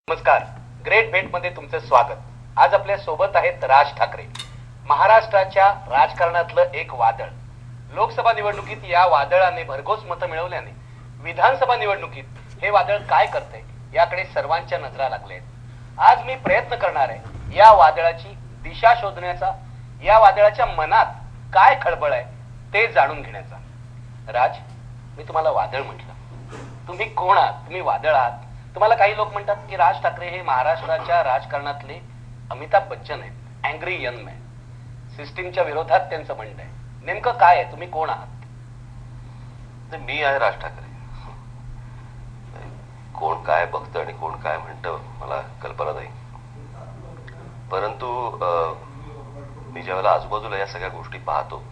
नमस्कार. ग्रेट भेट मध्ये तुमचं स्वागत. आज आपल्या सोबत आहेत राज ठाकरे. महाराष्ट्राच्या राजकारणातलं एक वादळ. लोकसभा निवडणुकीत या वादळाने भरघोस मतं मिळवल्याने विधानसभा निवडणुकीत हे वादळ काय करते याकडे सर्वांच्या नजरा लागल्या आहेत. आज मी प्रयत्न करणार आहे या वादळाची दिशा शोधण्याचा, या वादळाच्या मनात काय खळबळ आहे ते जाणून घेण्याचा. राज, मी तुम्हाला वादळ म्हटलं. तुम्ही कोण आहात? तुम्ही वादळ आहात? तुम्हाला काही लोक म्हणतात की राज ठाकरे हे महाराष्ट्राच्या राजकारणातले अमिताभ बच्चन आहेत, अँग्री यंग मॅन. सिस्टीमच्या विरोधात त्यांचं म्हणणं आहे. नेमकं काय आहे? तुम्ही कोण आहात? मी आहे राज ठाकरे. कोण काय बघतं आणि कोण काय म्हणतं मला कल्पना नाही, परंतु मी ज्यावेळेला आजूबाजूला या सगळ्या गोष्टी पाहतो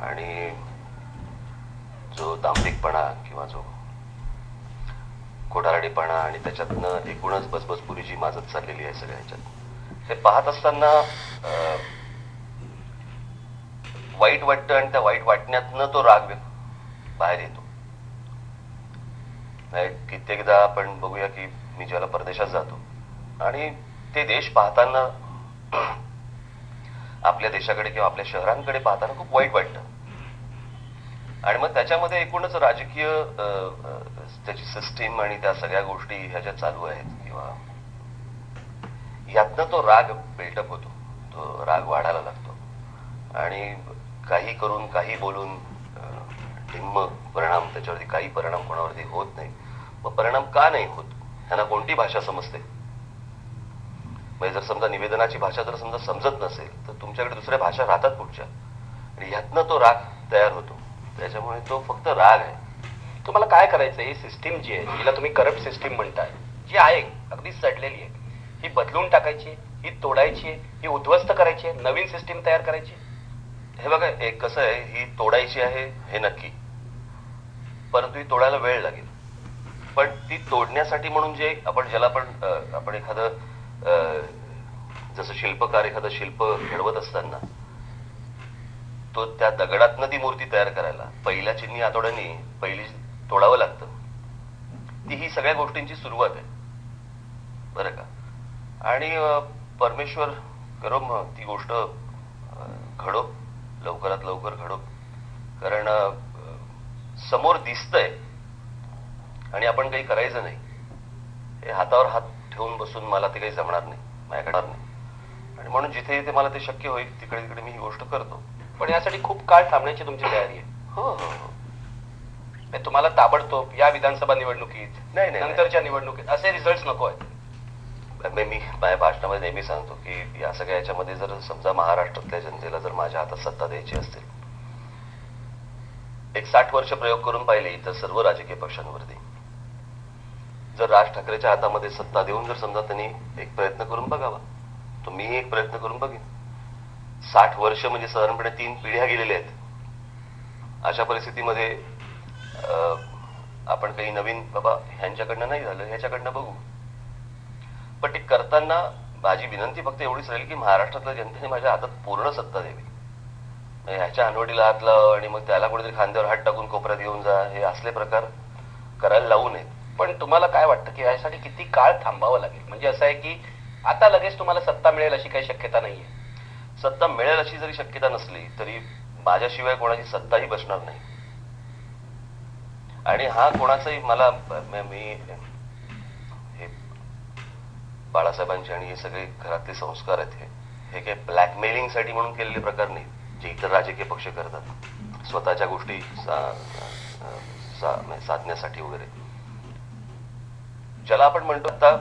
आणि जो दांभिकपणा किंवा जो खोटारडेपणा आणि त्याच्यातनं एकूणच बसबसपुरीची माजत चाललेली आहे सगळ्या ह्याच्यात, हे पाहत असताना वाईट वाटतं आणि त्या वाईट वाटण्यातनं तो राग बाहेर येतो. कित्येकदा आपण बघूया की मी ज्याला परदेशात जातो आणि ते देश पाहताना आपल्या देशाकडे किंवा आपल्या शहरांकडे पाहताना खूप वाईट वाटतं. आणि मग त्याच्यामध्ये एकूणच राजकीय त्याची सिस्टीम आणि त्या सगळ्या गोष्टी ह्या ज्या चालू आहेत किंवा यातनं तो राग बिल्डअप होतो, तो राग वाढायला लागतो आणि काही करून काही बोलून ढिम्म परिणाम, त्याच्यावरती काही परिणाम कोणावरती होत नाही. मग परिणाम का नाही होत? त्यांना कोणती भाषा समजते? म्हणजे जर समजा निवेदनाची भाषा जर समजा समजत नसेल तर तुमच्याकडे दुसऱ्या भाषा राहतात कुठच्या, आणि ह्यातनं तो राग तयार होतो. त्याच्यामुळे तो फक्त राग आहे. तुम्हाला काय करायचं? ही सिस्टीम जी आहे, जिला तुम्ही करप्ट सिस्टीम म्हणताय, जी आहे अगदी सडलेली आहे, ही बदलून टाकायची, ही तोडायची, ही उद्ध्वस्त करायची, नवीन सिस्टीम तयार करायची. हे बघा, एक कसं आहे, ही तोडायची आहे हे नक्की, परंतु ही तोडायला वेळ लागेल. पण ती तोडण्यासाठी म्हणून जे आपण ज्याला आपण एखादं जसं शिल्पकार एखादं शिल्प घडवत असताना तो त्या दगडातनं ती मूर्ती तयार करायला पहिल्या चिन्नी आतोड्यांनी पहिली तोडावं लागतं. ती ही सगळ्या गोष्टींची सुरुवात आहे बरं का. आणि परमेश्वर करो मग ती गोष्ट घडो, लवकरात लवकर घडो. कारण समोर दिसतंय आणि आपण काही करायचं नाही. हे हातावर हात ठेवून बसून मला ते काही जमणार नाही, माझ्याकडे नाही. आणि म्हणून जिथे जिथे मला ते शक्य होईल तिकडे तिकडे मी ही गोष्ट करतो. पण यासाठी खूप काळ थांबण्याची तुमची तयारी आहे. हो हो हो. तुम्हाला ताबडतोब या विधानसभा निवडणुकीत, नाही नंतरच्या निवडणुकीत असे रिझल्ट नको आहेत. मी माझ्या भाषणामध्ये नेहमी सांगतो की या सगळ्या याच्यामध्ये जर समजा महाराष्ट्रातल्या जनतेला जर माझ्या हातात सत्ता द्यायची असतील, एक 60 वर्ष प्रयोग करून पाहिले तर सर्व राजकीय पक्षांवरती जर राज ठाकरेच्या हातामध्ये सत्ता देऊन जर समजा त्यांनी एक प्रयत्न करून बघावा, तो मीही एक प्रयत्न करून बघेन. 60 वर्ष म्हणजे साधारणपणे 3 पिढ्या गेलेल्या आहेत. अशा परिस्थितीमध्ये आपण काही नवीन बाबा ह्यांच्याकडनं नाही झालं ह्याच्याकडनं बघू. पण ते करताना माझी विनंती फक्त एवढीच राहील की महाराष्ट्रातल्या जनतेने माझ्या हातात पूर्ण सत्ता द्यावी. ह्याच्या हनवटीला हात लाव आणि मग त्याला कोणीतरी खांद्यावर हात टाकून कोपऱ्यात घेऊन जा, हे असले प्रकार करायला लावू नयेत. पण तुम्हाला काय वाटतं की यासाठी किती काळ थांबावं लागेल? म्हणजे असं आहे की आता लगेच तुम्हाला सत्ता मिळेल अशी काही शक्यता नाहीये. सत्ता मिळेल अशी जरी शक्यता नसली तरी माझ्याशिवाय कोणाची सत्ताही बसणार नाही. आणि हा कोणाचाही मला मी हे बाळासाहेबांचे आणि हे सगळे घरातले संस्कार आहेत, हे काही ब्लॅकमेलिंग साठी म्हणून केलेले प्रकार नाही जे इतर राजकीय पक्ष करतात स्वतःच्या गोष्टी साधण्यासाठी वगैरे. ज्याला आपण म्हणतो आता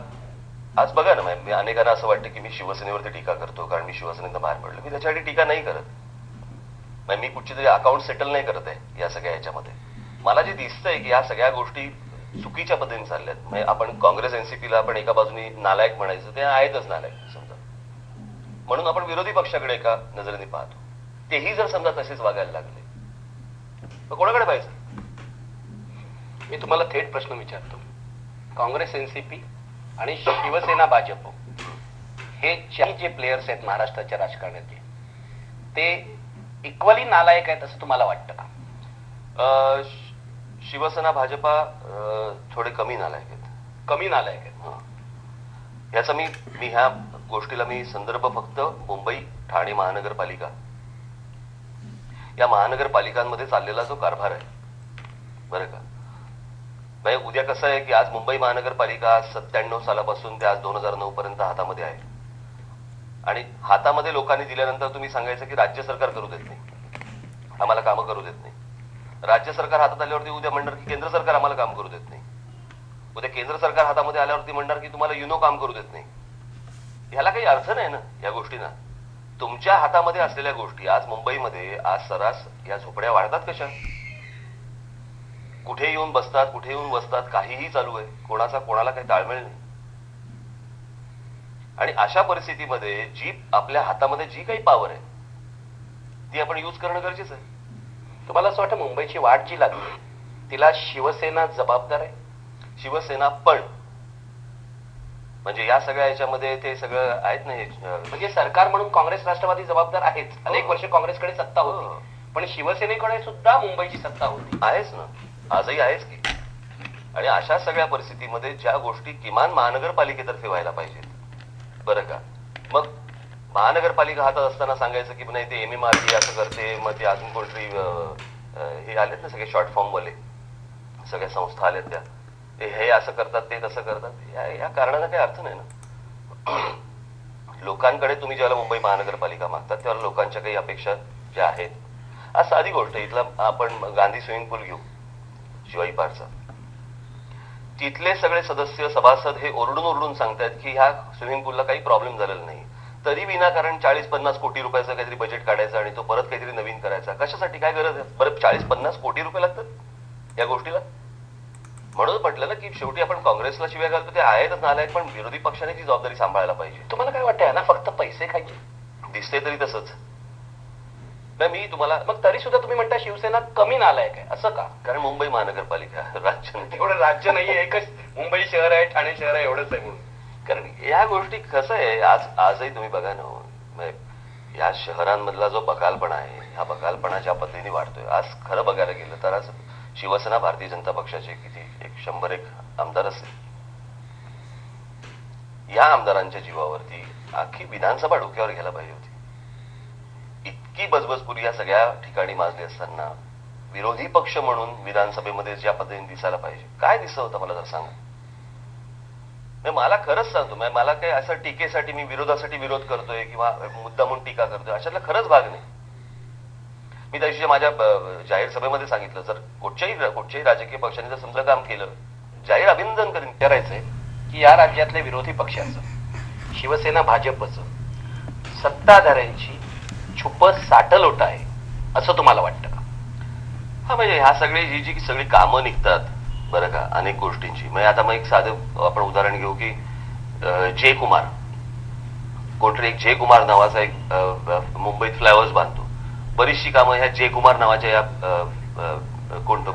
आज बघा ना, मी अनेकांना असं वाटतं की मी शिवसेनेवरती टीका करतो कारण मी शिवसेनेतून बाहेर पडलो. मी त्याच्यासाठी टीका नाही करत. मी कुठची तरी अकाउंट सेटल नाही करत आहे या सगळ्या ह्याच्यामध्ये. मला जे दिसतंय की या सगळ्या गोष्टी चुकीच्या पद्धतीने चालल्यात. म्हणजे आपण काँग्रेस एनसीपीला आपण एका बाजूने नालायक म्हणायचं, ते आहेतच नालायक समजा, म्हणून आपण विरोधी पक्षाकडे एका नजरेने पाहतो. तेही जर समजा तसेच वागायला लागले तर कोणाकडे पाहिजे? मी तुम्हाला थेट प्रश्न विचारतो. काँग्रेस एनसीपी आणि शिवसेना भाजप हे चार जे प्लेयर्स आहेत महाराष्ट्राच्या राजकारणातले, ते इक्वली नालायक आहेत असं तुम्हाला वाटतं का? शिवसेना भाजपा थोडे कमी नालायक आहेत. कमी नालायक आहेत. याचा मी मी ह्या गोष्टीला मी संदर्भ फक्त मुंबई ठाणे महानगरपालिका या महानगरपालिकांमध्ये चाललेला जो कारभार आहे बरं का. म्हणजे उद्या कसं आहे की आज मुंबई महानगरपालिका 97 सालापासून ते आज 2009 पर्यंत हातामध्ये आहे आणि हातामध्ये लोकांनी दिल्यानंतर तुम्ही सांगायचं की राज्य सरकार करू देत नाही, आम्हाला कामं करू देत नाही. राज्य सरकार हातात आल्यावरती उद्या म्हणणार की केंद्र सरकार आम्हाला काम करू देत नाही. उद्या केंद्र सरकार हातामध्ये आल्यावरती म्हणणार की तुम्हाला युनो काम करू देत नाही. ह्याला काही अर्थ नाही ना या गोष्टींना. तुमच्या हातामध्ये असलेल्या गोष्टी आज मुंबईमध्ये आज सरास या झोपड्या वाढतात कशा, कुठे येऊन बसतात कुठे येऊन बसतात, काहीही चालू आहे, कोणाचा कोणाला काही ताळमेळ नाही. आणि अशा परिस्थितीमध्ये जी आपल्या हातामध्ये जी काही पॉवर आहे ती आपण यूज करणं गरजेचं आहे. तुम्हाला असं वाटतं मुंबईची वाट जी लागली तिला शिवसेना जबाबदार आहे? शिवसेना पण म्हणजे या सगळ्या याच्यामध्ये ते सगळं आहेत नाही. म्हणजे सरकार म्हणून काँग्रेस राष्ट्रवादी जबाबदार आहेच. अनेक वर्ष काँग्रेसकडे सत्ता होती, पण शिवसेनेकडे सुद्धा मुंबईची सत्ता होती. आहेच ना, आजही आहेच की. आणि अशा सगळ्या परिस्थितीमध्ये ज्या गोष्टी किमान महानगरपालिकेतर्फे व्हायला पाहिजेत बरं का, मग महानगरपालिका हातात असताना सांगायचं की नाही ते MMRD असं करते, मग ते अजून कोणतरी हे आलेत ना सगळे शॉर्ट फॉर्म वाले सगळ्या संस्था आल्यात त्या, ते हे असं करतात ते तसं करतात, या कारणाला काही अर्थ नाही ना. लोकांकडे तुम्ही ज्याला मुंबई महानगरपालिका मागतात तेव्हा लोकांच्या काही अपेक्षा ज्या आहेत, आज साधी गोष्ट इथला आपण गांधी स्विमिंग पूल घेऊ शिवाई पार्कचा, तिथले सगळे सदस्य सभासद हे ओरडून सांगतात की ह्या स्विमिंग पूलला काही प्रॉब्लेम झालेला नाही, तरी विनाकारण 40-50 कोटी रुपयाचं काहीतरी बजेट काढायचं आणि तो परत काहीतरी नवीन करायचा. कशासाठी, काय गरज आहे बरं? 40-50 कोटी रुपये लागतात या गोष्टीला. म्हणून म्हटलं ना की शेवटी आपण काँग्रेसला शिव्या घालतो ते आहेतच नालायक, पण विरोधी पक्षाने ती जबाबदारी सांभाळायला पाहिजे. तुम्हाला काय वाटतंय ना फक्त पैसे खायचे? दिसते तरी तसंच. नाही मी तुम्हाला मग तरी सुद्धा तुम्ही म्हणता शिवसेना कमी नालायक आहे असं का? कारण मुंबई महानगरपालिका राज्य नाही. एवढं राज्य नाहीये, एकच मुंबई शहर आहे, ठाणे शहर आहे, एवढंच आहे म्हणून. कारण या गोष्टी कसं आहे आजही तुम्ही बघा ना, या शहरांमधला जो बकालपणा आहे ह्या बकालपणा ज्या पद्धतीने वाढतोय, आज खरं बघायला गेलं तर आज शिवसेना भारतीय जनता पक्षाचे किती 101 आमदार असतील, या आमदारांच्या जीवावरती अख्खी विधानसभा डोक्यावर घ्यायला पाहिजे होती. इतकी बजबजपुरी या सगळ्या ठिकाणी माजली असताना विरोधी पक्ष म्हणून विधानसभेमध्ये ज्या पद्धतीने दिसायला पाहिजे, काय दिसत होतं मला जर सांगा. मला खरंच सांगतो, मला काही असं टीकेसाठी मी विरोधासाठी विरोध करतोय किंवा मुद्दा म्हणून टीका करतोय अशातला खरंच भाग नाही. मी त्या दिवशी माझ्या जाहीर सभेमध्ये सांगितलं, जर कुठच्याही राजकीय पक्षाने जर समजा काम केलं जाहीर अभिनंदन करीन. करायचंय की या राज्यातल्या विरोधी पक्षाचं, शिवसेना भाजपचं सत्ताधाऱ्यांची छुप साटलोट आहे असं तुम्हाला वाटतं का? हा, म्हणजे ह्या सगळी जी सगळी कामं निघतात बरं का अनेक गोष्टींची. म्हणजे आता मग एक साधं आपण उदाहरण घेऊ की जे कुमार, कोणतरी एक जे कुमार नावाचा एक मुंबईत फ्लायओव्हर्स बांधतो. बरीचशी कामं ह्या जे कुमार नावाच्या या कोणतं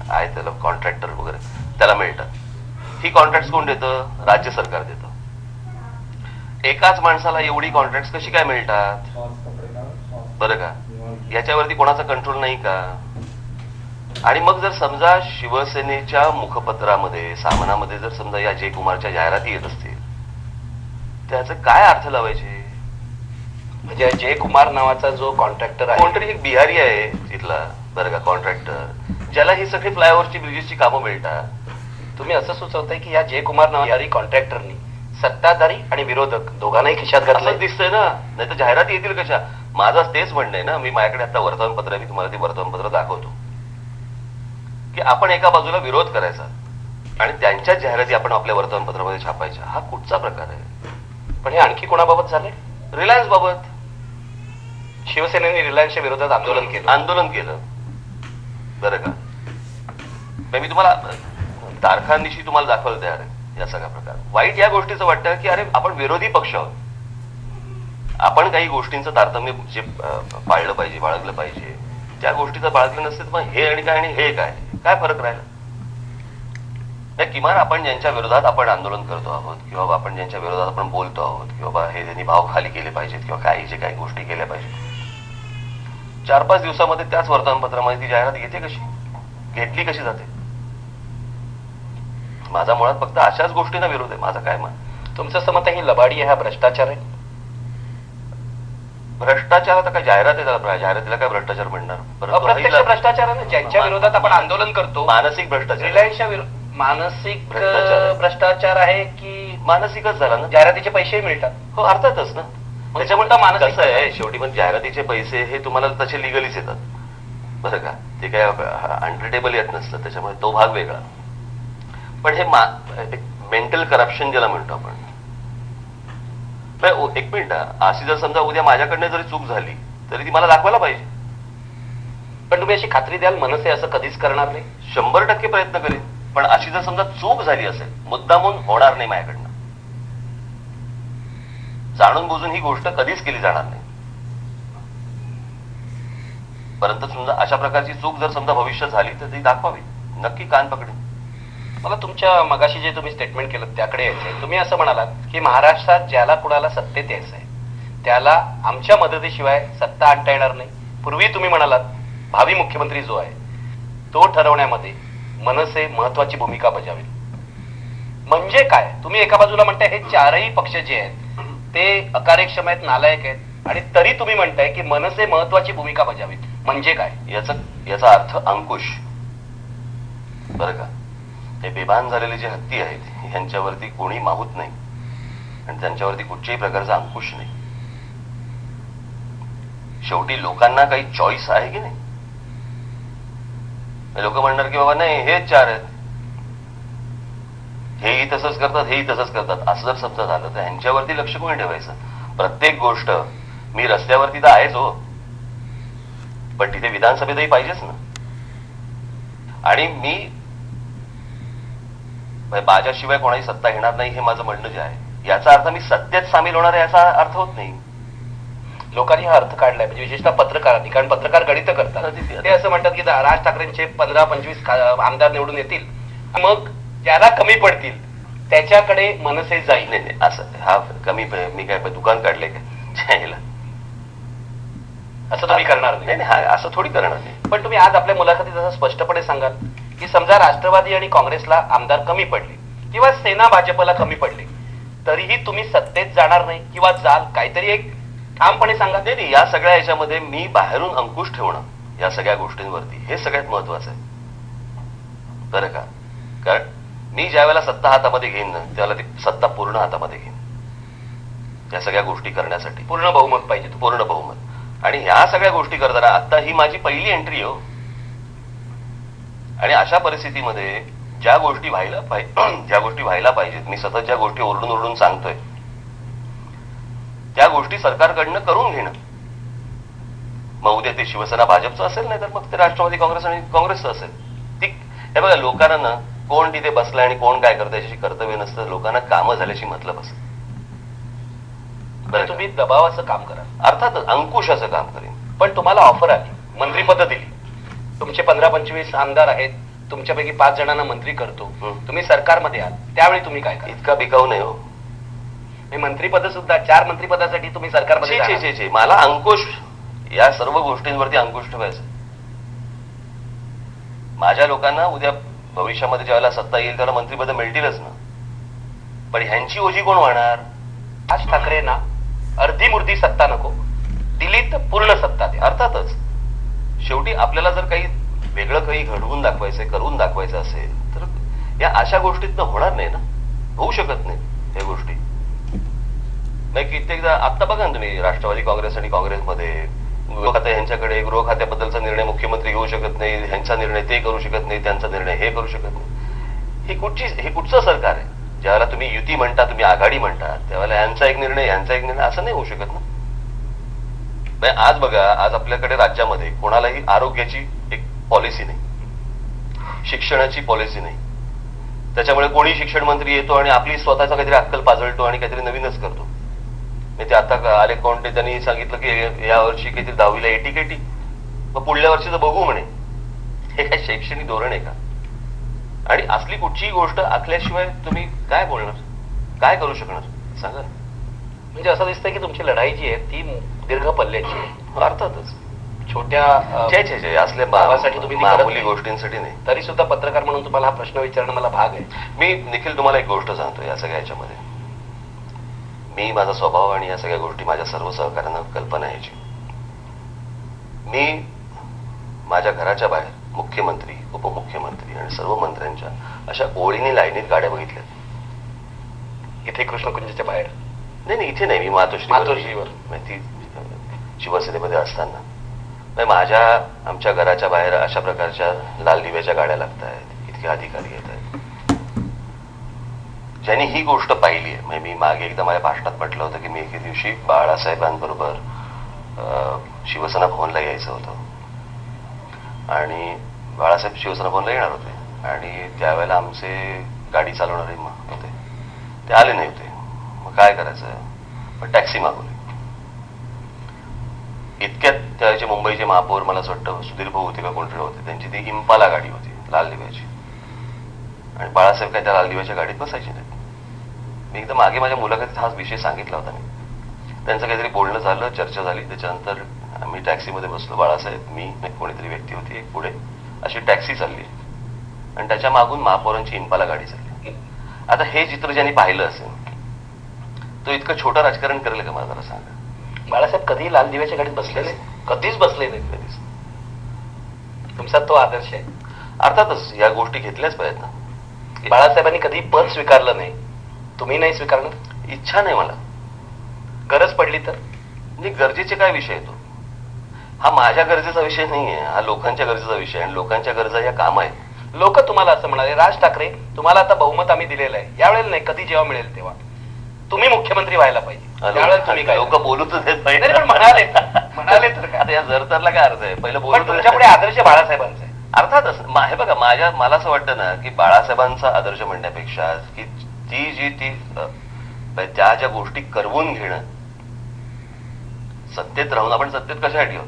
आहे त्याला कॉन्ट्रॅक्टर वगैरे त्याला मिळतात. ही कॉन्ट्रॅक्ट कोण देतं? राज्य सरकार देतं. एकाच माणसाला एवढी कॉन्ट्रॅक्ट कशी काय मिळतात बरं का? याच्यावरती कोणाचा कंट्रोल नाही का? आणि मग जर समजा शिवसेनेच्या मुखपत्रामध्ये सामनामध्ये जर समजा या जय कुमारच्या जाहिराती येत असतील, त्याचं काय अर्थ लावायचे? म्हणजे जय कुमार नावाचा जो कॉन्ट्रॅक्टर आहे, कोणतरी एक बिहारी आहे तिथला बरं का कॉन्ट्रॅक्टर, ज्याला ही सगळी फ्लायओव्हरची ब्रिजेसची कामं मिळतात. तुम्ही असं सुचवताय की या जय कुमार नावारी कॉन्ट्रॅक्टरनी सत्ताधारी आणि विरोधक दोघांनाही खिशात घातलं असंच दिसतंय ना, नाही तर जाहिराती येतील कशा? माझं तेच म्हणणं आहे ना, मी माझ्याकडे आता वर्तमानपत्र आहे, मी तुम्हाला ते वर्तमानपत्र दाखवतो की आपण एका बाजूला विरोध करायचा आणि त्यांच्याच जाहिराती आपण आपल्या वर्तमानपत्रामध्ये छापायच्या. हा कुठचा प्रकार आहे? पण हे आणखी कोणाबाबत झाले? रिलायन्स बाबत. शिवसेनेने रिलायन्सच्या विरोधात आंदोलन केलं बरं का. मी तुम्हाला तारखांनिशी तुम्हाला दाखवायला तयार आहे या सगळ्या प्रकार. वाईट या गोष्टीचं वाटतं की अरे आपण विरोधी पक्ष आहोत, आपण काही गोष्टींचं तारतम्य जे पाळलं पाहिजे, बाळगलं पाहिजे, त्या गोष्टीचं बाळगलं नसते मग हे आणि काय आणि हे काय फरक राहिला? नाही, किमान आपण ज्यांच्या विरोधात आपण आंदोलन करतो आहोत किंवा आपण ज्यांच्या विरोधात आपण बोलतो आहोत की बाबा हे त्यांनी भाव खाली केले पाहिजेत किंवा काही जे काही गोष्टी केल्या पाहिजेत, 4-5 दिवसामध्ये त्याच वर्तमानपत्रामध्ये ती जाहिरात येते कशी, घेतली कशी जाते? माझा मुळात फक्त अशाच गोष्टींना विरोध आहे. माझा काय तुमचं असं मत आहे ही लबाडी आहे, हा भ्रष्टाचार आहे? भ्रष्टाचार आता काय जाहिरातीला काय भ्रष्टाचार म्हणणार? अप्रत्यक्ष भ्रष्टाचार आहे ना, ज्यांच्या विरोधात आपण आंदोलन करतो. मानसिक भ्रष्टाचार, रिलायन्सच्या मानसिक भ्रष्टाचार आहे की मानसिकच झाला ना. जाहिरातीचे पैसे मिळतात. हो, अर्थातच ना. त्याच्यामुळे मानसिक कसं आहे, शेवटी पण जाहिरातीचे पैसे हे तुम्हाला तसे लिगलीच येतात, बरं का. ते काय अनट्रेटेबल येत नसतं, त्याच्यामुळे तो भाग वेगळा. पण हे मेंटल करप्शन ज्याला म्हणतो आपण. एक मिनिट, अशी जर समजा उद्या माझ्याकडनं जरी चूक झाली तरी ती मला दाखवायला पाहिजे. पण तुम्ही अशी खात्री द्याल मनसे असं कधीच करणार नाही? 100% प्रयत्न करेन. पण अशी जर समजा चूक झाली असेल, मुद्दामून होणार नाही माझ्याकडनं. जाणून बुजून ही गोष्ट कधीच केली जाणार नाही. परंतु समजा अशा प्रकारची चूक जर समजा भविष्यात झाली तर ती दाखवावी, नक्की कान पकडेन. मला तुमच्या मगाशी जे तुम्ही स्टेटमेंट केलं त्याकडे यायचंय. तुम्ही असं म्हणालात की महाराष्ट्रात ज्याला कुणाला सत्तेत यायचंय त्याला आमच्या मदतीशिवाय सत्ता आणता येणार नाही. पूर्वी तुम्ही म्हणालात भावी मुख्यमंत्री जो आहे तो ठरवण्यामध्ये मनसे महत्वाची भूमिका बजावेल. म्हणजे काय? तुम्ही एका बाजूला म्हणताय हे चारही पक्ष जे आहेत ते अकार्यक्षम आहेत, नालायक आहेत, आणि तरी तुम्ही म्हणताय की मनसे महत्वाची भूमिका बजावेल. म्हणजे काय? याचा अर्थ अंकुश, बरं का. हे बेभान झालेले जे हत्ती आहेत यांच्यावरती कोणी माहूत नाही आणि त्यांच्यावरती कुठच्याही प्रकारचा अंकुश नाही. शेवटी लोकांना काही चॉईस आहे की नाही? लोक म्हणणार की बाबा नाही हेच चार आहेत, हेही तसंच करतात, हेही तसंच करतात. असं जर समजा झालं तर ह्यांच्यावरती लक्ष कोणी ठेवायचं? प्रत्येक गोष्ट मी रस्त्यावरती तर आहेच हो, पण तिथे विधानसभेतही पाहिजेच ना. आणि मी माझ्याशिवाय कोणाची सत्ता घेणार नाही हे माझं म्हणणं जे आहे, याचा अर्थ मी सत्तेत सामील होणार आहे याचा अर्थ होत नाही. लोकांनी हा अर्थ काढलाय, म्हणजे विशेषतः पत्रकारांनी. कारण पत्रकार गणित करतात. ते असं म्हणतात की राज ठाकरेंचे 15-25 आमदार निवडून येतील, मग ज्याला कमी पडतील त्याच्याकडे मनसे जाईल. नाही, असं हा कमी मी काय दुकान काढले काय असं तुम्ही करणार नाही? हा असं थोडी करणार नाही. पण तुम्ही आज आपल्या मुलाखतीत असं स्पष्टपणे सांगाल की समजा राष्ट्रवादी आणि काँग्रेसला आमदार कमी पडले किंवा सेना भाजपला कमी पडले तरीही तुम्ही सत्तेत जाणार नाही किंवा जाल, काहीतरी एक ठामपणे सांगा. नाही, या सगळ्या याच्यामध्ये मी बाहेरून अंकुश ठेवणं या सगळ्या गोष्टींवरती हे सगळ्यात महत्वाचं आहे, बरं का. कारण मी ज्या वेळेला सत्ता हातामध्ये घेईन ना त्यावेळेला ती सत्ता पूर्ण हातामध्ये घेईन. या सगळ्या गोष्टी करण्यासाठी पूर्ण बहुमत पाहिजे, पूर्ण बहुमत. आणि ह्या सगळ्या गोष्टी करताना आता ही माझी पहिली एंट्री हो. आणि अशा परिस्थितीमध्ये ज्या गोष्टी व्हायला पाहिजेत, मी सतत ज्या गोष्टी ओरडून ओरडून सांगतोय त्या गोष्टी सरकारकडनं करून घेणं. मग उद्या ते शिवसेना भाजपचं असेल, नाही तर मग ते राष्ट्रवादी काँग्रेस आणि काँग्रेसचं असेल. ती हे बघा, लोकांना ना कोण तिथे बसलाय आणि कोण काय करतं याच्याशी कर्तव्य नसतं. लोकांना कामं झाल्याशी मतलब असतं. तुम्ही दबावाचं काम करा, अर्थातच अंकुशाचं काम करेन. पण तुम्हाला ऑफर आली, मंत्रीपद दिली, तुमचे 15-25 आमदार आहेत, तुमच्यापैकी 5 जणांना मंत्री करतो, तुम्ही सरकारमध्ये आहात, त्यावेळी तुम्ही काय करा? इतका बिकाऊ नाही हो. मंत्रीपद सुद्धा 4 मंत्रिपदासाठी तुम्ही सरकारमध्ये. मला अंकुश या सर्व गोष्टींवरती अंकुश ठेवायचं. माझ्या लोकांना उद्या भविष्यामध्ये ज्यावेळेला सत्ता येईल त्याला मंत्रिपद मिळतीलच ना. पण ह्यांची ओझी कोण वाहणार? राज ठाकरेंना अर्धी मूर्ती सत्ता नको, दिली तर पूर्ण सत्ता द्या. अर्थातच शेवटी आपल्याला जर काही वेगळं काही घडवून दाखवायचंय, करून दाखवायचं असेल तर या अशा गोष्टीतनं होणार नाही ना, होऊ शकत नाही या गोष्टी. नाही कित्येकदा आता बघा ना तुम्ही, राष्ट्रवादी काँग्रेस आणि काँग्रेसमध्ये गृह खाते ह्यांच्याकडे, गृह खात्याबद्दलचा निर्णय मुख्यमंत्री घेऊ शकत नाही, ह्यांचा निर्णय ते करू शकत नाही, त्यांचा निर्णय हे करू शकत नाही. हे कुठचं सरकार आहे? ज्यावेळेला तुम्ही युती म्हणता, तुम्ही आघाडी म्हणता, त्यावेळेला यांचा एक निर्णय असं नाही होऊ शकत ना. आज बघा, आज आपल्याकडे राज्यामध्ये कोणालाही आरोग्याची एक पॉलिसी नाही, शिक्षणाची पॉलिसी नाही. त्याच्यामुळे कोणी शिक्षण मंत्री येतो आणि आपली स्वतःचा काहीतरी अक्कल पाजळतो आणि काहीतरी नवीनच करतो. ते आता आले कोणते, त्यांनी सांगितलं की या वर्षी काहीतरी 10वीला 80 मग पुढल्या वर्षीचं बघू म्हणे. हे काय शैक्षणिक धोरण आहे का? आणि असली कुठचीही गोष्ट आखल्याशिवाय तुम्ही काय बोलणार, काय करू शकणार सांगा. म्हणजे असं दिसतंय की तुमची लढाई जी आहे ती दीर्घ पल्ल्याची आहे. अर्थातच छोट्या असल्या भावासाठी तुम्ही मामूली गोष्टींसाठी नाही. तरी सुद्धा पत्रकार म्हणून तुम्हाला हा प्रश्न विचारणं मला भाग आहे. मी निखिल तुम्हाला एक गोष्ट सांगतो या सगळ्या याच्यामध्ये, मी माझा स्वभाव आणि या सगळ्या गोष्टी माझ्या सर्व सहकाऱ्यांना कल्पना यायची. मी माझ्या घराच्या बाहेर मुख्यमंत्री, उपमुख्यमंत्री आणि सर्व मंत्र्यांच्या अशा ओळीने लाईनीत गाड्या बघितल्या. इथे कृष्णकुंजच्या बाहेर? नाही, इथे नाही, मी मातोश्रीवर ती शिवसेनेमध्ये असताना आमच्या घराच्या बाहेर अशा प्रकारच्या लाल दिव्याच्या गाड्या लागत आहेत, इतके अधिकारी येत आहेत. ज्यांनी ही गोष्ट पाहिली आहे, म्हणजे मी मागे एकदा माझ्या भाषणात म्हटलं होतं की मी एके दिवशी बाळासाहेबांबरोबर शिवसेना भवनला यायचं होतं आणि बाळासाहेब शिवसेना भवनला येणार होते आणि त्यावेळेला आमचे गाडी चालवणारे होते, ते आले नाही होते. मग काय करायचं, पण टॅक्सी मागवली. इतक्यात त्याचे मुंबईचे महापौर, मला असं वाटतं सुधीर भाऊ होते का कोणतरी होते, त्यांची ती इम्पाला गाडी होती लाल दिव्याची आणि बाळासाहेब काय त्या लाल दिव्याच्या गाडीत बसायचे नाही. मी एकदा मागे माझ्या मुलाखतीत हाच विषय सांगितला होता. मी त्यांचं काहीतरी बोलणं झालं, चर्चा झाली, त्याच्यानंतर आम्ही टॅक्सीमध्ये बसलो, बाळासाहेब, मी, कोणीतरी व्यक्ती होती एक पुढे, अशी टॅक्सी चालली आणि त्याच्या मागून महापौरांची इम्पाला गाडी चालली. आता हे चित्र ज्यांनी पाहिलं असेल तो इतकं छोटं राजकारण करेल का, मला जरा सांगा. बाळासाहेब कधी लाल दिव्याच्या गाडीत बसलेले? कधीच बसले नाही. कधीच. तुमचा तो आदर्श आहे. अर्थातच या गोष्टी घेतल्याच पाहिजेत ना. बाळासाहेबांनी कधी पद स्वीकारलं नाही, तुम्ही नाही स्वीकारलं? इच्छा नाही मला. गरज पडली तर? म्हणजे गरजेचे काय विषय येतो, हा माझ्या गरजेचा विषय नाहीये, हा लोकांच्या गरजेचा विषय, आणि लोकांच्या गरजा या काम आहेत. लोक तुम्हाला असं म्हणाले, राज ठाकरे तुम्हाला आता बहुमत आम्ही दिलेलं आहे, यावेळेला नाही, कधी जेव्हा मिळेल तेव्हा तुम्ही मुख्यमंत्री व्हायला पाहिजे. लोक बोलूच देत पाहिजे, म्हणाले म्हणाले तर काय? आता या जरतरला काय अर्थ आहे, पहिलं बोलून तुमच्यापुढे आदर्श बाळासाहेबांचा आहे. अर्थातच. हे बघा, मला असं वाटतं ना की बाळासाहेबांचा आदर्श म्हणण्यापेक्षा की त्या ज्या गोष्टी करवून घेणं, सत्तेत राहून आपण सत्तेत कशासाठी आहोत,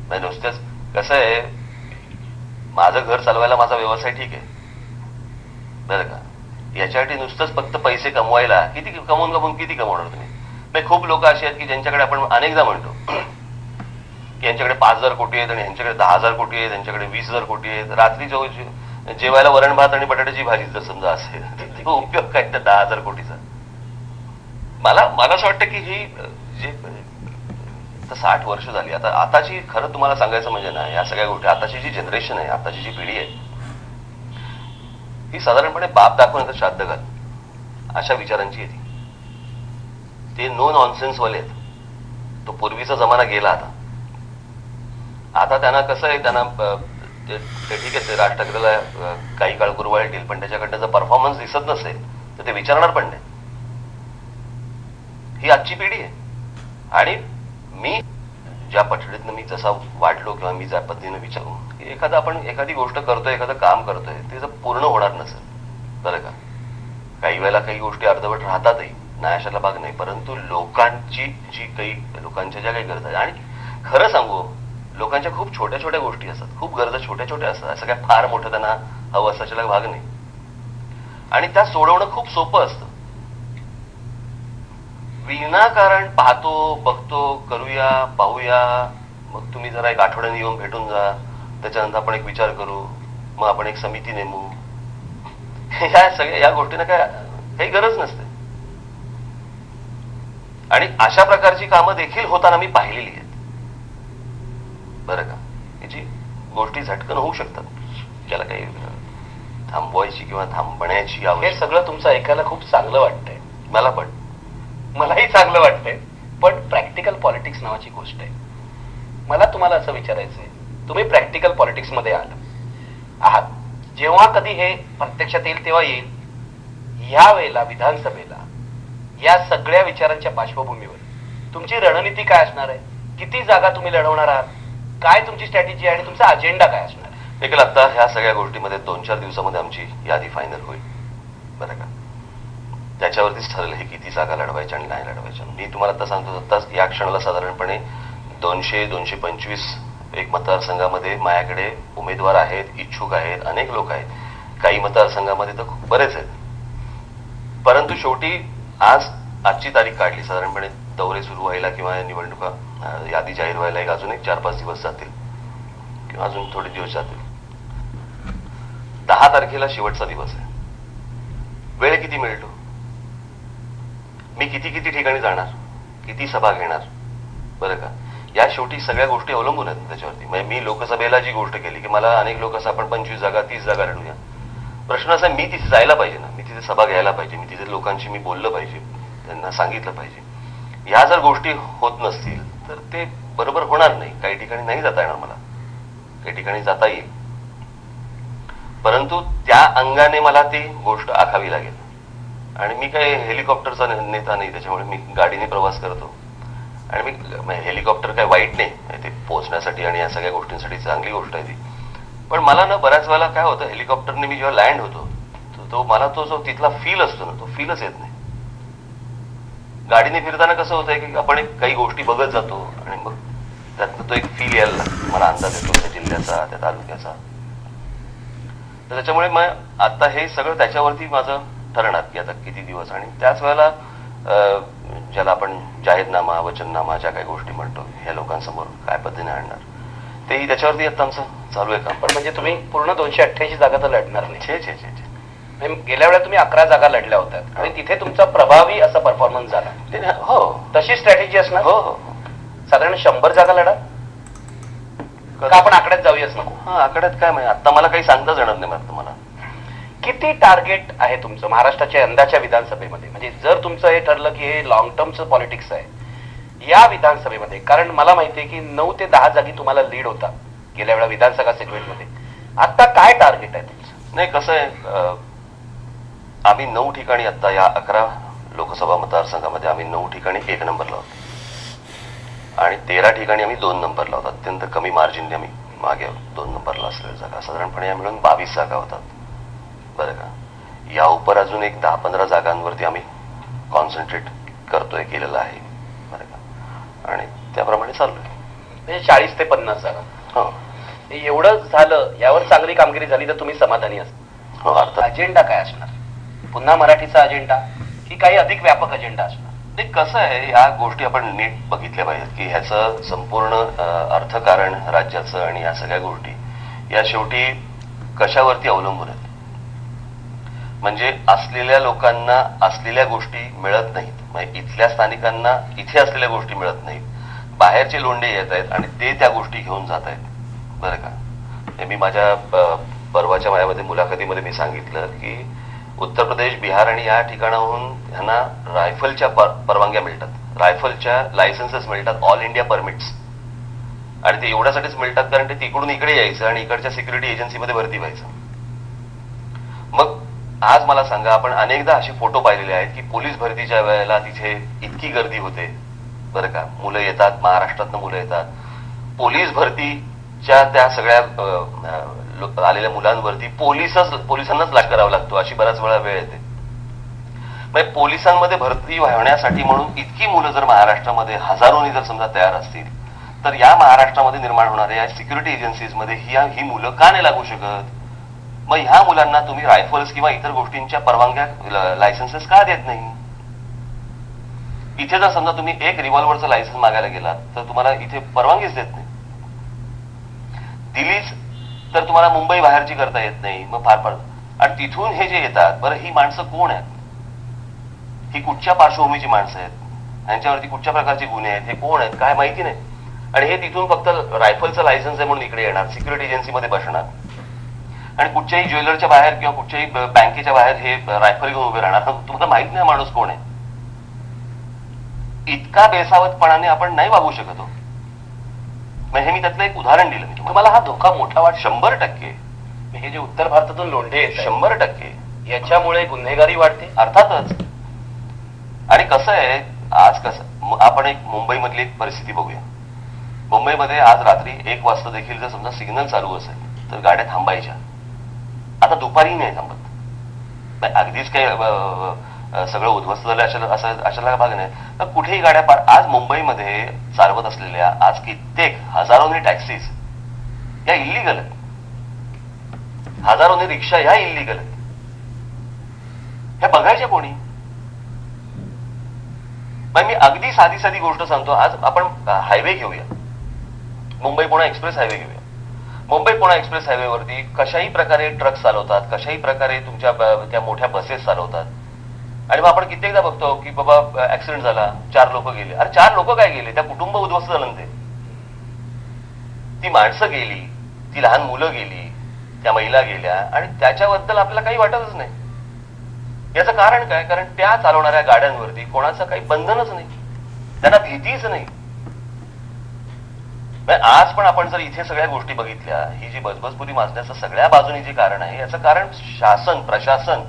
म्हणजे नुसतेच कसं आहे, माझं घर चालवायला माझा व्यवसाय ठीक आहे बरं का, याच्यासाठी नुसतंच फक्त पैसे कमवायला किती कमवून किती कमवणार तुम्ही. नाही, खूप लोक असे आहेत की ज्यांच्याकडे आपण अनेकदा म्हणतो की यांच्याकडे 5,000 कोटी आहेत आणि यांच्याकडे 10,000 कोटी आहेत, यांच्याकडे 20,000 कोटी आहेत. रात्री जेवायला वरण भात आणि बटाट्याची भाजी जर समजा असेल तर उपयोग काय त्या 10,000 कोटीचा. मला असं वाटतं की ही जे 60 वर्ष झाली आताची, खरं तुम्हाला सांगायचं म्हणजे ना, या सगळ्या गोष्टी आताची जी जनरेशन आहे, आताची जी पिढी आहे, ही साधारणपणे बाप दाखवण्याचं श्राद्ध घाल अशा विचारांची येते. ते नो नॉनसेन्स वाले आहेत. तो पूर्वीचा जमाना गेला. आता त्यांना कसं आहे, त्यांना ते ठीक आहे, ते राज ठाकरेला काही काळ गुरवाळतील, पण त्याच्याकडनं जर परफॉर्मन्स दिसत नसेल तर ते विचारणार पण नाही. ही आजची पिढी आहे. आणि मी ज्या पठडीतनं मी जसा वाढलो किंवा मी ज्या पद्धतीने विचारू, एखादी गोष्ट करतोय, एखादं काम करतोय, ते जर पूर्ण होणार नसेल बरं का, काही वेळेला काही गोष्टी अर्धवट राहतातही, नाही अशाला भाग नाही, परंतु लोकांच्या ज्या काही गरजा आहेत, आणि खरं सांगू, लोकांच्या खूप छोट्या छोट्या गोष्टी असतात, खूप गरजा छोट्या छोट्या असतात, असं काय फार मोठं त्यांना हवं असायला भाग नाही, आणि त्या सोडवणं खूप सोपं असतं. विनाकारण पाहतो, बघतो, करूया, पाहूया, मग तुम्ही जरा एक आठवड्याने येऊन भेटून जा, त्याच्यानंतर आपण एक विचार करू, मग आपण एक समिती नेमू, या गोष्टींना काही गरज नसते. आणि अशा प्रकारची कामं देखील होताना मी पाहिलेली आहेत बरं का. याची गोष्टी झटकन होऊ शकतात, ज्याला काही थांबवायची किंवा थांबण्याची हे सगळं तुमचं ऐकायला खूप चांगलं वाटतंय. मलाही चांगलं वाटतंय, पण प्रॅक्टिकल पॉलिटिक्स नावाची गोष्ट आहे. मला तुम्हाला असं विचारायचंय, तुम्ही प्रॅक्टिकल पॉलिटिक्स मध्ये आहात, जेव्हा कधी हे प्रत्यक्षात येईल तेव्हा येईल, ह्या वेळेला विधानसभेला या सगळ्या विचारांच्या पार्श्वभूमीवर तुमची रणनीती काय असणार आहे? किती जागा तुम्ही लढवणार आहात? काय तुमची स्ट्रॅटेजी आणि तुमचा अजेंडा काय असणार आहे? देखील आता ह्या सगळ्या गोष्टीमध्ये 2-4 दिवसामध्ये आमची यादी फायनल होईल बरं का. त्याच्यावरतीच ठरेल हे किती जागा लढवायच्या आणि नाही लढवायच्या. मी तुम्हाला आता सांगतो, आत्ताच या क्षणाला साधारणपणे 200-225 एक मतदारसंघामध्ये माझ्याकडे उमेदवार आहेत, इच्छुक आहेत, अनेक लोक आहेत. काही मतदारसंघामध्ये तर खूप बरेच आहेत. परंतु शेवटी आजची तारीख काढली, साधारणपणे दौरे सुरू व्हायला किंवा निवडणुका यादी जाहीर व्हायला एक अजून 4-5 दिवस जातील किंवा अजून थोडे दिवस जातील. 10 तारखेला शेवटचा दिवस आहे. वेळ किती मिळतो? मी किती किती ठिकाणी जाणार, किती सभा घेणार, बरं का. या शेवटी सगळ्या गोष्टी अवलंबून आहेत त्याच्यावरती. म्हणजे मी लोकसभेला जी गोष्ट केली की मला अनेक लोक असं आपण 25 जागा 30 जागा लढूया, प्रश्न असा मी तिथे जायला पाहिजे ना, मी तिथे सभा घ्यायला पाहिजे, मी तिथे लोकांशी मी बोललं पाहिजे, त्यांना सांगितलं पाहिजे. ह्या जर गोष्टी होत नसतील तर ते बरोबर होणार नाही. काही ठिकाणी नाही जाता येणार मला, काही ठिकाणी जाता येईल, परंतु त्या अंगाने मला ती गोष्ट आखावी लागेल. आणि मी काही हेलिकॉप्टरचा नेता नाही, त्याच्यामुळे मी गाडीने प्रवास करतो. आणि मी हेलिकॉप्टर काय वाईट नाही, ते पोहोचण्यासाठी आणि या सगळ्या गोष्टींसाठी चांगली गोष्ट आहे ती. पण मला ना बऱ्याच वेळेला काय होतं, हेलिकॉप्टरने मी जेव्हा लँड होतो तो मला तो जो तिथला फील असतो ना, तो फीलच येत नाही. गाडीने फिरताना कसं होतंय की आपण काही गोष्टी बघत जातो आणि मग त्यातनं तो एक फील यायला लागतो, मला अंदाज येतो त्या जिल्ह्याचा, त्या तालुक्याचा. तर त्याच्यामुळे मग आता हे सगळं त्याच्यावरती माझं ठरणार की आता किती दिवस. आणि त्याच वेळेला ज्याला आपण जाहीरनामा वचननामा ज्या काही गोष्टी म्हणतो ह्या लोकांसमोर काय पद्धतीने आणणार, तेही त्याच्यावरती आता आमचं चालू आहे काम. पण म्हणजे तुम्ही पूर्ण 288 जागा तर लढणार नाही. छे छे छे छे. गेल्या वेळेला तुम्ही 11 जागा लढल्या होत्यात आणि तिथे तुमचा प्रभावी असा परफॉर्मन्स झाला. हो, तशी स्ट्रॅटेजी असणार. हो हो. साधारण 100 जागा लढा का आपण आकड्यात जाऊयाच नको. हा, आकड्यात काय माहिती, आता मला काही सांगताच येणार नाही. मला तुम्हाला किती टार्गेट आहे तुमचं महाराष्ट्राच्या यंदाच्या विधानसभेमध्ये? म्हणजे जर तुमचं हे ठरलं की हे लॉंग टर्मचं पॉलिटिक्स आहे या विधानसभेमध्ये, कारण मला माहितीये की 9 ते 10 जागी तुम्हाला लीड होता गेल्या वेळा विधानसभा सेगमेंटमध्ये, आता काय टार्गेट आहे तुमचं? नाही, कसं आहे, आम्ही 9 ठिकाणी आता या 11 लोकसभा मतदारसंघामध्ये आम्ही 9 ठिकाणी 1 नंबरला होतो आणि 13 ठिकाणी आम्ही 2 नंबरला होतो. अत्यंत कमी मार्जिनने आम्ही मागे 2 नंबरला असलेल्या जागा साधारणपणे या मिळून 22 जागा होतात, बरं का. या उपर अजून एक 10-15 जागांवरती आम्ही कॉन्सन्ट्रेट करतोय, केलेलं आहे, बरं का. आणि त्याप्रमाणे चाललोय. म्हणजे 40 ते 50 जागा. हो, एवढं झालं, यावर चांगली कामगिरी झाली तर तुम्ही समाधानी असता. हो. अर्थात अजेंडा काय असणार? पुन्हा मराठीचा अजेंडा की काही अधिक व्यापक अजेंडा असणार? ते कसं आहे, या गोष्टी आपण नीट बघितल्या पाहिजेत की ह्याचं संपूर्ण अर्थकारण राज्याचं आणि या सगळ्या गोष्टी या शेवटी कशावरती अवलंबून आहेत. म्हणजे असलेल्या लोकांना असलेल्या गोष्टी मिळत नाहीत, म्हणजे इथल्या स्थानिकांना इथे असलेल्या गोष्टी मिळत नाहीत, बाहेरचे लोंढे येत आहेत आणि ते त्या गोष्टी घेऊन जात आहेत, बरं का. हे मी माझ्या परवाच्या माझ्यामध्ये मुलाखतीमध्ये मी सांगितलं की उत्तर प्रदेश, बिहार आणि या ठिकाणाहून ह्यांना रायफलच्या परवानग्या मिळतात, रायफलच्या लायसन्सेस मिळतात, ऑल इंडिया परमिट्स. आणि ते एवढ्यासाठीच मिळतात कारण ते तिकडून इकडे यायचं आणि इकडच्या सिक्युरिटी एजन्सीमध्ये भरती व्हायचं. मग आज मला सांगा, आपण अनेकदा असे फोटो पाहिलेले आहेत की पोलीस भरतीच्या वेळेला तिथे इतकी गर्दी होते, बरं का. मुलं येतात, महाराष्ट्रातनं मुलं येतात, पोलीस भरतीच्या त्या सगळ्या आलेल्या मुलांवरती पोलिसांनाच लाग करावा लागतो, अशी बऱ्याच वेळा वेळ येते. म्हणजे पोलिसांमध्ये भरती होण्यासाठी म्हणून इतकी मुलं जर महाराष्ट्रामध्ये हजारोनी जर समजा तयार असतील, तर या महाराष्ट्रामध्ये निर्माण होणाऱ्या या सिक्युरिटी एजन्सीज मध्ये ही मुलं का नाही लागू शकत? मग ह्या मुलांना तुम्ही रायफल्स किंवा इतर गोष्टींच्या परवानग्या, लायसन्सेस का देत नाही? इथे जर समजा तुम्ही एक रिव्हॉल्व्हरचं लायसन्स मागायला गेलात तर तुम्हाला इथे परवानगीच देत नाही. दिलीच तर तुम्हाला मुंबई बाहेरची करता येत नाही. मग फार आणि तिथून हे जे येतात, बरं, ही माणसं कोण आहेत, ही कुठच्या पार्श्वभूमीची माणसं आहेत, यांच्यावरती कुठच्या प्रकारचे गुन्हे आहेत, हे कोण आहेत काय माहिती नाही. आणि हे तिथून फक्त रायफलचं लायसन्स आहे म्हणून इकडे येणार, सिक्युरिटी एजन्सीमध्ये बसणार आणि कुठच्याही ज्वेलरच्या बाहेर किंवा कुठच्याही बँकेच्या बाहेर हे रायफल घेऊन उभे राहणार. तुम्हाला माहित नाही माणूस कोण आहे. इतका बेसावतपणाने आपण नाही वागू शकत हो. हे मी त्यातलं एक उदाहरण दिलं. मी तुम्हाला हा धोका मोठा वाटतो? 100%. हे जे उत्तर भारतातून लोंढे आहेत 100%. याच्यामुळे गुन्हेगारी वाढते अर्थातच. आणि कसं आहे, आज कसं आपण एक मुंबई मधली एक परिस्थिती बघूया. मुंबईमध्ये आज रात्री 1 वाजता देखील जर समजा सिग्नल चालू असेल तर गाड्या थांबायच्या. आता दुपारी नाही थांबत. अगदीच काही सगळं उद्ध्वस्त झालं अशाला भाग नाही तर कुठेही गाड्या आज मुंबईमध्ये चालवत असलेल्या आज कित्येक हजारोनी टॅक्सीज या इल्लीगल आहेत, हजारोनी रिक्षा ह्या इल्लीगल आहेत. हे बघायचे कोणी? मी अगदी साधी गोष्ट सांगतो. आज आपण हायवे घेऊया, मुंबई पुणे एक्सप्रेस हायवे घेऊया. मुंबई पुणे एक्सप्रेस हायवेवरती कशाही प्रकारे ट्रक चालवतात, कशाही प्रकारे तुमच्या त्या मोठ्या बसेस चालवतात. आणि मग आपण कित्येकदा बघतो की बाबा ऍक्सिडेंट झाला, 4 लोक गेले. अरे 4 लोक काय गेले, त्या कुटुंब उद्ध्वस्त झालं ना ते. ती माणसं गेली, ती लहान मुलं गेली, त्या महिला गेल्या आणि त्याच्याबद्दल आपल्याला काही वाटतच नाही. याचं कारण काय? कारण त्या चालवणाऱ्या गाड्यांवरती कोणाचं काही बंधनच नाही, त्यांना भीतीच नाही. आज पण आपण जर इथे सगळ्या गोष्टी बघितल्या, ही जी बजबजपुरी माजण्याचं सगळ्या बाजूनी जे कारण आहे, याचं कारण शासन, प्रशासन,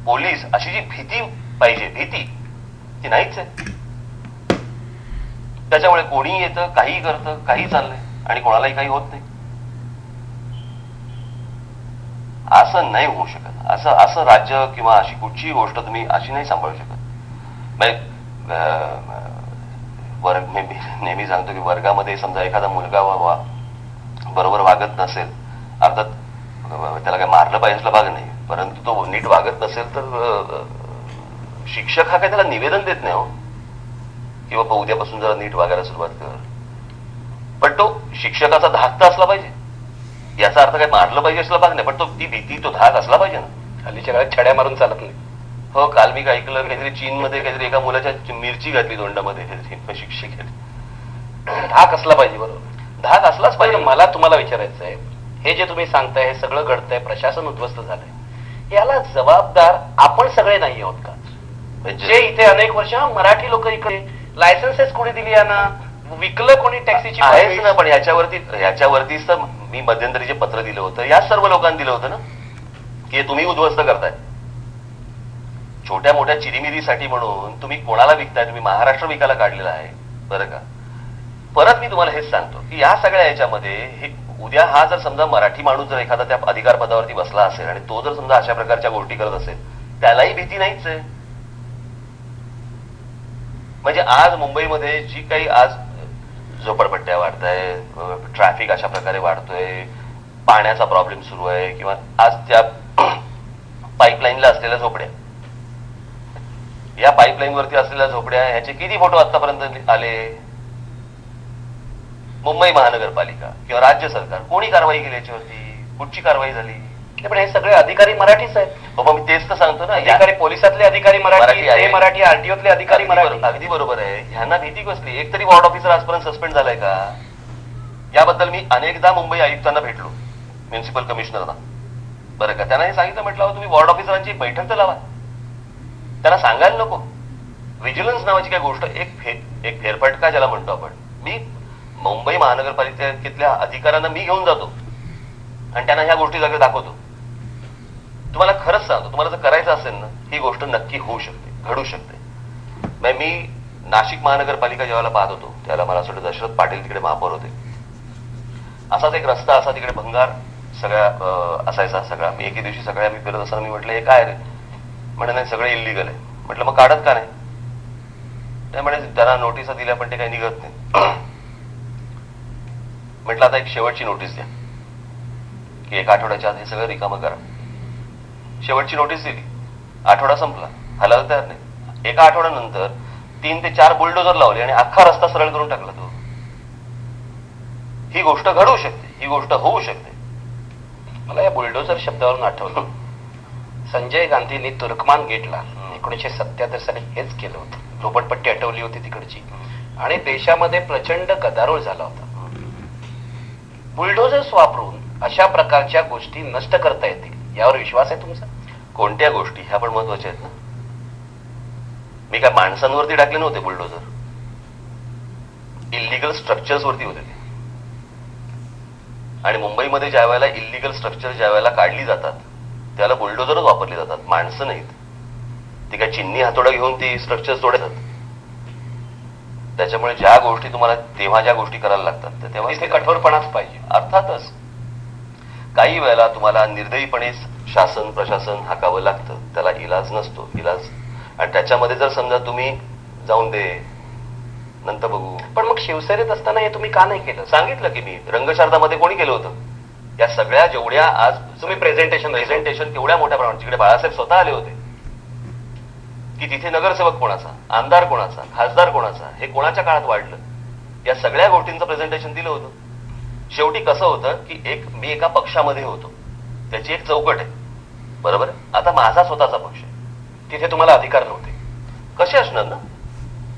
पोलीस अशी जी भीती पाहिजे, भीती ती नाहीच आहे. त्याच्यामुळे कोणी येतं, काही करतं, काही चाललंय आणि कोणालाही काही होत नाही. असं नाही होऊ शकत. असं राज्य किंवा अशी कुठचीही गोष्ट तुम्ही अशी नाही सांभाळू शकत. नेहमी सांगतो की वर्गामध्ये समजा एखादा मुलगा बरोबर वागत नसेल, अर्थात त्याला काय मारलं पाहिजे भाग नाही, परंतु तो नीट वागत नसेल तर शिक्षक हा काय त्याला निवेदन देत नाही हो की बाबा उद्यापासून जरा नीट वागायला सुरुवात कर. पण तो शिक्षकाचा धाक तर असला पाहिजे. याचा अर्थ काय मारलं पाहिजे असला भाग नाही, पण तो ती भीती, तो धाक असला पाहिजे ना. हल्लीच्या काळात छड्या मारून चालत नाही. हो, काल मी ऐकलं काहीतरी चीनमध्ये काहीतरी एका मुलाच्या मिरची घातली तोंडामध्ये काहीतरी शिक्षकाने. धाक असला पाहिजे. बरोबर, धाक असलाच पाहिजे. मला तुम्हाला विचारायचं आहे, हे जे तुम्ही सांगताय हे सगळं घडतंय, प्रशासन उद्ध्वस्त झालंय, याला जबाबदार आपण सगळे नाही आहोत का? जे इथे अनेक वर्ष मराठी लोक इकडे लायसन्सेस कोणी दिली यांना, विकलं कोणी टॅक्सीची आहेच ना. पण ह्याच्यावरतीच तर मी मध्यंतरी जे पत्र दिलं होतं, याच सर्व लोकांनी दिलं होतं ना की तुम्ही उद्ध्वस्त करताय. छोट्या मोठ्या चिरीमिरीसाठी म्हणून तुम्ही कोणाला विकताय? तुम्ही महाराष्ट्र विकायला काढलेला आहे बरं का. परत मी तुम्हाला हेच सांगतो की या सगळ्या याच्यामध्ये हे उद्या हा जर समजा मराठी माणूस जर एखादा त्या अधिकार पदावरती बसला असेल आणि तो जर समजा अशा प्रकारच्या गोष्टी करत असेल, त्यालाही भीती नाहीच आहे. म्हणजे आज मुंबईमध्ये जी काही आज झोपडपट्ट्या वाढताय, ट्रॅफिक अशा प्रकारे वाढतोय, पाण्याचा प्रॉब्लेम सुरू आहे, किंवा आज त्या पाईपलाईनला असलेल्या झोपड्या, या पाईपलाईन वरती असलेल्या झोपड्या, ह्याचे किती फोटो आतापर्यंत आले? मुंबई महानगरपालिका किंवा राज्य सरकार कोणी कारवाई केली याच्यावरती? कुठची कारवाई झाली? पण हे सगळे अधिकारी मराठीच आहेत. बाबा मी तेच तर सांगतो ना, अधिकारी पोलिसातले अधिकारी मराठी आहे, मराठी आरटीओतले अधिकारी मराठी. अगदी बरोबर आहे. ह्यांना भीती कसली? एक तरी वॉर्ड ऑफिसर आजपर्यंत सस्पेंड झालाय का? याबद्दल मी अनेकदा मुंबई आयुक्तांना भेटलो, म्युन्सिपल कमिशनरना बरं का. त्यांना हे सांगितलं, म्हटलं तुम्ही वॉर्ड ऑफिसरांची बैठक तर लावा, त्यांना सांगायला नको. व्हिजिलन्स नावाची काय गोष्ट, एक फेरफटका ज्याला म्हणतो आपण, मी मुंबई महानगरपालिकेतल्या अधिकाऱ्यांना मी घेऊन जातो आणि त्यांना ह्या गोष्टी सगळ्या दाखवतो. तुम्हाला खरंच सांगतो, तुम्हाला जर करायचं असेल ना, ही गोष्ट नक्की होऊ शकते, घडू शकते. मी नाशिक महानगरपालिका ज्यावेळेला पाहत होतो त्याला मला असं वाटतं दशरथ पाटील तिकडे महापौर होते. असाच एक रस्ता असा तिकडे भंगार सगळ्या असायचा सगळा. मी एके दिवशी सगळ्या मी फिरत असताना मी म्हटलं हे काय रे? म्हणे नाही सगळं इलिगल आहे. म्हटलं मग काढत का नाही? ते म्हणे त्यांना नोटिसा दिल्या पण ते काही निघत नाही. म्हटलं आता एक शेवटची नोटीस द्या की 1 आठवड्याच्या आत हे सगळं रिकामं करा. शेवटची नोटीस दिली, आठवडा संपला, हलायला तयार नाही. 1 आठवड्यानंतर 3 ते 4 बुलडोजर लावले आणि अख्खा रस्ता सरळ करून टाकला तो. ही गोष्ट घडू शकते, ही गोष्ट होऊ शकते. मला या बुलडोजर शब्दावरून आठवलं, संजय गांधींनी तुर्कमान गेटला 1977 साली हेच केलं होतं. झोपडपट्टी हटवली होती तिकडची आणि देशामध्ये प्रचंड गदारोळ झाला होता. बुलडोजर्स वापरून अशा प्रकारच्या गोष्टी नष्ट करता येतील यावर विश्वास आहे तुमचा? कोणत्या गोष्टी ह्या पण महत्वाच्या आहेत ना. मी काय माणसांवरती टाकले नव्हते बुलडोजर, इलिगल स्ट्रक्चर्स वरती होते ते. आणि मुंबईमध्ये ज्या वेळेला इलिगल स्ट्रक्चर ज्या वेळेला काढली जातात त्याला बुलडोजरच वापरली जातात, माणसं नाहीत. ती काय चिन्नी हातोडा घेऊन ती स्ट्रक्चर्स तोडतात. त्याच्यामुळे ज्या गोष्टी तुम्हाला तेव्हा ज्या गोष्टी करायला लागतात तर तेव्हा तिथे कठोरपणाच पाहिजे. अर्थातच काही वेळेला तुम्हाला निर्दयीपणे शासन प्रशासन हाकावं लागतं, त्याला इलाज नसतो. इलाज आणि त्याच्यामध्ये जर समजा तुम्ही जाऊन दे नंतर बघू. पण मग शिवसेनेत असताना हे तुम्ही का नाही केलं? सांगितलं की मी रंगशारदामध्ये कोणी केलं होतं? या सगळ्या जेवढ्या आज तुम्ही प्रेझेंटेशन केवढ्या मोठ्या प्रमाणात, जिकडे बाळासाहेब स्वतः आले होते, की तिथे नगरसेवक कोणाचा, आमदार कोणाचा, खासदार कोणाचा, हे कोणाच्या काळात वाढलं, या सगळ्या गोष्टींचं प्रेझेंटेशन दिलं होतं. शेवटी कसं होतं की मी एका पक्षामध्ये होतो, त्याची एक चौकट आहे बरोबर. आता माझा स्वतःचा पक्ष आहे, तिथे तुम्हाला अधिकार नव्हते. कसे असणार ना,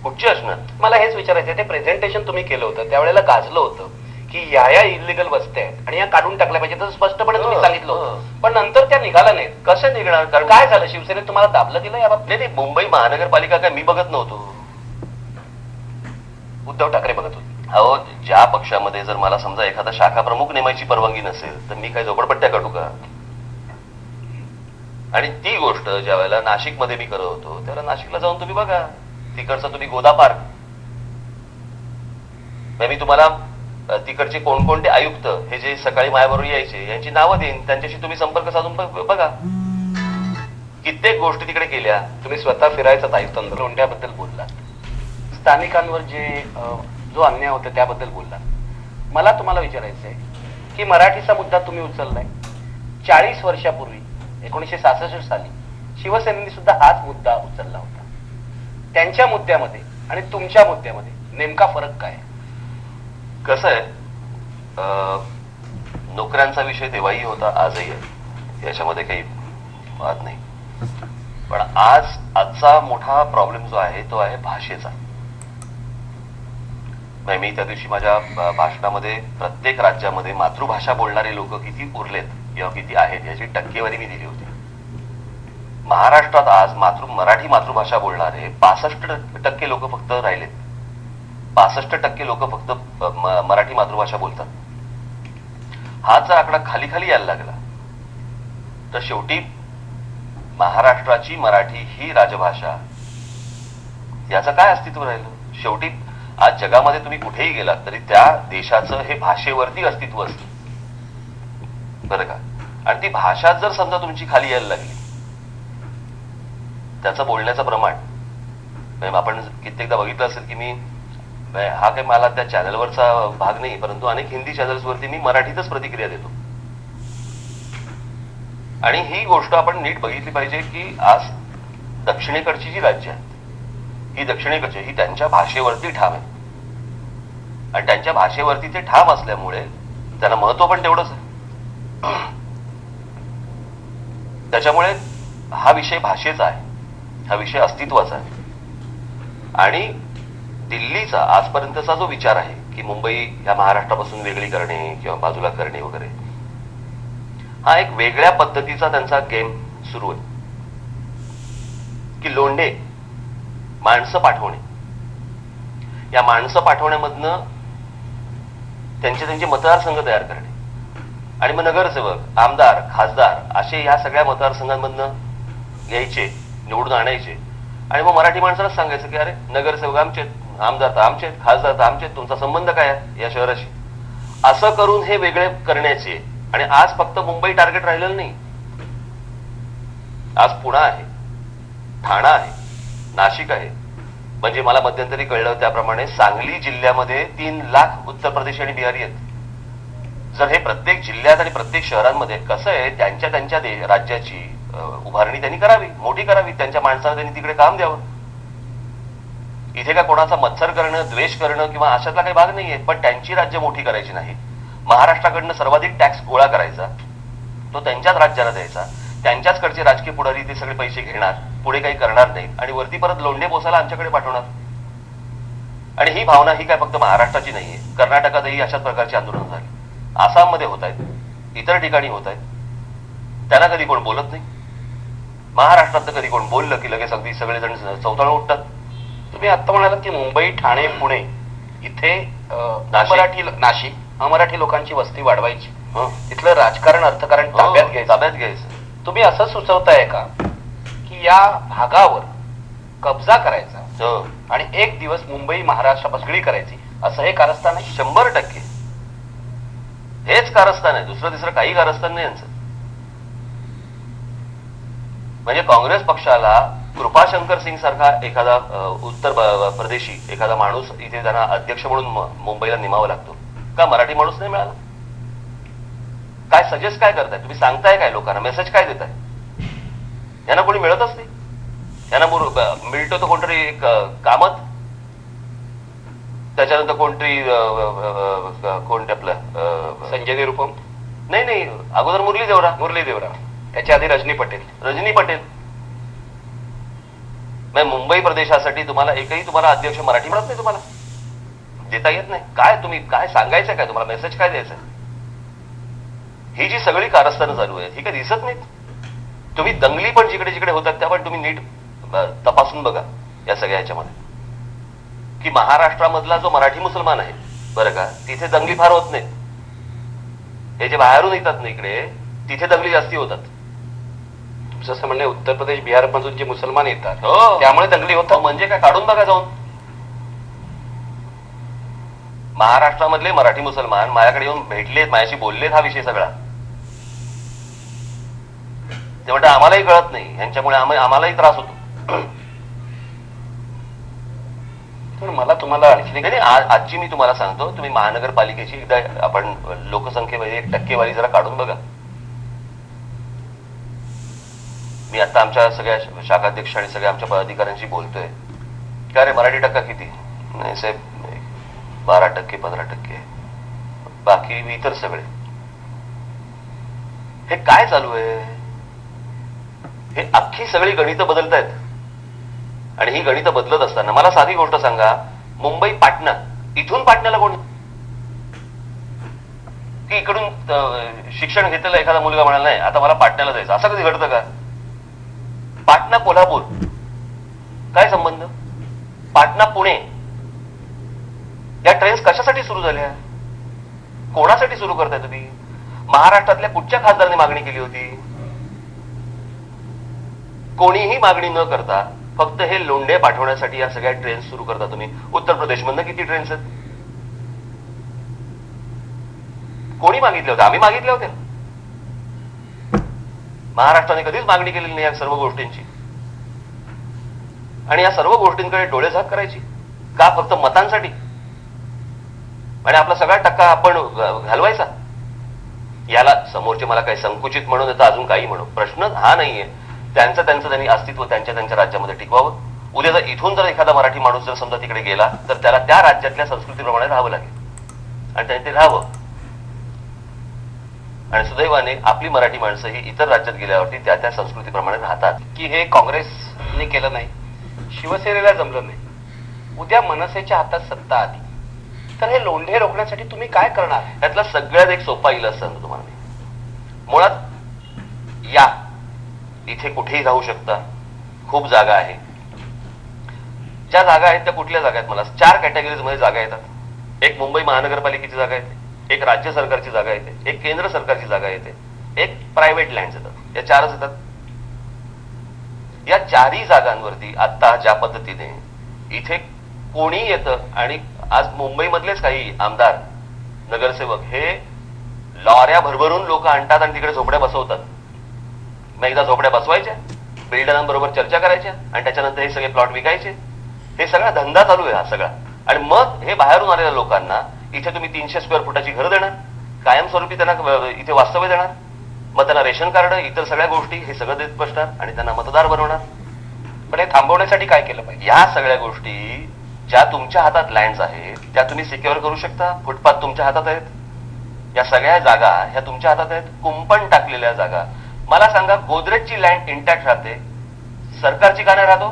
कुठचे असणार? मला हेच विचारायचं, ते प्रेझेंटेशन तुम्ही केलं होतं त्यावेळेला गाजलं होतं की या इलिगल वस्त्या आहेत आणि या काढून टाकल्या पाहिजे, तर स्पष्टपणे तुम्ही सांगितलं होतं. पण नंतर त्या निघाल्या नाहीत. कसे निघणार? कारण काय झालं, शिवसेनेत तुम्हाला दाबलं गेलं याबाबत? नाही, मुंबई महानगरपालिका काय मी बघत नव्हतो, उद्धव ठाकरे बघत होते. अहो, ज्या पक्षामध्ये जर मला समजा एखादा शाखा प्रमुख नेमायची परवानगी नसेल तर मी काय झोपडपट्ट्या काढू का? आणि ती गोष्ट ज्या वेळेला नाशिकमध्ये मी करत होतो त्यावेळेला नाशिकला जाऊन तुम्ही बघा, तिकडचा तुम्ही गोदा पार्क, मी तुम्हाला तिकडचे कोणकोणते आयुक्त हे जे सकाळी माझ्याबरोबर यायचे यांची नावं देईन, त्यांच्याशी तुम्ही संपर्क साधून बघा. कित्येक गोष्टी तिकडे केल्या. तुम्ही स्वतः फिरायचं आयुक्तांवर, लोंढ्याबद्दल बोललात, स्थानिकांवर जे जो अन्याय होता त्याबद्दल बोललात. मला तुम्हाला विचारायचंय की मराठीचा मुद्दा तुम्ही उचललाय. 40 वर्षापूर्वी 1966 साली शिवसेनेने सुद्धा हाच मुद्दा उचलला होता. त्यांच्या मुद्द्यामध्ये आणि तुमच्या मुद्द्यामध्ये नेमका फरक काय? कसं आहे, नोकऱ्यांचा विषय तेव्हाही होता, आजही आहे, याच्यामध्ये काही वाद नाही. पण आजचा मोठा प्रॉब्लेम जो आहे तो आहे भाषेचा. मी त्या दिवशी माझ्या भाषणामध्ये प्रत्येक राज्यामध्ये मातृभाषा बोलणारे लोक किती उरलेत किंवा किती आहेत याची टक्केवारी मी दिली होती. महाराष्ट्रात आज मराठी मातृभाषा बोलणारे 65% लोक फक्त राहिलेत. 65% लोक फक्त मराठी मातृभाषा बोलतात. हा जर आकडा खाली खाली यायला लागला तर शेवटी महाराष्ट्राची मराठी ही राजभाषा याचं काय अस्तित्व राहिलं? शेवटी आज जगामध्ये तुम्ही कुठेही गेलात तरी त्या देशाचं हे भाषेवरती अस्तित्व असतं, बरं का? आणि ती भाषा जर समजा तुमची खाली यायला लागली, त्याचं बोलण्याचं प्रमाण, आपण कित्येकदा बघितलं असेल की मी हा काही मला त्या चॅनलवरचा भाग नाही, परंतु अनेक हिंदी चॅनल्सवरती मी मराठीतच प्रतिक्रिया देतो. आणि ही गोष्ट आपण नीट बघितली पाहिजे की आज दक्षिणेकडची जी राज्य आहेत ही दक्षिणेकडची ही त्यांच्या भाषेवरती ठाम आहे आणि त्यांच्या भाषेवरती ते ठाम असल्यामुळे त्यांना महत्व पण तेवढंच आहे. त्याच्यामुळे हा विषय भाषेचा आहे, हा विषय अस्तित्वाचा आहे. आणि दिल्लीचा आजपर्यंतचा जो विचार आहे की मुंबई या महाराष्ट्रापासून वेगळी करणे किंवा बाजूला करणे वगैरे, हा एक वेगळ्या पद्धतीचा त्यांचा गेम सुरू आहे की लोंढे माणसं पाठवणे, या माणसं पाठवण्यामधनं त्यांचे मतदारसंघ तयार करणे आणि मग नगरसेवक, आमदार, खासदार असे या सगळ्या मतदारसंघांमधनं यायचे, निवडून आणायचे आणि मग मराठी माणसालाच सांगायचं की अरे नगरसेवक आमचे, आमदार तर आमचे, खासदार तर आमचे, तुमचा संबंध काय आहे या शहराशी? असं करून हे वेगळे करण्याचे. आणि आज फक्त मुंबई टार्गेट राहिलेलं नाही, आज पुणे आहे, ठाणा आहे, नाशिक आहे. म्हणजे मला मध्यंतरी कळलं त्याप्रमाणे सांगली जिल्ह्यामध्ये 3 लाख उत्तर प्रदेश आणि बिहारी आहेत. जर हे प्रत्येक जिल्ह्यात आणि प्रत्येक शहरांमध्ये कसं आहे, त्यांच्या त्यांच्या राज्याची उभारणी त्यांनी करावी, मोठी करावी, त्यांच्या माणसाला त्यांनी तिकडे काम द्यावं. इथे काय कोणाचा मत्सर करणं, द्वेष करणं किंवा अशातला काही भाग नाहीये, पण त्यांची राज्य मोठी करायची नाही. महाराष्ट्राकडनं सर्वाधिक टॅक्स गोळा करायचा, तो त्यांच्याच राज्याला द्यायचा, त्यांच्याचकडचे राजकीय पुढारी ते सगळे पैसे घेणार, पुढे काही करणार नाहीत आणि वरती परत लोंढे बोसायला आमच्याकडे पाठवणार. आणि ही भावना ही काय फक्त महाराष्ट्राची नाहीये, कर्नाटकातही अशाच प्रकारची आंदोलन झाली, आसाममध्ये होत आहेत, इतर ठिकाणी होत आहेत. त्यांना कधी कोण बोलत नाही. महाराष्ट्रात कधी कोण बोललं की लगेच अगदी सगळेजण चौताळून उठतात. तुम्ही आता म्हणालात की मुंबई, ठाणे, पुणे इथे नाशिक अमराठी लोकांची वस्ती वाढवायची, तिथलं राजकारण, अर्थकारण ताब्यात घ्यायचं. तुम्ही असं सुचवताय का की या भागावर कब्जा करायचा आणि एक दिवस मुंबई महाराष्ट्रापासून वेगळी करायची, असं हे कारस्थान आहे? 100% हेच कारस्थान आहे, दुसरं तिसरं काही कारस्थान नाही यांचं. म्हणजे काँग्रेस पक्षाला कृपाशंकर सिंग सारखा एखादा उत्तर प्रदेशी एखादा माणूस इथे त्यांना अध्यक्ष म्हणून मुंबईला नेमावं लागतो का? मराठी माणूस नाही मिळाला? काय सजेस्ट काय करताय तुम्ही? सांगताय काय लोकांना? मेसेज काय देताय? यांना कोणी मिळतच नाही. यांना मिळतो तो कोणतरी एक कामत, त्याच्यानंतर कोणतरी कोणते आपलं संजय निरुपम, नाही अगोदर मुरली देवरा, त्याच्या आधी रजनी पटेल. मुंबई प्रदेशासाठी तुम्हाला एकही तुम्हाला अध्यक्ष मराठी मिळत नाही, तुम्हाला देता येत नाही. काय तुम्ही काय सांगायचं, काय तुम्हाला मेसेज काय द्यायचा? ही जी सगळी कारस्थानं चालू आहेत ही काय दिसत नाहीत? तुम्ही दंगली पण जिकडे जिकडे होतात त्या पण तुम्ही नीट तपासून बघा या सगळ्या ह्याच्यामध्ये, की महाराष्ट्रामधला जो मराठी मुसलमान आहे बरं का, तिथे दंगली फार होत नाहीत. हे जे बाहेरून येतात ना इकडे, तिथे दंगली जास्ती होतात. जसं म्हणणे उत्तर प्रदेश बिहार मधून जे मुसलमान येतात हो, त्यामुळे दंगली होतात. म्हणजे काय, काढून बघा जाऊन. महाराष्ट्रामधले मराठी मुसलमान माझ्याकडे येऊन भेटलेत, माझ्याशी बोललेत हा विषय सगळा. ते म्हणतात आम्हालाही कळत नाही, ह्यांच्यामुळे आम्हालाही त्रास होतो. पण मला तुम्हाला आणखी नाही, आजची मी तुम्हाला सांगतो, तुम्ही महानगरपालिकेची एकदा आपण लोकसंख्येमध्ये एक टक्केवारी जरा काढून बघा. मी आता आमच्या सगळ्या शाखाध्यक्ष आणि सगळ्या आमच्या पदाधिकाऱ्यांशी बोलतोय, का रे मराठी टक्का किती? नाही साहेब 12% 15%, बाकी इतर सगळे. हे काय चालू आहे? हे अख्खी सगळी गणितं बदलतायत. आणि ही गणितं बदलत असताना मला साधी गोष्ट सांगा, मुंबई पाटणा, इथून पाटण्याला कोण? की इकडून शिक्षण घेतलेला एखादा मुलगा म्हणाला नाही आता मला पाटण्याला जायचं, असं कधी घडतं का? पाटणा कोल्हापूर काय संबंध? पाटणा पुणे, या ट्रेन्स कशासाठी सुरू झाल्या? कोणासाठी सुरू करताय तुम्ही? महाराष्ट्रातल्या कुठच्या खासदारांनी मागणी केली होती? कोणीही मागणी न करता फक्त हे लोंढे पाठवण्यासाठी या सगळ्या ट्रेन्स सुरू करता तुम्ही. उत्तर प्रदेशमधनं किती ट्रेन्स आहेत? कोणी मागितल्या होत्या? आम्ही मागितल्या होत्या. महाराष्ट्राने कधीच मागणी केलेली नाही या सर्व गोष्टींची. आणि या सर्व गोष्टींकडे डोळेझाक करायची का? फक्त मतांसाठी? आणि आपला सगळा टक्का आपण घालवायचा. याला समोरचे मला काही संकुचित म्हणून येतं, अजून काही म्हणू, प्रश्न हा नाहीये. त्यांचं त्यांनी अस्तित्व त्यांच्या राज्यामध्ये टिकवावं. उद्या जर इथून जर एखादा मराठी माणूस जर समजा तिकडे गेला तर त्याला त्या राज्यातल्या संस्कृतीप्रमाणे राहावं लागेल आणि त्याने ते राहावं. आणि सुदैवाने आपली मराठी माणसं ही इतर राज्यात गेल्यावरती त्या संस्कृतीप्रमाणे राहतात. की हे काँग्रेसने केलं नाही, शिवसेनेला जमलं नाही, उद्या मनसेच्या हातात सत्ता आली तर हे लोंढे रोखण्यासाठी तुम्ही काय करणार? यातला सगळ्यात एक सोपा इलाज सांगतो तुम्हाला मी. मुळात या इथे कुठेही राहू शकता, खूप जागा आहे. ज्या जागा आहेत त्या कुठल्या जागा आहेत? मला 4 कॅटेगरीज मध्ये जागा येतात. एक मुंबई महानगरपालिकेची जागा येते, एक राज्य सरकारची जागा येते, एक केंद्र सरकारची जागा येते, एक प्रायव्हेट लँड येतात. या 4च येतात. या 4ही जागांवरती आता ज्या पद्धतीने इथे कोणी येतं आणि आज मुंबईमधलेच काही आमदार नगरसेवक हे लॉऱ्या भरभरून लोक आणतात आणि तिकडे झोपड्या बसवतात. मग एकदा झोपड्या बसवायच्या, बिल्डरांबरोबर चर्चा करायच्या आणि त्याच्यानंतर हे सगळे प्लॉट विकायचे. हे सगळा धंदा चालू आहे हा सगळा. आणि मग हे बाहेरून आलेल्या लोकांना इथे तुम्ही 300 स्क्वेअर फुटाची घरं देणार, कायमस्वरूपी त्यांना इथे वास्तव्य देणार, मग त्यांना रेशन कार्ड, इतर सगळ्या गोष्टी हे सगळं देत बसणार आणि त्यांना मतदार बनवणार. पण हे थांबवण्यासाठी काय केलं पाहिजे? या सगळ्या गोष्टी ज्या तुमच्या हातात लँड्स आहेत त्या तुम्ही सिक्युअर करू शकता. फुटपाथ तुमच्या हातात आहेत, या सगळ्या जागा ह्या तुमच्या हातात आहेत. कुंपण टाकलेल्या जागा. मला सांगा, गोदरेजची लँड इंटॅक्ट राहते, सरकारची का नाही राहतो?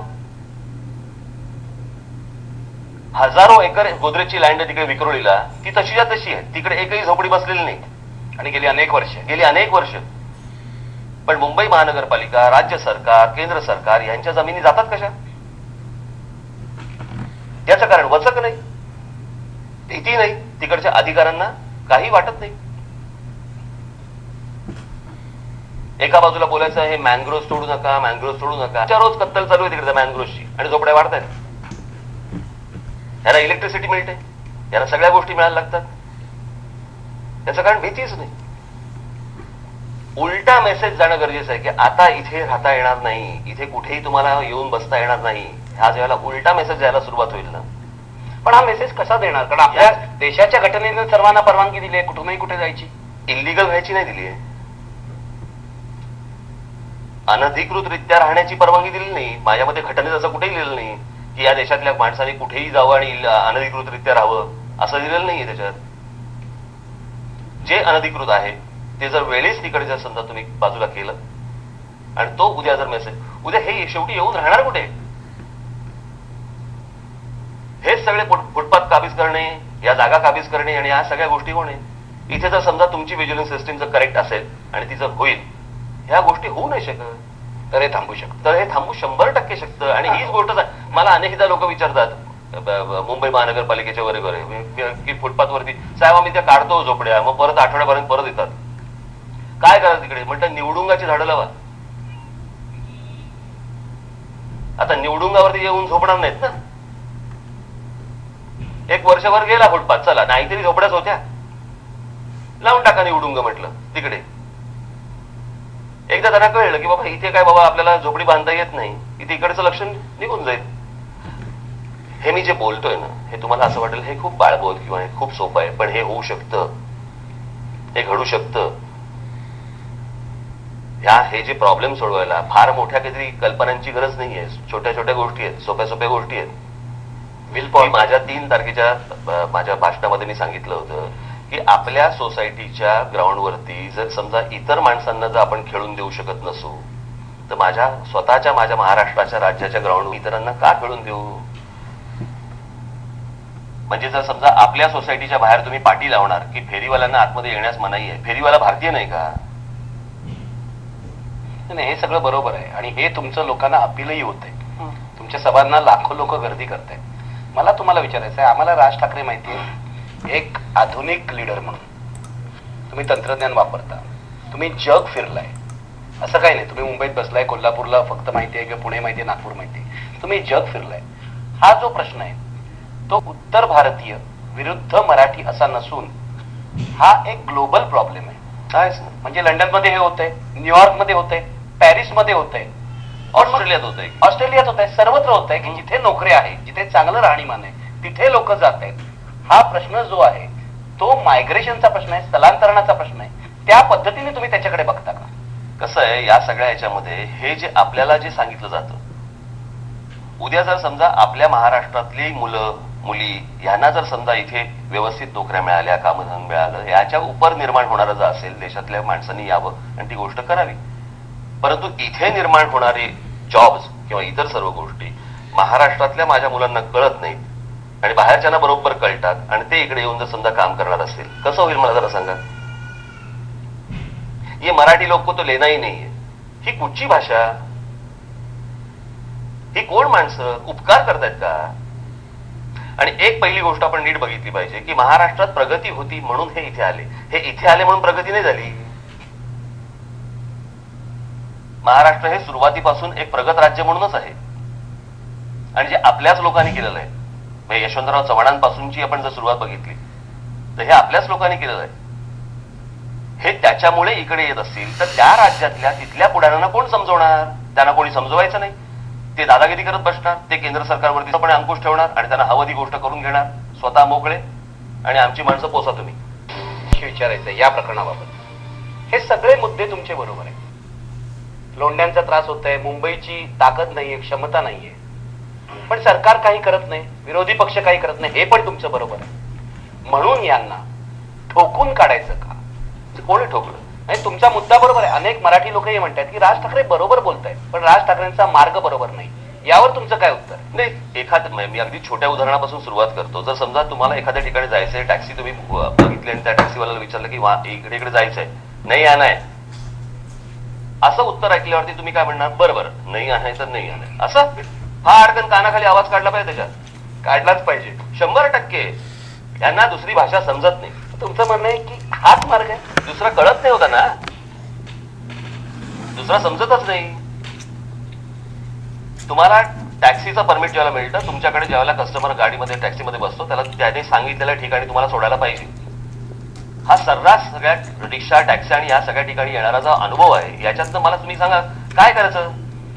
हजारो एकर गोदरेजची लँड तिकडे विक्रोळीला, ती तशीच्या तशी आहे. तिकडे एकही झोपडी बसलेली नाही आणि गेली अनेक वर्ष. पण मुंबई महानगरपालिका, राज्य सरकार, केंद्र सरकार यांच्या जमिनी जातात कशा? याचं कारण वचक नाही, भीती नाही, तिकडच्या अधिकाऱ्यांना काही वाटत नाही. एका बाजूला बोलायचं आहे मॅनग्रोव्ह तोडू नका, मॅनग्रोव्ह तोडू नका. रोज कत्तल चालू आहे तिकडे मॅनग्रोव्हची आणि झोपड्या वाढत आहेत. यांना इलेक्ट्रिसिटी मिळते, यांना सगळ्या गोष्टी मिळायला लागतात. याचं कारण भीतीच नाही. उलटा मेसेज जाणं गरजेचं आहे की आता इथे राहता येणार नाही, इथे कुठेही तुम्हाला येऊन बसता येणार नाही. ह्या ज्यावेळेला उलटा मेसेज द्यायला सुरुवात होईल ना. पण हा मेसेज कसा देणार? कारण आपल्या देशाच्या घटनेने सर्वांना परवानगी दिली आहे कुठूनही कुठे जायची. इल्लीगल व्हायची नाही दिली आहे, अनधिकृतरित्या राहण्याची परवानगी दिली नाही. माझ्यामध्ये घटनेत असं कुठेही लिहिलं नाही की या देशातल्या माणसाने कुठेही जावं आणि अनधिकृतरित्या राहावं, असं दिलेलं नाहीये त्याच्यात. जे अनधिकृत आहे ते जर वेळेस तिकडे जर समजा तुम्ही बाजूला केलं आणि तो उद्या जर मेसेज, उद्या हे शेवटी येऊन राहणार कुठे? हेच सगळे फुटपाथ काबीज करणे, या जागा काबीज करणे आणि या सगळ्या गोष्टी होणे. इथे जर समजा तुमची व्हिजिलन्स सिस्टीम जर करेक्ट असेल आणि ती जर होईल, ह्या गोष्टी होऊ नाही शकत. तर हे थांबू शकतं. तर हे थांबू 100% शकतं. आणि हीच गोष्ट मला अनेकदा लोक विचारतात मुंबई महानगरपालिकेच्या वगैरे की फुटपाथ वरती साहेब आम्ही त्या काढतो झोपड्या, मग परत आठवड्यापर्यंत परत येतात. काय करा तिकडे? म्हटलं निवडुंगाची झाडं लावा. आता निवडुंगावरती येऊन झोपणार नाहीत ना. एक वर्षभर गेला फुटपाथ, चला नाहीतरी झोपड्याच होत्या, लावून टाका निवडुंग म्हटलं तिकडे. एकदा त्यांना कळलं की बाबा इथे काय बाबा आपल्याला झोपडी बांधता येत नाही, इथे इकडचं लक्ष निघून जाईल. हे मी जे बोलतोय ना, हे तुम्हाला असं वाटेल हे खूप बाळबोध किंवा हे खूप सोपं आहे, पण हे होऊ शकतं, हे घडू शकतं. हे जे प्रॉब्लेम सोडवायला फार मोठ्या काहीतरी कल्पनांची गरज नाहीये. छोट्या छोट्या गोष्टी आहेत, सोप्या सोप्या गोष्टी आहेत. माझ्या 3 तारखेच्या माझ्या भाषणामध्ये मी सांगितलं होतं की आपल्या सोसायटीच्या ग्राउंडवरती जर समजा इतर माणसांना जर आपण खेळून देऊ शकत नसू, तर माझ्या महाराष्ट्राच्या राज्याच्या ग्राउंड इतरांना का खेळून देऊ? म्हणजे जर समजा आपल्या सोसायटीच्या बाहेर तुम्ही पाटी लावणार की फेरीवाल्यांना आतमध्ये येण्यास मनाई आहे, फेरीवाला भारतीय नाही का? नाही, हे सगळं बरोबर आहे आणि हे तुमचं लोकांना अपीलही होतंय. तुमच्या सभांना लाखो लोक गर्दी करतायत. मला तुम्हाला विचारायचं आहे, आम्हाला राज ठाकरे माहिती आहे एक आधुनिक लीडर म्हणून. तुम्ही तंत्रज्ञान वापरता, तुम्ही जग फिरलाय, असं काही नाही तुम्ही मुंबईत बसलाय, कोल्हापूरला फक्त माहिती आहे किंवा पुणे माहिती आहे, नागपूर माहिती आहे, तुम्ही जग फिरलाय. हा जो प्रश्न आहे तो उत्तर भारतीय विरुद्ध मराठी असा नसून हा एक ग्लोबल प्रॉब्लेम आहे. म्हणजे लंडनमध्ये हे होतंय, न्यूयॉर्कमध्ये होतंय, पॅरिसमध्ये होतंय, ऑस्ट्रेलियात होतंय, सर्वत्र होतंय की जिथे नोकरी आहे, जिथे चांगलं राहणीमान आहे तिथे लोक जात आहेत. हा प्रश्न जो आहे तो मायग्रेशनचा प्रश्न आहे, स्थलांतरणाचा प्रश्न आहे. त्या पद्धतीने तुम्ही त्याच्याकडे बघता का? कसं आहे, या सगळ्या ह्याच्यामध्ये हे जे आपल्याला जे सांगितलं जातं, उद्या जर समजा आपल्या महाराष्ट्रातली मुलं मुली यांना जर समजा इथे व्यवस्थित नोकऱ्या मिळाल्या, कामधन मिळालं, याच्या उपर निर्माण होणारं जर असेल, देशातल्या माणसांनी यावं आणि ती गोष्ट करावी. परंतु इथे निर्माण होणारे जॉब्स किंवा इतर सर्व गोष्टी महाराष्ट्रातल्या माझ्या मुलांना कळत नाहीत आणि बाहेरच्यांना बरोबर कळतात आणि ते इकडे येऊन जर समजा काम करणार असेल, कसं होईल मला जरा सांगा? ये मराठी लोक को तो लेना ही नाहीये. ही कुठची भाषा? ही कोण माणसं? उपकार करतायत का? आणि एक पहिली गोष्ट आपण नीट बघितली पाहिजे की महाराष्ट्रात प्रगती होती म्हणून हे इथे आले. हे इथे आले म्हणून प्रगती नाही झाली. महाराष्ट्र हे सुरुवातीपासून एक प्रगत राज्य म्हणूनच आहे आणि जे आपल्याच लोकांनी केलेलं आहे. म्हणजे यशवंतराव चव्हाणांपासूनची आपण जर सुरुवात बघितली तर हे आपल्याच लोकांनी केलेलं आहे. हे त्याच्यामुळे इकडे येत असतील तर त्या राज्यातल्या तिथल्या पुढाऱ्यांना कोण समजवणार? त्यांना कोणी समजवायचं नाही. ते दादागिरी करत बसणार, ते केंद्र सरकारवरती पण अंकुश ठेवणार आणि त्यांना हवं ती गोष्ट करून घेणार, स्वतः मोकळे आणि आमची माणसं पोसा तुम्ही. विचारायचं या प्रकरणाबाबत हे सगळे मुद्दे तुमचे बरोबर आहे. लोंढ्यांचा त्रास होतोय, मुंबईची ताकद नाहीये, क्षमता नाहीये, पण सरकार काही करत नाही, विरोधी पक्ष काही करत नाही, हे पण तुमचं बरोबर आहे. म्हणून यांना ठोकून काढायचं का? कोणी ठोकलं? नाही, तुमचा मुद्दा बरोबर आहे. अनेक मराठी लोक हे म्हणतात की राज ठाकरे बरोबर बोलतायत पण राज ठाकरेंचा मार्ग बरोबर नाही. यावर तुमचं काय उत्तर? नाही, मी अगदी छोट्या उदाहरणापासून सुरुवात करतो. जर समजा तुम्हाला एखाद्या ठिकाणी जायचंय, टॅक्सी तुम्ही बघितली आणि त्या टॅक्सीवाल्याला विचारलं की इकडे इकडे जायचंय, नाही आहे, असं उत्तर ऐकल्यावरती तुम्ही काय म्हणणार? बरोबर, नाही आहे तर नाही आहे असं हा अडकन कानाखाली आवाज काढला पाहिजे, त्याच्यात काढलाच पाहिजे 100%. यांना दुसरी भाषा समजत नाही. तुमचं म्हणणं आहे की हाच मार्ग आहे, दुसरा कळत नाही होता ना, दुसरा समजतच नाही. तुम्हाला टॅक्सीचा परमिट जेव्हा मिळतं, तुमच्याकडे ज्यावेळेला कस्टमर गाडीमध्ये टॅक्सीमध्ये बसतो त्याला त्याने सांगितलेल्या ठिकाणी तुम्हाला सोडायला पाहिजे. हा सर्रास सगळ्या रिक्षा, टॅक्सी आणि या सगळ्या ठिकाणी येणारा जो अनुभव आहे, याच्यातनं मला तुम्ही सांगा काय करायचं?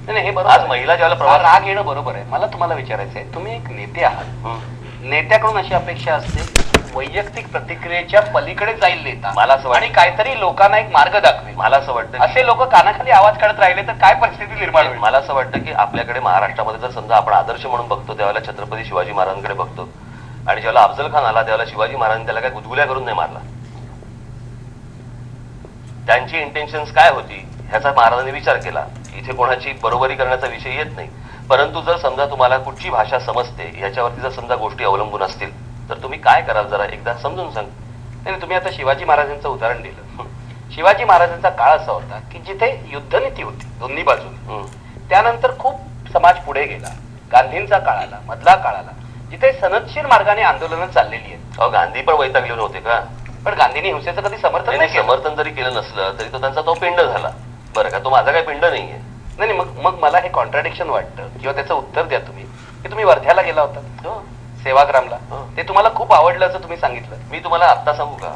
नाही, हे बरोबर. आज महिला ज्यावेळेला प्रवास राग येणं बरोबर आहे. मला तुम्हाला विचारायचंय, तुम्ही एक नेते आहात, नेत्याकडून अशी अपेक्षा असते वैयक्तिक प्रतिक्रियेच्या पलीकडे जाईल नेता, मला असं वाटतं, आणि काहीतरी लोकांना एक मार्ग दाखवेल. मला असं वाटतं असे लोक कानाखाली आवाज काढत राहिले तर काय परिस्थिती निर्माण होईल? मला असं वाटतं की आपल्याकडे महाराष्ट्रामध्ये जर समजा आपण आदर्श म्हणून बघतो त्यावेळेला छत्रपती शिवाजी महाराजांकडे बघतो आणि ज्यावेळेला अफजल खान आला त्यावेळेला शिवाजी महाराजांनी त्याला काय गुदगुल्या करून नाही मारला. त्यांची इंटेन्शन्स काय होती ह्याचा महाराजांनी विचार केला. इथे कोणाची बरोबरी करण्याचा विषय येत नाही. परंतु जर समजा तुम्हाला कुठची भाषा समजते याच्यावरती जर समजा गोष्टी अवलंबून असतील तर तुम्ही काय कराल जरा एकदा समजून सांग. नाही, तुम्ही आता शिवाजी महाराजांचं उदाहरण दिलं. शिवाजी महाराजांचा काळ असा होता की जिथे युद्धनीती होती दोन्ही बाजूने. त्यानंतर खूप समाज पुढे गेला. गांधींचा काळ आला, मधला काळ आला, जिथे सनदशीर मार्गाने आंदोलनं चाललेली आहेत. अहो, गांधी पण वैतागले नव्हते का? पण गांधींनी हिंसेचं कधी समर्थन नाही केलं. समर्थन जरी केलं नसलं तरी तो त्यांचा तो पिंड झाला. बरं का, तो माझा काही पिंड नाहीये. नाही, मग मग मला हे कॉन्ट्राडिक्शन वाटतं किंवा त्याचं उत्तर द्या तुम्ही की तुम्ही वर्ध्याला गेला होता सेवाग्रामला. ते तुम्हाला खूप आवडलं असं तुम्ही सांगितलं. मी तुम्हाला आत्ता सांगू का,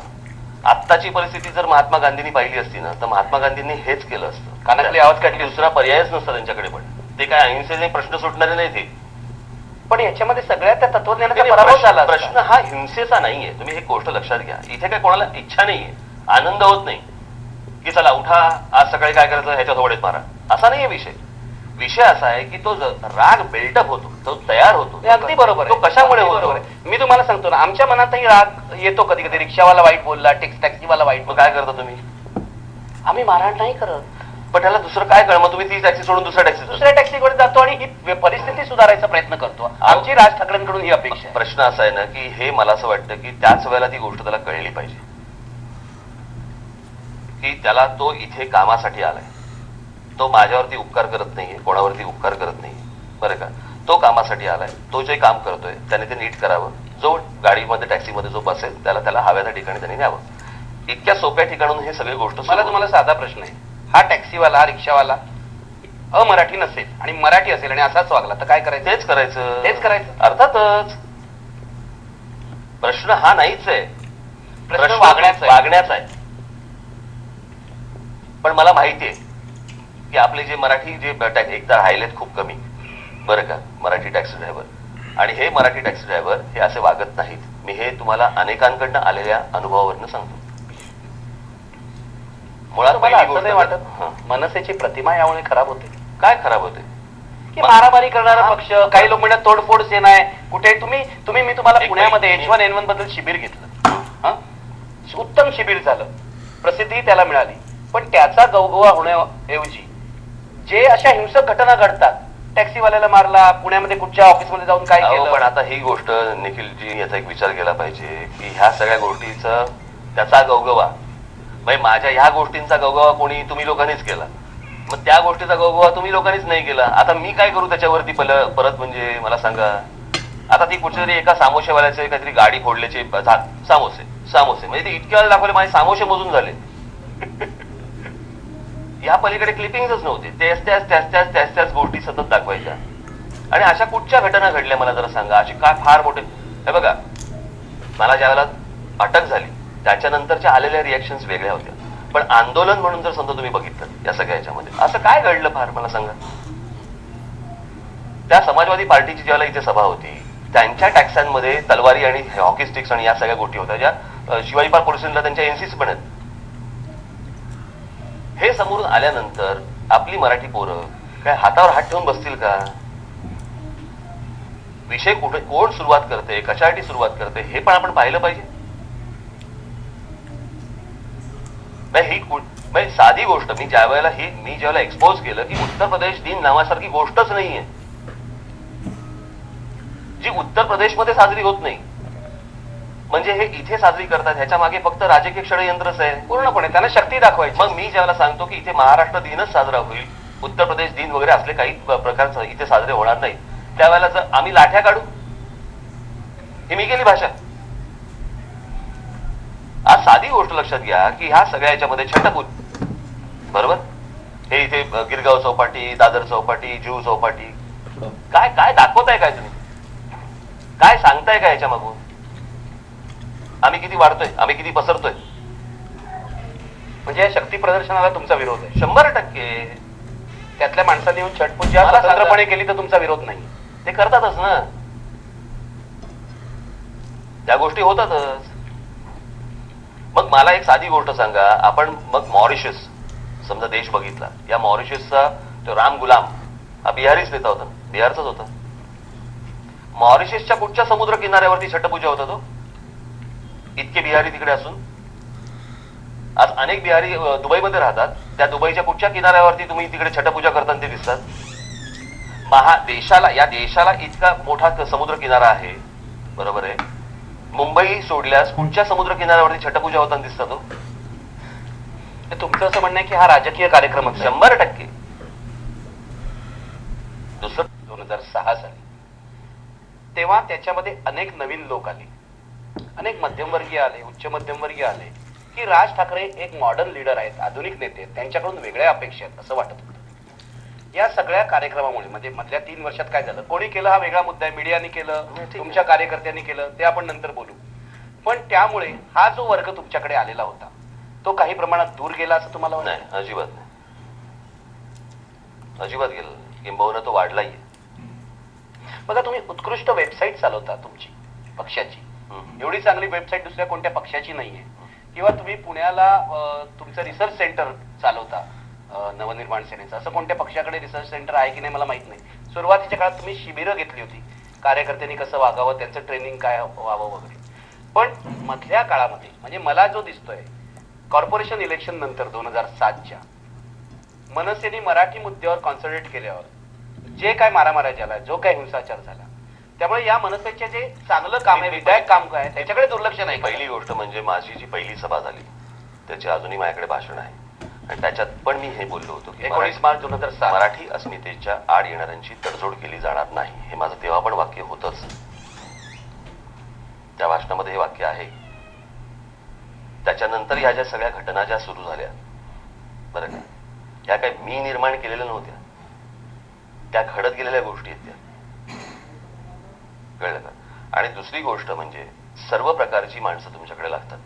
आत्ताची परिस्थिती जर महात्मा गांधींनी पाहिली असती ना तर महात्मा गांधींनी हेच केलं असतं. कानातली आवाज काढली. दुसरा पर्यायच नसता त्यांच्याकडे. पण ते काय अहिंसेने प्रश्न सुटणारे नाही ते. पण याच्यामध्ये सगळ्या त्या तत्वज्ञानाचा पराभव झाला. प्रश्न हा हिंसेचा नाहीये. तुम्ही एक गोष्ट लक्षात घ्या, इथे काय कोणाला इच्छा नाहीये, आनंद होत नाही की चला उठा आज सकाळी काय करायचं ह्याच्या थोडेच मारा, असा नाहीये विषय. विषय असा आहे की तो राग बिल्डअप होतो, तो तयार होतो. अगदी बरोबर. तो कशामुळे होतो? मी तुम्हाला सांगतो ना, आमच्या मनातही राग येतो कधी कधी. रिक्षावाला वाईट बोलला, टॅक्सीवाला वाईट. मग काय करता तुम्ही? आम्ही मारहाण नाही करत. पण त्याला दुसरं काय कळ, मग तुम्ही ती टॅक्सी सोडून दुसऱ्या टॅक्सीकडे जातो आणि ही परिस्थिती सुधारायचा प्रयत्न करतो. आमची राज ठाकरेंकडून ही अपेक्षा. प्रश्न असा आहे ना की हे मला असं वाटतं की त्याच वेळेला ती गोष्ट त्याला कळली पाहिजे की त्याला तो इथे कामासाठी आलाय. तो माझ्यावरती उपकार करत नाहीये, कोणावरती उपकार करत नाहीये. बरं का, तो कामासाठी आलाय. तो जे काम करतोय त्याने ते नीट करावं. जो गाडीमध्ये टॅक्सीमध्ये जो बसेल त्याला हव्या त्या ठिकाणी त्यांनी न्यावं. इतक्या सोप्या ठिकाणाहून हे सगळी गोष्ट. मला तुम्हाला साधा प्रश्न आहे, हा टॅक्सीवाला हा रिक्षावाला अमराठी नसेल आणि मराठी असेल आणि असाच वागला तर काय करायचं? तेच करायचं. तेच करायचं. अर्थातच प्रश्न हा नाहीच आहे, प्रश्न वागण्याचा आहे. पण मला माहितीये की आपले जे मराठी जे एकदा राहिलेत खूप कमी. बरं का, मराठी टॅक्सी ड्रायव्हर. आणि हे मराठी टॅक्सी ड्रायव्हर हे असे वागत नाहीत. मी हे तुम्हाला अनेकांकडनं आलेल्या अनुभवावरनं सांगतो. मुळात मला असं नाही वाटत मनसेची प्रतिमा यामुळे खराब होते? काय खराब होते? की मारामारी करणारा पक्ष, काही लोक म्हणतात तोडफोड सेना आहे. कुठे तुम्ही मी तुम्हाला पुण्यामध्ये H1N1 बद्दल शिबिर घेतलं. उत्तम शिबिर झालं, प्रसिद्धी त्याला मिळाली. पण त्याचा गवगवा होण्याऐवजी जे अशा हिंसक घटना घडतात, टॅक्सीवाल्याला मारला, पुण्यामध्ये कुठच्या ऑफिसमध्ये जाऊन काय केलं. पण आता ही गोष्ट निखिलजी याचा एक विचार केला पाहिजे की ह्या सगळ्या गोष्टीचा त्याचा गवगवा म्हणजे माझ्या ह्या गोष्टींचा गवगवा कोणी तुम्ही लोकांनीच केला, मग त्या गोष्टीचा गवगवा तुम्ही लोकांनीच नाही केला. आता मी काय करू त्याच्यावरती परत? म्हणजे मला सांगा, आता ती कुठच्या तरी एका सामोशेवाल्याचे काहीतरी गाडी फोडल्याचे सामोसे म्हणजे ते इतक्या वेळा दाखवले, माझे सामोसे मोजून झाले. या पलीकडे क्लिपिंगच नव्हते. त्याच गोष्टी सतत दाखवायच्या. आणि अशा कुठच्या घटना घडल्या मला जरा सांगा. अशी काय फार मोठे हे बघा, मला ज्या वेळेला अटक झाली त्याच्यानंतरच्या आलेल्या रिएक्शन्स वेगळ्या होत्या. पण आंदोलन म्हणून जर समजा तुम्ही बघितलं या सगळ्या याच्यामध्ये असं काय घडलं फार मला सांगा. त्या समाजवादी पार्टीची ज्यावेळेला इथे सभा होती त्यांच्या टॅक्सांमध्ये तलवारी आणि हॉकी स्टिक्स आणि या सगळ्या गोष्टी होत्या ज्या शिवाजी पार्क पोलीस स्टेशनला त्यांच्या एनसीसी पण आहेत. हे समोरून आल्यानंतर आपली मराठी पोरं काय हातावर हात ठेवून बसतील का? विषय कुठे कोण सुरुवात करते, कशासाठी सुरुवात करते हे पण आपण पाहिलं पाहिजे. ही साधी गोष्ट मी ज्यावेळेला एक्सपोज केलं की उत्तर प्रदेश दिन नावासारखी गोष्टच नाहीये जी उत्तर प्रदेशमध्ये साजरी होत नाही. म्हणजे हे इथे साजरी करतात ह्याच्या मागे फक्त राजकीय षडयंत्रच आहे पूर्णपणे. त्यांना शक्ती दाखवायची. मग मी ज्यावेळेला सांगतो की इथे महाराष्ट्र दिनच साजरा होईल, उत्तर प्रदेश दिन वगैरे असले काही प्रकारचं इथे साजरे होणार नाही, त्यावेळेला जर आम्ही लाठ्या काढू, ही मी केली भाषा. आज साधी गोष्ट लक्षात घ्या की ह्या सगळ्या याच्यामध्ये छटपूजा बरोबर, हे इथे गिरगाव चौपाटी, दादर चौपाटी, जुहू चौपाटी, काय काय दाखवताय, काय तुम्ही काय सांगताय का ह्याच्या मागून? आम्ही किती वाढतोय, आम्ही किती पसरतोय. म्हणजे या शक्ती प्रदर्शनाला तुमचा विरोध आहे? 100%. त्यातल्या माणसांनी येऊन छटपूजा स्वतंत्रपणे केली तर तुमचा विरोध नाही? ते करतातच ना, त्या गोष्टी होतातच. मग मला एक साधी गोष्ट सांगा, आपण मग मॉरिशस समजा देश बघितला, या मॉरिशसचा तो राम गुलाम हा बिहारीच नेता होता, बिहारचाच होता. मॉरिशसच्या कुठच्या समुद्र किनाऱ्यावरती छटपूजा होता तो? इतके बिहारी तिकडे असून आज अनेक बिहारी दुबईमध्ये राहतात, त्या दुबईच्या कुठच्या किनाऱ्यावरती तुम्ही तिकडे छटपूजा करताना ते दिसतात? देशाला, या देशाला इतका मोठा समुद्र किनारा आहे, बरोबर आहे. मुंबई सोडल्यास कुठच्या समुद्र किनाऱ्यावरती छटपूजा होताना दिसतात तो? तुमचं असं म्हणणं आहे की हा राजकीय कार्यक्रम 100%. दुसरं 2006 साली तेव्हा त्याच्यामध्ये अनेक नवीन लोक आले, अनेक मध्यमवर्गीय आले, उच्च मध्यमवर्गीय आले, की राज ठाकरे एक मॉडर्न लीडर आहेत, आधुनिक नेते आहेत, त्यांच्याकडून वेगळ्या अपेक्षा आहेत असं वाटत होतं. या सगळ्या कार्यक्रमामुळे म्हणजे मधल्या 3 वर्षात काय झालं, कोणी केलं हा वेगळा मुद्दा आहे, मीडियाने केलं, तुमच्या कार्यकर्त्यांनी केलं, ते आपण नंतर बोलू. पण त्यामुळे हा जो वर्ग तुमच्याकडे आलेला होता तो काही प्रमाणात दूर गेला असं तुम्हाला वाटतं? नाही, अजिबात नाही, अजिबात गेलं. किंबहुना तो वाढलाही. बघा, तुम्ही उत्कृष्ट वेबसाईट चालवता तुमची पक्षाची, एवढी चांगली वेबसाईट दुसऱ्या कोणत्या पक्षाची नाहीये. किंवा तुम्ही पुण्याला तुमचं रिसर्च सेंटर चालवता नवनिर्माण सेनेचं, असं कोणत्या पक्षाकडे रिसर्च सेंटर आहे की नाही मला माहित नाही. सुरुवातीच्या काळात तुम्ही शिबिरं घेतली होती, कार्यकर्त्यांनी कसं वागावं, त्यांचं ट्रेनिंग काय व्हावं वगैरे. पण मधल्या काळामध्ये म्हणजे मला जो दिसतोय, कॉर्पोरेशन इलेक्शन नंतर 2007च्या मनसेने मराठी मुद्द्यावर कॉन्सन्ट्रेट केल्यावर जे काय मारामाऱ्या झाला, जो काय हिंसाचार झाला, त्यामुळे या मनसेचे जे चांगलं काम आहे, विधायक काम काय आहे, त्याच्याकडे दुर्लक्ष नाही. पहिली गोष्ट म्हणजे माझी जी पहिली सभा झाली त्याची अजूनही माझ्याकडे भाषण आहे, आणि त्याच्यात पण मी हे बोललो होतो की 19 मार्च 2007 मराठी अस्मितेच्या आड येणाऱ्यांची तडजोड केली जाणार नाही. हे माझं तेव्हा पण वाक्य होतच, त्या भाषणामध्ये हे वाक्य आहे. त्याच्यानंतर ह्या ज्या सगळ्या घटना ज्या सुरू झाल्या, बरं का, ह्या काही मी निर्माण केलेल्या नव्हत्या, त्या घडत गेलेल्या गोष्टी आहेत त्या, कळलं का. आणि दुसरी गोष्ट म्हणजे सर्व प्रकारची माणसं तुमच्याकडे लागतात,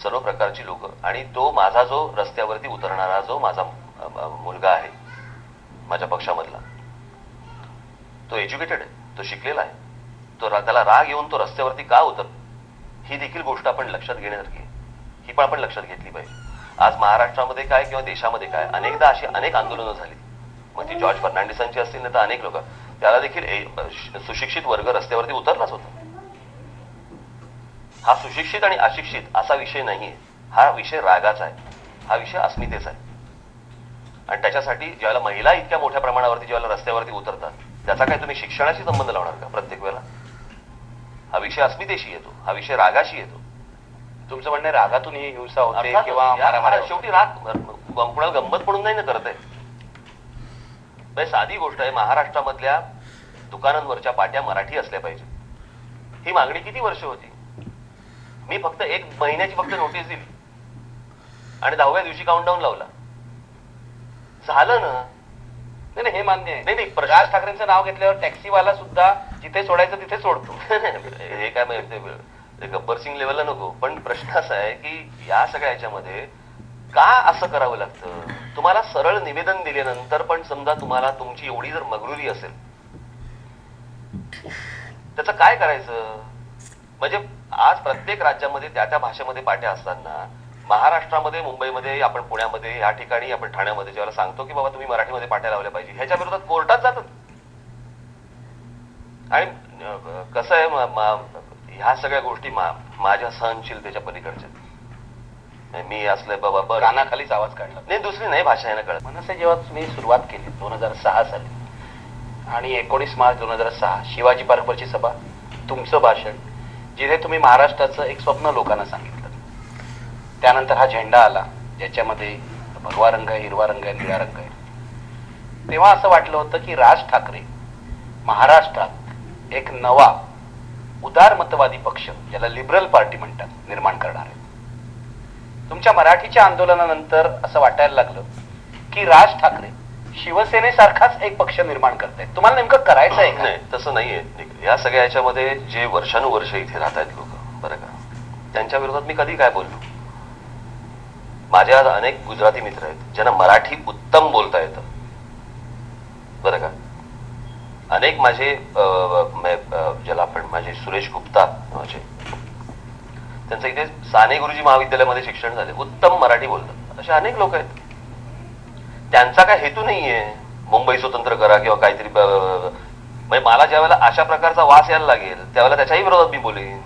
सर्व प्रकारची लोक. आणि तो माझा जो रस्त्यावरती उतरणारा जो माझा मुलगा आहे माझ्या पक्षामधला, तो एज्युकेटेड आहे, तो शिकलेला आहे, त्याला राग येऊन तो रस्त्यावरती का उतर, ही देखील गोष्ट आपण लक्षात घेण्यासारखी, ही पण आपण लक्षात घेतली पाहिजे. आज महाराष्ट्रामध्ये काय किंवा देशामध्ये काय अनेकदा अशी अनेक आंदोलनं झाली, मग ती जॉर्ज फर्नांडिसांची असतील नाही तर अनेक लोक, त्याला देखील सुशिक्षित वर्ग रस्त्यावरती उतरलाच होता. हा सुशिक्षित आणि अशिक्षित असा विषय नाहीये, हा विषय रागाचा आहे, हा विषय अस्मितेचा आहे. आणि त्याच्यासाठी ज्यावेळेला महिला इतक्या मोठ्या प्रमाणावरती ज्यावेळेला रस्त्यावरती उतरतात, त्याचा काय तुम्ही शिक्षणाशी संबंध लावणार का प्रत्येक वेळेला? हा विषय अस्मितेशी येतो, हा विषय रागाशी येतो. तुमचं म्हणणं रागातून ही हिंसा होते किंवा मारामाऱ्या, शेवटी राग कुणाला गंमत म्हणून नाही ना करत आहे. साधी गोष्ट आहे, महाराष्ट्रामधल्या दुकानांवरच्या पाट्या मराठी असल्या पाहिजे, ही मागणी किती वर्ष होती. मी फक्त 1 महिन्याची फक्त नोटीस दिली आणि 10व्या दिवशी काउंटडाऊन लावला, झालं ना. नाही, हे मान्य आहे. नाही, राज ठाकरेंचं नाव घेतल्यावर टॅक्सीवाला सुद्धा जिथे सोडायचं तिथे सोडतो. हे काय माहिती, गब्बर सिंग लेवलला नको. पण प्रश्न असा आहे की या सगळ्या ह्याच्यामध्ये का असं करावं लागतं. तुम्हाला सरळ निवेदन दिल्यानंतर पण समजा तुम्हाला तुमची एवढी जर मगरुरी असेल, त्याचं काय करायचं. म्हणजे आज प्रत्येक राज्यामध्ये त्या भाषेमध्ये पाट्या असताना महाराष्ट्रामध्ये, मुंबईमध्ये, आपण पुण्यामध्ये, या ठिकाणी आपण ठाण्यामध्ये ज्याला सांगतो की बाबा तुम्ही मराठीमध्ये पाट्या लावल्या पाहिजे, ह्याच्या विरोधात कोर्टात जातात. आणि कसं आहे, ह्या सगळ्या गोष्टी माझ्या सहनशीलतेच्या पलीकडच्या. मी असलं बाबा बरं कानाखालीच आवाज काढला नाही, दुसरी नाही भाषा आहे ना कळत. मनसे जेव्हा तुम्ही सुरुवात केली 2006 साली आणि 19 मार्च 2006 शिवाजी पार्कवरची सभा, तुमचं भाषण, जिथे तुम्ही महाराष्ट्राचं एक स्वप्न लोकांना सांगितलं. त्यानंतर हा झेंडा आला ज्याच्यामध्ये भगवा रंग आहे, हिरवा रंग आहे, निळा रंग आहे. तेव्हा असं वाटलं होतं की राज ठाकरे महाराष्ट्रात एक नवा उदारमतवादी पक्ष, ज्याला लिबरल पार्टी म्हणतात, निर्माण करणार आहे. तुमच्या मराठीच्या आंदोलनानंतर असं वाटायला लागलं की राज ठाकरे शिवसेनेसारखाच एक पक्ष निर्माण करतायत. तुम्हाला नेमकं करायचं आहे का? नाही, तसं नाहीये. या सगळ्या याच्यामध्ये जे वर्षानुवर्ष इथे राहत आहेत लोक, बरं का, त्यांच्या विरोधात मी कधी काय बोललो. माझ्या अनेक गुजराती मित्र आहेत ज्यांना मराठी उत्तम बोलता येतं, बरं का. अनेक माझे ज्याला आपण माझे सुरेश गुप्ता माझे, त्यांचं इथे साने गुरुजी महाविद्यालयामध्ये शिक्षण झाले, उत्तम मराठी बोलतात. असे अनेक लोक आहेत. त्यांचा काय हेतू नाहीये मुंबई स्वतंत्र करा किंवा काहीतरी. म्हणजे मला ज्या वेळेला अशा प्रकारचा वास यायला लागेल त्यावेळेला त्याच्याही विरोधात मी बोलेन.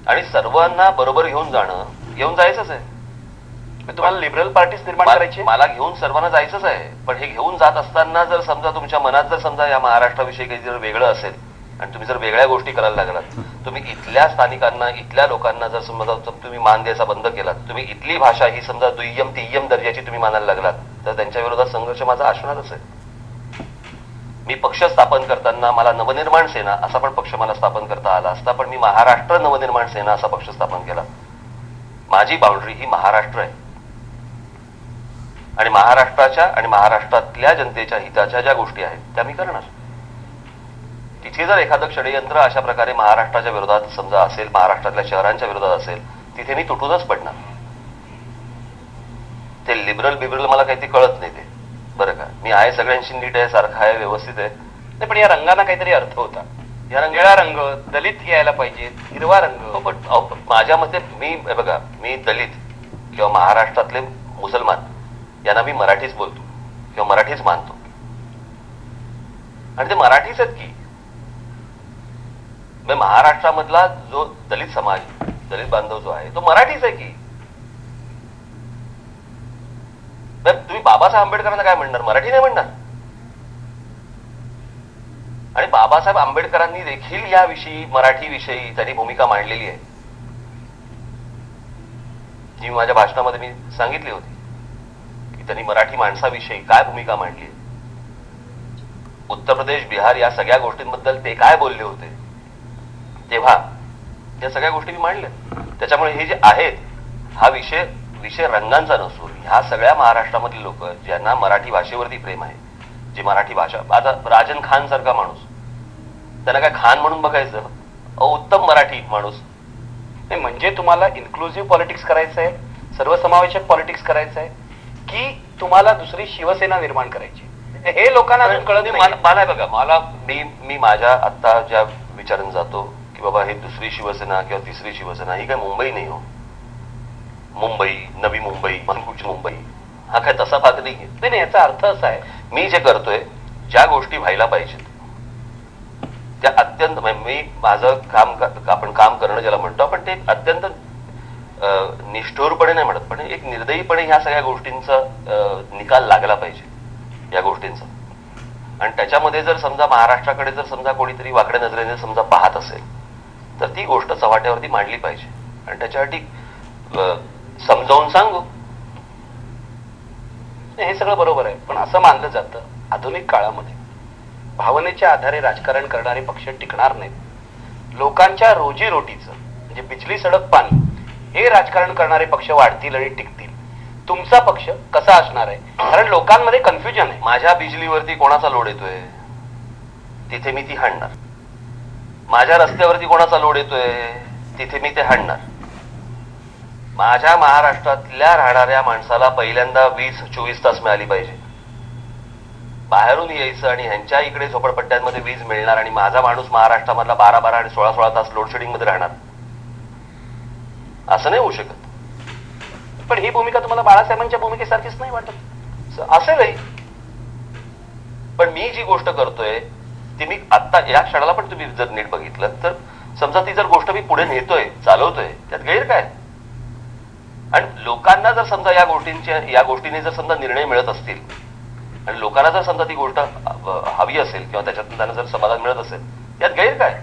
आणि सर्वांना बरोबर घेऊन जायचंच आहे. मग तुम्हाला लिबरल पार्टीज निर्माण करायची? मला घेऊन सर्वांना जायचंच आहे, पण हे घेऊन जात असताना जर समजा तुमच्या मनात जर समजा या महाराष्ट्राविषयी काही जर वेगळं असेल आणि तुम्ही जर वेगळ्या गोष्टी करायला लागलात, तुम्ही इथल्या स्थानिकांना, इथल्या लोकांना जर समजा तुम्ही मान द्यायचा बंद केलात, तुम्ही इथली भाषा ही समजा दुय्यम तिय्यम दर्जाची तुम्ही मानायला लागलात, तर त्यांच्या विरोधात संघर्ष माझा असणारच आहे. मी पक्ष स्थापन करताना मला नवनिर्माण सेना असा पण पक्ष मला स्थापन करता आला असता, पण मी महाराष्ट्र नवनिर्माण सेना असा पक्ष स्थापन केला. माझी बाउंड्री ही महाराष्ट्र आहे आणि महाराष्ट्राच्या आणि महाराष्ट्रातल्या जनतेच्या हिताच्या ज्या गोष्टी आहेत त्या मी करणार. तिथे जर एखादं षडयंत्र अशा प्रकारे महाराष्ट्राच्या विरोधात समजा असेल, महाराष्ट्रातल्या शहरांच्या विरोधात असेल, तिथे मी तुटूनच पडणार. ते लिबरल बिबरल मला काही ते कळत नाही ते, बरं का. मी आहे सगळ्यांशी नीट आहे, सारखा आहे, व्यवस्थित आहे. नाही, पण या रंगांना काहीतरी अर्थ होता. या निळा रंग, दलित यायला पाहिजे, हिरवा रंग. पण माझ्या मते मी बघा, मी दलित किंवा महाराष्ट्रातले मुसलमान यांना मी मराठीच बोलतो किंवा मराठीच मानतो आणि ते मराठीच आहेत की. महाराष्ट्रामधला जो दलित समाज, दलित बांधव जो आहे तो मराठीच आहे की. तुम्ही बाबासाहेब आंबेडकरांना काय म्हणणार? मराठी नाही म्हणणार. आणि बाबासाहेब आंबेडकरांनी देखील याविषयी, मराठी विषयी त्यांनी भूमिका मांडलेली आहे, जी माझ्या भाषणामध्ये मी सांगितली होती की त्यांनी मराठी माणसाविषयी काय भूमिका मांडली. उत्तर प्रदेश, बिहार या सगळ्या गोष्टींबद्दल ते काय बोलले होते तेव्हा या सगळ्या गोष्टी मी मांडल्या. त्याच्यामुळे हे जे आहेत, हा विषय रंगांचा नसून ह्या सगळ्या महाराष्ट्रामधले लोक ज्यांना मराठी भाषेवरती प्रेम आहे, जी मराठी भाषा, आता राजन खान सारखा माणूस, त्यांना काय खान म्हणून बघायचं? उत्तम मराठी माणूस. नाही, म्हणजे तुम्हाला इन्क्लुझिव्ह पॉलिटिक्स करायचं आहे, सर्वसमावेशक पॉलिटिक्स करायचं आहे, की तुम्हाला दुसरी शिवसेना निर्माण करायची? हे लोकांना अजून कळत नाही. मला बघा, मला मी माझ्या आता ज्या विचाराने जातो की बाबा हे दुसरी शिवसेना किंवा तिसरी शिवसेना, ही काय मुंबई नाही हो. मुंबई, नवी मुंबई, मनकुची मुंबई हा काय तसा भाग नाहीये. नाही, याचा अर्थ असा आहे, मी जे करतोय, ज्या गोष्टी व्हायला पाहिजेत त्या अत्यंत, मी माझं आपण काम करणं ज्याला म्हणतो आपण, ते अत्यंत निष्ठुरपणे नाही म्हणत, पण एक निर्दयीपणे ह्या सगळ्या गोष्टींचा निकाल लागला पाहिजे या गोष्टींचा. आणि त्याच्यामध्ये जर समजा महाराष्ट्राकडे जर समजा कोणीतरी वाकड्या नजरेने समजा पाहत असेल, तर ती गोष्ट चव्हाट्यावरती मांडली पाहिजे आणि त्याच्यासाठी समजावून सांगू. हे सगळं बरोबर आहे, पण असं मानलं जातं आधुनिक काळामध्ये भावनेच्या आधारे राजकारण करणारे पक्ष टिकणार नाहीत. लोकांच्या रोजीरोटीचं म्हणजे बिजली सडक पाणी हे राजकारण करणारे पक्ष वाढतील आणि टिकतील. तुमचा पक्ष कसा असणार आहे? कारण लोकांमध्ये कन्फ्युजन आहे. माझ्या बिजलीवरती कोणाचा लोड येतोय तिथे मी ती हाणणार. माझ्या रस्त्यावरती कोणाचा लोड येतोय तिथे मी ते हाणणार. माझ्या महाराष्ट्रातल्या राहणाऱ्या माणसाला पहिल्यांदा 20-24 तास मिळाली पाहिजे. बाहेरून यायचं आणि ह्यांच्या इकडे झोपडपट्ट्यांमध्ये वीज मिळणार आणि माझा माणूस महाराष्ट्रामधला 12-12 आणि 16-16 तास लोडशेडिंग मध्ये राहणार, असं नाही होऊ शकत. पण ही भूमिका तुम्हाला बाळासाहेबांच्या भूमिकेसारखीच नाही वाटत? असेलही, पण मी जी गोष्ट करतोय ती मी आता या क्षणाला पण तुम्ही जर नीट बघितलं तर समजा ती जर गोष्ट मी पुढे नेतोय, चालवतोय, त्यात गैर काय? आणि लोकांना जर समजा या गोष्टीने जर समजा निर्णय मिळत असतील आणि लोकांना जर समजा ती गोष्ट हवी असेल किंवा त्याच्यातून त्यांना जर समाधान मिळत असेल, यात गैर काय?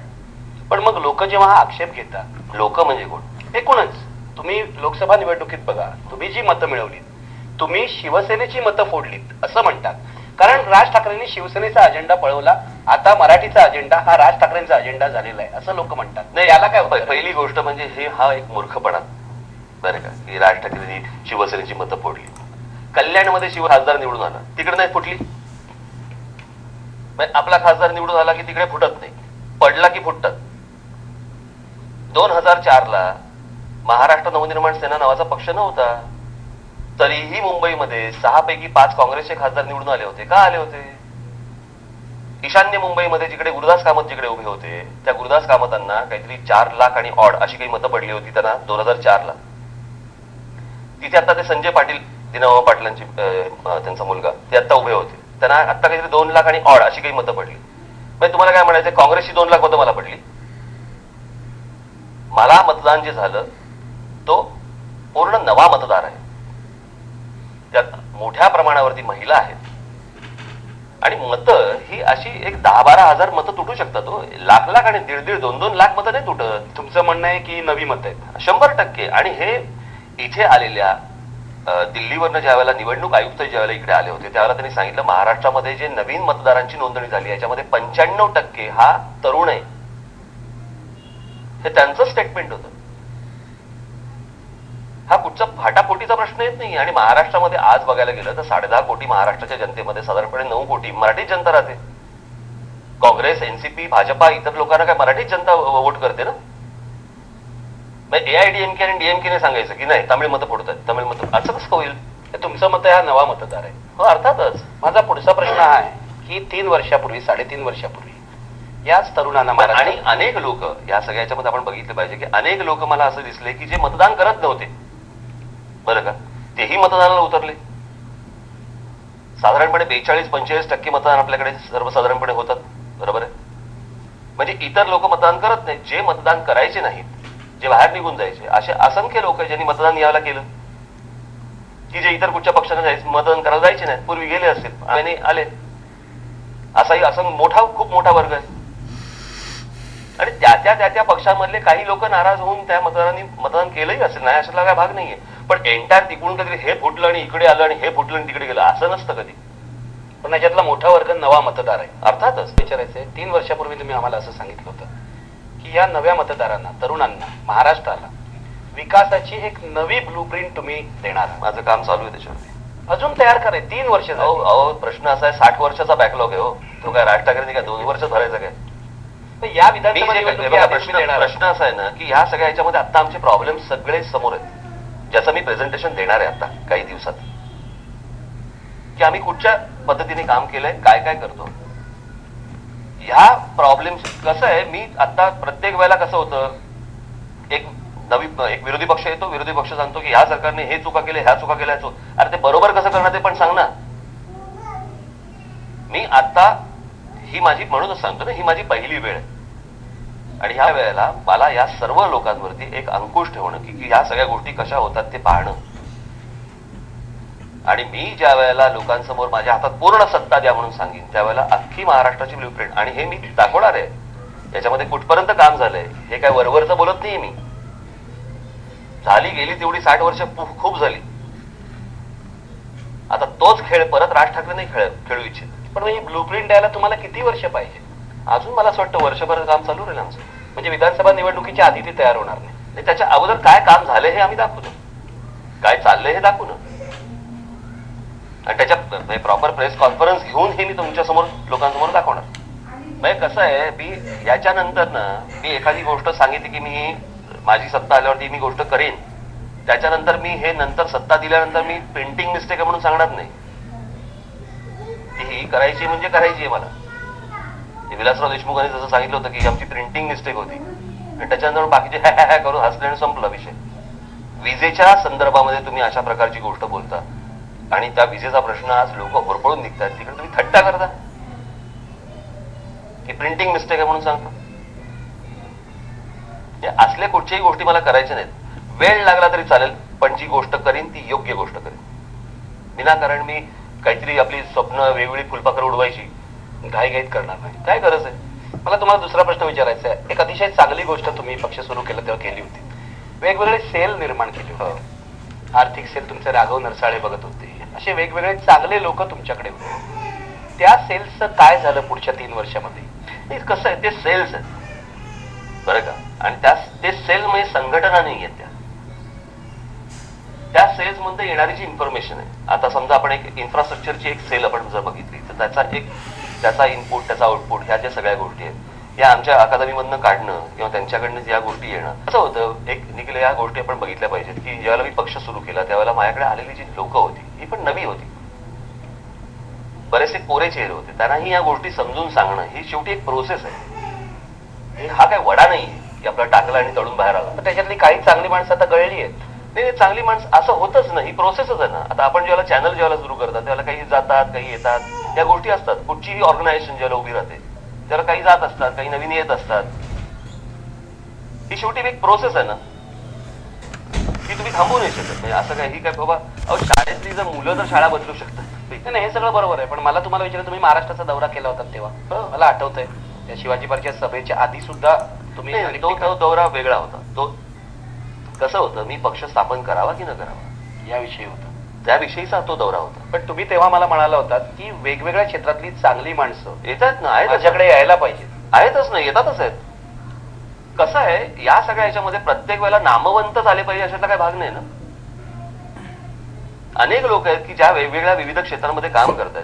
पण मग लोक जेव्हा हा आक्षेप घेतात, लोक म्हणजे कोण? एकूणच तुम्ही लोकसभा निवडणुकीत बघा, तुम्ही जी मतं मिळवलीत, तुम्ही शिवसेनेची मतं फोडलीत असं म्हणतात. कारण राज ठाकरेंनी शिवसेनेचा अजेंडा पळवला, आता मराठीचा अजेंडा हा राज ठाकरेंचा अजेंडा झालेला आहे असं लोक म्हणतात. नाही, याला काय? पहिली गोष्ट म्हणजे हा एक मूर्खपणा, बरं का, की राज ठाकरेंनी शिवसेनेची मतं फोडली. कल्याणमध्ये खासदार निवडून आला, तिकडे नाही फुटली. आपला खासदार निवडून आला की तिकडे फुटत नाही, पडला की फुटतात. 2004 ला महाराष्ट्र नवनिर्माण सेना नावाचा पक्ष नव्हता, तरीही मुंबईमध्ये 6 पैकी 5 काँग्रेसचे खासदार निवडून आले होते. का आले होते? ईशान्य मुंबईमध्ये जिकडे गुरुदास कामत जिकडे उभे होते, त्या गुरुदास कामतांना काहीतरी 4 लाख आणि ऑड अशी काही मतं पडली होती त्यांना 2004 ला. तिथे आता ते संजय पाटील, दिनाबाबा पाटलांची त्यांचा मुलगा, ते आता उभे होते, त्यांना आता काहीतरी 2 लाख आणि ऑड अशी काही मतं पडली. म्हणजे तुम्हाला काय म्हणायचं, काँग्रेसची 2 लाख मतं मला पडली. मला मतदान जे झालं तो पूर्ण नवा मतदार आहे. त्यात मोठ्या प्रमाणावरती महिला आहेत आणि मतं ही अशी एक 10-12 हजार मतं तुटू शकतात हो. लाख लाख आणि 1.5-1.5, 2-2 लाख मतं नाही तुटत. तुमचं म्हणणं आहे की नवी मतं आहेत? 100%. आणि हे इथे आलेल्या दिल्लीवरनं ज्या वेळेला निवडणूक आयुक्त ज्या वेळेला इकडे आले होते त्यावेळेला त्यांनी सांगितलं महाराष्ट्रामध्ये जे नवीन मतदारांची नोंदणी झाली याच्यामध्ये 95% हा तरुण आहे. हे त्यांचं स्टेटमेंट होतं. हा कुठचा फाटाफोटीचा प्रश्न येत नाही. आणि महाराष्ट्रामध्ये आज बघायला गेलं तर 10.5 कोटी महाराष्ट्राच्या जनतेमध्ये साधारणपणे 9 कोटी मराठीच जनता राहते. काँग्रेस, एनसीपी, भाजपा इतर लोकांना काय मराठीच जनता वोट करते ना. AIDMK आणि DMK ने सांगायचं की नाही तमिळ मतं फोडतात, तमिळ मतं, असं कसं होईल? तुमचं मत हा नवा मतदार आहे. हो अर्थातच. माझा पुढचा प्रश्न हा आहे की 3 वर्षापूर्वी 3.5 वर्षापूर्वी याच तरुणांना आणि अनेक लोक या सगळ्याच्या मध्ये आपण बघितलं पाहिजे की अनेक लोक मला असं दिसले की जे मतदान करत नव्हते बरं का तेही मतदानाला उतरले. साधारणपणे 42-45% मतदान आपल्याकडे सर्वसाधारणपणे होतात. बरोबर आहे. म्हणजे इतर लोक मतदान करत नाहीत. जे मतदान करायचे नाहीत, जे बाहेर निघून जायचे, असे असंख्य लोक ज्यांनी मतदान यायला केलं की जे इतर कुठच्या पक्षाने जायचं मतदान करायला जायचे नाहीत, पूर्वी गेले असतील आणि आले. असाही असं खूप मोठा वर्ग आहे. आणि त्या पक्षांमधले काही लोक नाराज होऊन त्या मतदारांनी मतदान केलंही असेल, नाही अशातला काय भाग नाहीये. पण एंटायर तिकडून कधी हे फुटलं आणि इकडे आलं आणि हे फुटलं आणि तिकडे गेलं असं नसतं कधी. पण याच्यातला मोठा वर्ग नवा मतदार आहे. अर्थातच. विचारायचंय 3 वर्षापूर्वी तुम्ही आम्हाला असं सांगितलं होतं की या नव्या मतदारांना, तरुणांना, महाराष्ट्राला विकासाची एक नवी ब्लूप्रिंट तुम्ही देणार. माझं काम चालू आहे त्याच्यावरती. अजून तयार कराय 3 वर्ष. अहो प्रश्न असा आहे 60 वर्षाचा बॅकलॉग आहे हो. तो काय राज ठाकरेंनी काय 2 वर्षात भरायचा काय? या विधानसभा प्रश्न असा आहे ना की ह्या सगळ्या ह्याच्यामध्ये आता आमचे प्रॉब्लेम सगळे समोर आहेत, ज्याचं मी प्रेझेंटेशन देणार आहे आता काही दिवसात, की आम्ही कुठच्या पद्धतीने काम केलंय, काय काय करतो. ह्या प्रॉब्लेम कसं आहे, मी आता प्रत्येक वेळेला कसं होतं, एक विरोधी पक्ष येतो, विरोधी पक्ष सांगतो की ह्या सरकारने हे चुका केल्या, ह्या चुका केल्या. अरे ते बरोबर कसं करणार ते पण सांग ना. मी आता ही माझी, म्हणूनच सांगतो ना, ही माझी पहिली वेळ आहे. आणि ह्या वेळेला मला या सर्व लोकांवरती एक अंकुश ठेवणं की ह्या सगळ्या गोष्टी कशा होतात ते पाहणं. आणि मी ज्या वेळेला लोकांसमोर माझ्या हातात पूर्ण सत्ता द्या म्हणून सांगेन त्यावेळेला अख्खी महाराष्ट्राची ब्लूप्रिंट, आणि हे मी दाखवणार आहे. याच्यामध्ये कुठपर्यंत काम झालंय हे काय वरवरचं बोलत नाहीये मी. झाली गेली तेवढी 60 वर्ष खूप झाली. आता तोच खेळ परत राज ठाकरे नाही खेळू इच्छित. पण ही ब्लूप्रिंट द्यायला तुम्हाला किती वर्ष पाहिजे? अजून मला असं वाटतं वर्षभर काम चालू राहील आमचं. म्हणजे विधानसभा निवडणुकीच्या आधी ती तयार होणार नाही. त्याच्या अगोदर काय काम झालंय हे आम्ही दाखवू ना, काय चाललंय हे दाखवू ना. आणि त्याच्या प्रॉपर प्रेस कॉन्फरन्स घेऊन हे मी तुमच्या समोर लोकांसमोर दाखवणार. म्हणजे कसं आहे, मी याच्यानंतर ना मी एखादी गोष्ट सांगितली की मी माझी सत्ता आल्यावरती मी गोष्ट करेन, त्याच्यानंतर मी हे नंतर सत्ता दिल्यानंतर मी प्रिंटिंग मिस्टेक आहे म्हणून सांगणार नाही. ही करायची म्हणजे करायची आहे मला. विलासराव देशमुखांनी जसं सांगितलं होतं की आमची प्रिंटिंग मिस्टेक होती आणि त्याच्यानंतर बाकीचे हॅ करून हसले आणि संपला विषय. विजेच्या संदर्भामध्ये तुम्ही अशा प्रकारची गोष्ट बोलता आणि त्या विजेचा प्रश्न आज लोक होरपळून निघतात, तिकडे तुम्ही थट्टा करता की प्रिंटिंग मिस्टेक आहे म्हणून सांगता. असल्या कुठच्याही गोष्टी मला करायच्या नाहीत. वेळ लागला तरी चालेल, पण जी गोष्ट करीन ती योग्य गोष्ट करीन. विनाकारण मी काहीतरी आपली स्वप्न वेगवेगळी फुलपाखरं उडवायची घाईघाईत करणार नाही. काय गरज आहे? मला तुम्हाला दुसरा प्रश्न विचारायचा आहे. एक अतिशय चांगली गोष्ट तुम्ही पक्ष सुरू केला तेव्हा केली होती, वेगवेगळे सेल निर्माण केले होते. आर्थिक सेल तुमचे राघव नरसाळे बघत होते, असे वेगवेगळे चांगले लोक तुमच्याकडे होते. त्या सेल्सचं काय झालं पुढच्या 3 वर्षामध्ये? कसं आहे, ते सेल्स आहेत बरं का. आणि ते सेल म्हणजे संघटना नाही आहेत. त्या सेल्स मध्ये येणारी जी इन्फॉर्मेशन आहे, आता समजा आपण एक इन्फ्रास्ट्रक्चरची एक सेल आपण जर बघितली तर त्याचा इनपुट, त्याचा आउटपुट, ह्या ज्या सगळ्या गोष्टी आहेत या आमच्या अकादमीमधनं काढणं किंवा त्यांच्याकडनं या गोष्टी येणं असं होतं. एक निखिल, या गोष्टी आपण बघितल्या पाहिजेत की ज्यावेळेला मी पक्ष सुरू केला त्यावेळेला माझ्याकडे आलेली जी लोक होती ही पण नवी होती, बरेचसे कोरे चेहरे होते. त्यांनाही या गोष्टी समजून सांगणं ही शेवटी एक प्रोसेस आहे. हा काय वडा नाही की आपला टाकला आणि तळून बाहेर आला. पण त्याच्यातली काही चांगली माणसं आता गळली आहेत. नाही, चांगली माणसं असं होतच नाही, प्रोसेसच आहे ना. आता आपण जेव्हा चॅनल जेव्हा सुरू करतात त्यावेळेला काही जातात काही येतात, या गोष्टी असतात. कुठचीही ऑर्गनायझेशन जेव्हा उभी राहते त्याला काही जात असतात, काही नवीन येत असतात. ही शेवटी एक प्रोसेस आहे ना, ती तुम्ही थांबवू नाही शकत. म्हणजे असं काही ही काय बाबा, अहो शाळेतली जर मुलं जर शाळा बदलू शकतात. नाही, हे सगळं बरोबर आहे, पण मला तुम्हाला विचारलं, तुम्ही महाराष्ट्राचा दौरा केला होता तेव्हा मला आठवतंय त्या शिवाजी पार्कच्या सभेच्या आधी सुद्धा तुम्ही तो दौरा वेगळा होता. तो कसं होतं, मी पक्ष स्थापन करावा की न करावा याविषयी होता, त्याविषयीचा तो दौरा होता. पण तुम्ही तेव्हा मला म्हणाला होतात की वेगवेगळ्या क्षेत्रातली चांगली माणसं येतात ना, आहेत माझ्याकडे यायला पाहिजे. आहेतच नाही, येतातच आहेत. कसं आहे, या सगळ्या ह्याच्यामध्ये प्रत्येक वेळेला नामवंतच आले पाहिजे अशातला काही भाग नाही ना. अनेक लोक आहेत की ज्या वेगवेगळ्या विविध क्षेत्रांमध्ये काम करतात,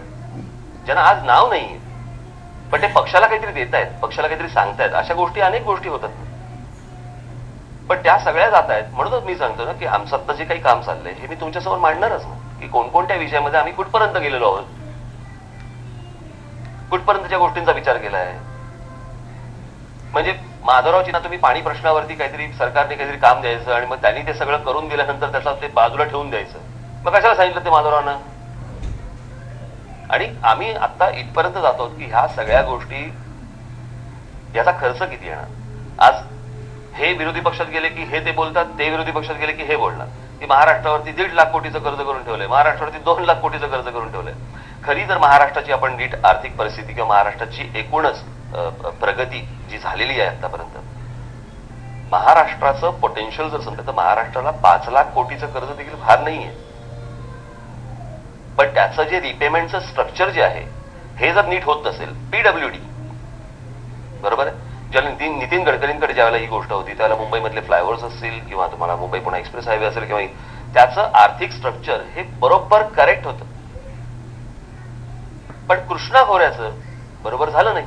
ज्यांना आज नाव नाहीये, पण ते पक्षाला काहीतरी देत आहेत, पक्षाला काहीतरी सांगतायत. अशा गोष्टी अनेक गोष्टी होतात, पण त्या सगळ्या जात आहेत. म्हणूनच मी सांगतो ना की आमचं आता जे काही काम चाललंय हे मी तुमच्यासमोर मांडणारच ना, की कोणकोणत्या विषयामध्ये आम्ही कुठपर्यंत गेलेलो आहोत, कुठपर्यंतच्या गोष्टींचा विचार केलाय. म्हणजे माधवरावजींना तुम्ही पाणी प्रश्नावरती काहीतरी सरकारने काहीतरी काम द्यायचं आणि मग त्यांनी ते सगळं करून दिल्यानंतर त्याचा ते बाजूला ठेवून द्यायचं. मग कशाला सांगितलं ते माधवरावांना? आणि आम्ही आता इथपर्यंत जातो की ह्या सगळ्या गोष्टी, याचा खर्च किती येणार. आज हे विरोधी पक्षात गेले की हे ते बोलतात, ते विरोधी पक्षात गेले की हे बोलणार की महाराष्ट्रावरती 1.5 लाख कोटीचं कर्ज करून ठेवलंय, महाराष्ट्रावरती 2 लाख कोटीचं कर्ज करून ठेवलंय. खरी जर महाराष्ट्राची आपण नीट आर्थिक परिस्थिती किंवा महाराष्ट्राची एकूणच प्रगती जी झालेली आहे आतापर्यंत, महाराष्ट्राचं पोटेन्शियल जर समजलं तर महाराष्ट्राला 5 लाख कोटीचं कर्ज देखील फार नाहीये. पण त्याचं जे रिपेमेंटचं स्ट्रक्चर जे आहे हे जर नीट होत नसेल, पीडब्ल्यूडी बरोबर आहे, ज्याला नितीन गडकरींकडे ज्यावेळेला ही गोष्ट होती त्यावेळेला मुंबईमधले फ्लायओव्हर्स असतील किंवा तुम्हाला मुंबई पुणे एक्सप्रेस हायवे असेल किंवा त्याचं आर्थिक स्ट्रक्चर हे बरोबर करेक्ट होतं. पण कृष्णा खोऱ्याचं बरोबर झालं नाही.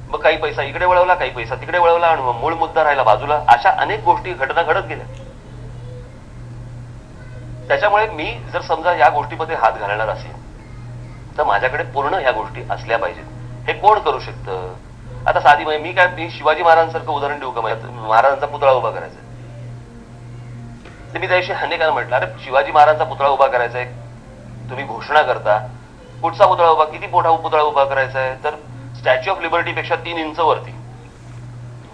मग काही पैसा इकडे वळवला, काही पैसा तिकडे वळवला आणि मूळ मुद्दा राहिला बाजूला. अशा अनेक गोष्टी घटना घडत गेल्या. त्याच्यामुळे मी जर समजा या गोष्टीमध्ये हात घालणार असेल तर माझ्याकडे पूर्ण या गोष्टी असल्या पाहिजेत. हे कोण करू शकतं? आता साधी मी शिवाजी महाराजांसारखं उदाहरण देऊ का? महाराजांचा पुतळा उभा करायचा तर मी त्याविषयी अनेकांना म्हटलं, अरे शिवाजी महाराजांचा पुतळा उभा करायचा आहे, तुम्ही घोषणा करता कुठचा पुतळा उभा, किती मोठा पुतळा उभा करायचा आहे, तर स्टॅच्यू ऑफ लिबर्टी पेक्षा 3 इंच वरती,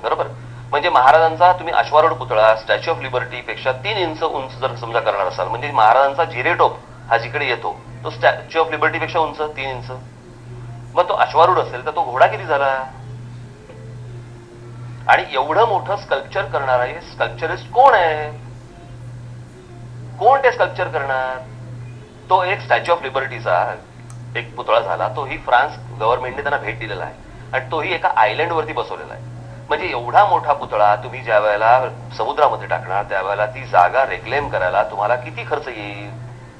बरोबर. म्हणजे महाराजांचा तुम्ही अश्वारूढ पुतळा स्टॅच्यू ऑफ लिबर्टी पेक्षा 3 इंच उंच जर समजा करणार असाल, म्हणजे महाराजांचा जिरेटोप हा जिकडे येतो तो स्टॅच्यू ऑफ लिबर्टी पेक्षा उंच 3 इंच. मग तो अश्वारूढ असेल तर तो घोडा किती झाला? आणि एवढं मोठं स्कल्पचर करणारा हे स्कल्पचरिस्ट कोण आहे? कोण ते स्कल्पचर करणार? तो एक स्टॅच्यू ऑफ लिबर्टीचा एक पुतळा झाला, तोही फ्रान्स गव्हर्नमेंटने त्यांना भेट दिलेला आहे आणि तोही एका आयलंड वरती बसवलेला आहे. म्हणजे एवढा मोठा पुतळा तुम्ही ज्या वेळेला समुद्रामध्ये टाकणार त्यावेळेला ती जागा रेक्लेम करायला तुम्हाला किती खर्च येईल?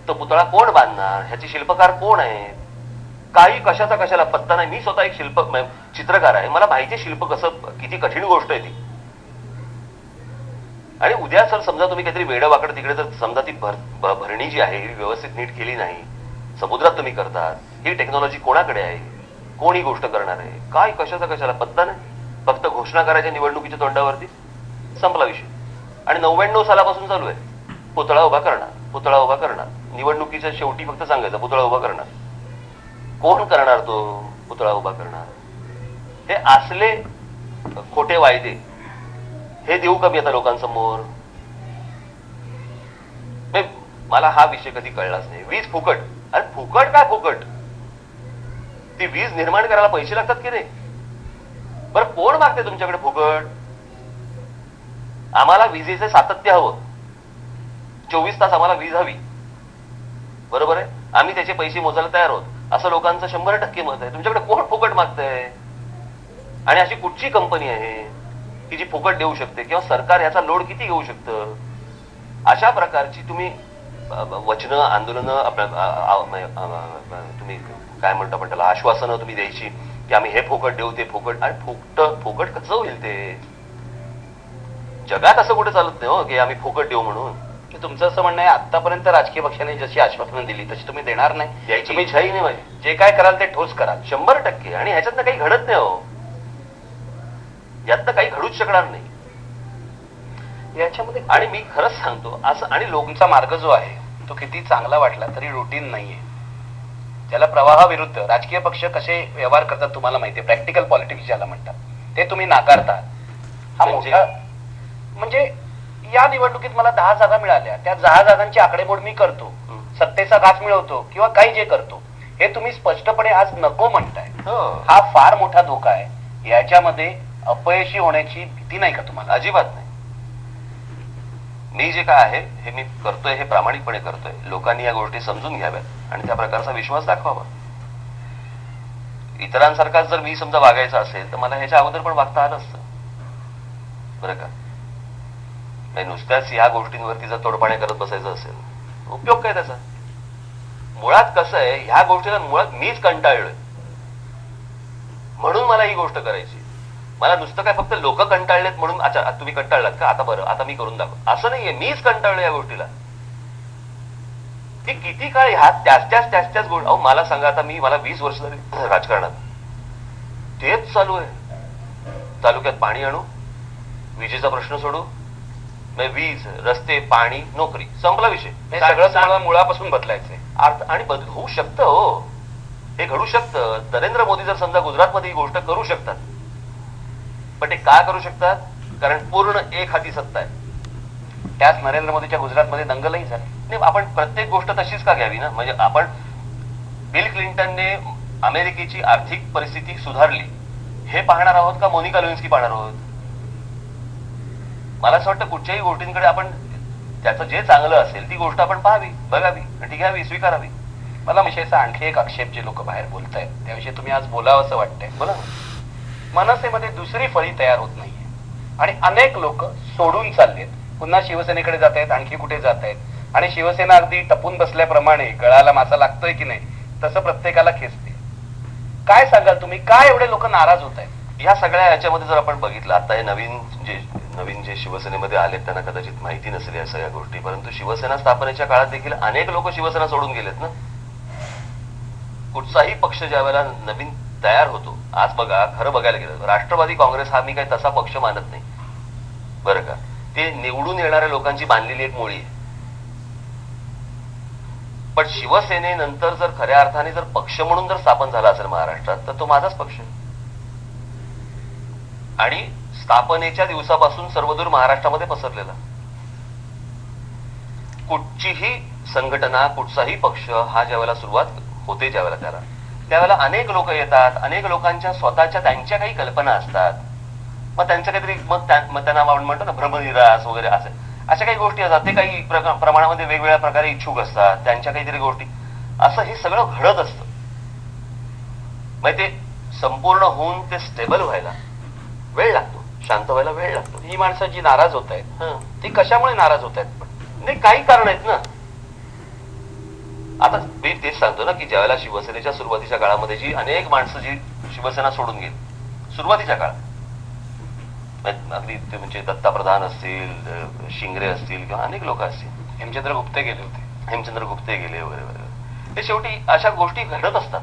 तो पुतळा कोण बांधणार? ह्याचे शिल्पकार कोण आहे? काही कशाचा कशाला पत्ता नाही. मी स्वतः एक चित्रकार आहे, मला माहिती शिल्प कसं किती कठीण गोष्ट आहे ती. आणि उद्या सर समजा तुम्ही काहीतरी वेडवाकड तिकडे जर समजा ती भरणी जी आहे ही व्यवस्थित नीट केली नाही, समुद्रात तुम्ही करतात, ही टेक्नॉलॉजी कोणाकडे आहे? कोण ही गोष्ट करणार आहे? काय कशाचा कशाला पत्ता नाही. फक्त घोषणा करायच्या निवडणुकीच्या तोंडावरती, संपला विषय. आणि 99 सालापासून चालू आहे पुतळा उभा करणार, पुतळा उभा करणार. निवडणुकीच्या शेवटी फक्त सांगायचं पुतळा उभा करणार. कोण करणार तो पुतळा उभा करणार? हे असले खोटे वायदे हे देऊ का मी आता लोकांसमोर? मला हा विषय कधी कळलाच नाही. वीज फुकट. अरे फुकट काय फुकट? ती वीज निर्माण करायला पैसे लागतात की नाही? बरं कोण मागते तुमच्याकडे फुकट? आम्हाला विजेचे सातत्य हवं, 24 तास आम्हाला वीज हवी, बरोबर आहे. आम्ही त्याचे पैसे मोजायला तयार आहोत असं लोकांचं 100% मत आहे. तुमच्याकडे कोण फुकट मागतंय? आणि अशी कुठची कंपनी आहे की जी फुकट देऊ शकते? किंवा सरकार याचा लोड किती घेऊ शकतं? अशा प्रकारची तुम्ही वचनं, आंदोलनं, तुम्ही काय म्हणता पण त्याला, आश्वासनं तुम्ही द्यायची की आम्ही हे फुकट देऊ, ते फुकट. आणि फुकट कसं होईल? ते जगात असं कुठे चालत नाही हो की आम्ही फुकट देऊ म्हणून. तुमचं असं म्हणणं आहे आतापर्यंत राजकीय पक्षांनी जशी आश्वासनं दिली तशी तुम्ही देणार नाही? यायची तुम्ही इच्छाही नाही माझी. जे काय कराल ते ठोस कराल 100%. आणि ह्याच्यातनं काही घडत नाही हो, यातनं काही घडूच शकणार नाही याच्यामध्ये. आणि मी खरंच सांगतो असं, आणि लोकांचा मार्ग जो आहे तो किती चांगला वाटला तरी रुटीन नाहीये. त्याला प्रवाहाविरुद्ध राजकीय पक्ष कसे व्यवहार करतात तुम्हाला माहितीये. प्रॅक्टिकल पॉलिटिक्स ज्याला म्हणतात ते तुम्ही नाकारता. हा म्हणजे या निवडणुकीत मला 10 जागा मिळाल्या, त्या 10 जागांची आकडेमोड मी करतो, सत्तेचा घास मिळवतो किंवा काही जे करतो, हे तुम्ही स्पष्टपणे आज नको म्हणताय. हा फार मोठा धोका आहे. याच्यामध्ये अपयशी होण्याची भीती नाही का तुम्हाला? अजिबात नाही. मी जे काय आहे हे मी करतोय हे प्रामाणिकपणे करतोय. लोकांनी या गोष्टी समजून घ्याव्यात आणि त्या प्रकारचा विश्वास दाखवावा. इतरांसारखाच जर मी समजा वागायचं असेल तर मला ह्याच्या अगोदर पण वागता आलं असतं, बरं का. नुसत्याच या गोष्टींवरती जर तोडपाणी करत बसायचं असेल उपयोग काय त्याचा? मुळात कसं आहे, ह्या गोष्टीला मुळात मीच कंटाळलोय म्हणून मला ही गोष्ट करायची. मला नुसतं काय फक्त लोक कंटाळलेत म्हणून अच्छा तुम्ही कंटाळलात का, आता बरं आता मी करून दाखव, असं नाहीये. मीच कंटाळलो या गोष्टीला. की किती काळ ह्या त्याच गोष्ट. अहो मला सांगा, आता मला 20 वर्ष झाली राजकारणात, तेच चालू आहे. तालुक्यात पाणी आणू, विजेचा प्रश्न सोडू, वीज, रस्ते, पाणी, नोकरी, संपला विषय. हे सगळं मुळापासून बदलायचंय. अर्थ आणि होऊ शकतं. हो, हे घडू शकतं. नरेंद्र मोदी जर समजा गुजरातमध्ये ही गोष्ट करू शकतात, पण ते का करू शकतात? कारण पूर्ण एक हाती सत्ता आहे. त्याच नरेंद्र मोदीच्या गुजरातमध्ये दंगलही झाली. नाही, आपण प्रत्येक गोष्ट तशीच का घ्यावी ना? म्हणजे आपण बिल क्लिंटनने अमेरिकेची आर्थिक परिस्थिती सुधारली हे पाहणार आहोत का मोनिका लेविन्स्की पाहणार आहोत? मला असं वाटतं कुठच्याही गोष्टींकडे आपण त्याचं जे चांगलं असेल ती गोष्ट आपण पाहावी, बघावी, ती घ्यावी, स्वीकारावी. मला विषयाचा आणखी एक आक्षेप जे लोक बाहेर बोलतायत त्याविषयी तुम्ही आज बोलावं असं वाटतंय. बोला. मनसेमध्ये दुसरी फळी तयार होत नाहीये आणि अनेक लोक सोडून चाललेत, पुन्हा शिवसेनेकडे जात आहेत, आणखी कुठे जात आहेत आणि शिवसेना अगदी टपून बसल्याप्रमाणे गळाला मासा लागतोय की नाही तसं प्रत्येकाला खेचते. काय सांगाल तुम्ही, काय एवढे लोक नाराज होत आहेत? या सगळ्या याच्यामध्ये जर आपण बघितलं, आता हे नवीन जे शिवसेनेमध्ये आलेत त्यांना कदाचित माहिती नसेल या सगळ्या गोष्टी, परंतु शिवसेना स्थापनेच्या काळात देखील अनेक लोक शिवसेना सोडून गेलेत ना. कुठचाही पक्ष ज्या वेळेला नवीन तयार होतो, आज बघा, खरं बघायला गेलं राष्ट्रवादी काँग्रेस हा मी काही तसा पक्ष मानत नाही, बरं का. ते निवडून येणाऱ्या लोकांची बांधलेली एक मोळी आहे. पण शिवसेनेनंतर जर खऱ्या अर्थाने जर पक्ष म्हणून जर स्थापन झाला असेल महाराष्ट्रात तर तो माझाच पक्ष आहे. आणि स्थापनेच्या दिवसापासून सर्वदूर महाराष्ट्रामध्ये पसरलेला. कुठचीही संघटना, कुठचाही पक्ष हा ज्यावेळेला सुरुवात होते त्यावेळेला अनेक लोक येतात, अनेक लोकांच्या स्वतःच्या त्यांच्या काही कल्पना असतात, मग त्यांचं काहीतरी मग त्यांना आपण म्हणतो ना भ्रमनिरास वगैरे अशा काही गोष्टी असतात. ते काही प्रमाणामध्ये वेगवेगळ्या प्रकारे इच्छुक असतात, त्यांच्या काहीतरी गोष्टी, असं हे सगळं घडत असतं. मग ते संपूर्ण होऊन ते स्टेबल व्हायला वेळ लागतो, शांत व्हायला वेळ लागतो. ही माणसं जी नाराज होत आहेत ती कशामुळे नाराज होत आहेत? पण नाही, काही कारण आहेत ना. आता मी तेच सांगतो ना की ज्यावेळेला शिवसेनेच्या सुरुवातीच्या काळामध्ये जी अनेक माणसं जी शिवसेना सोडून गेली सुरुवातीच्या काळात, अगदी ते म्हणजे दत्ता प्रधान असतील, शिंगरे असतील किंवा अनेक लोक असतील, हेमचंद्र गुप्ते गेले होते, हेमचंद्र गुप्ते गेले वगैरे वगैरे, ते शेवटी अशा गोष्टी घडत असतात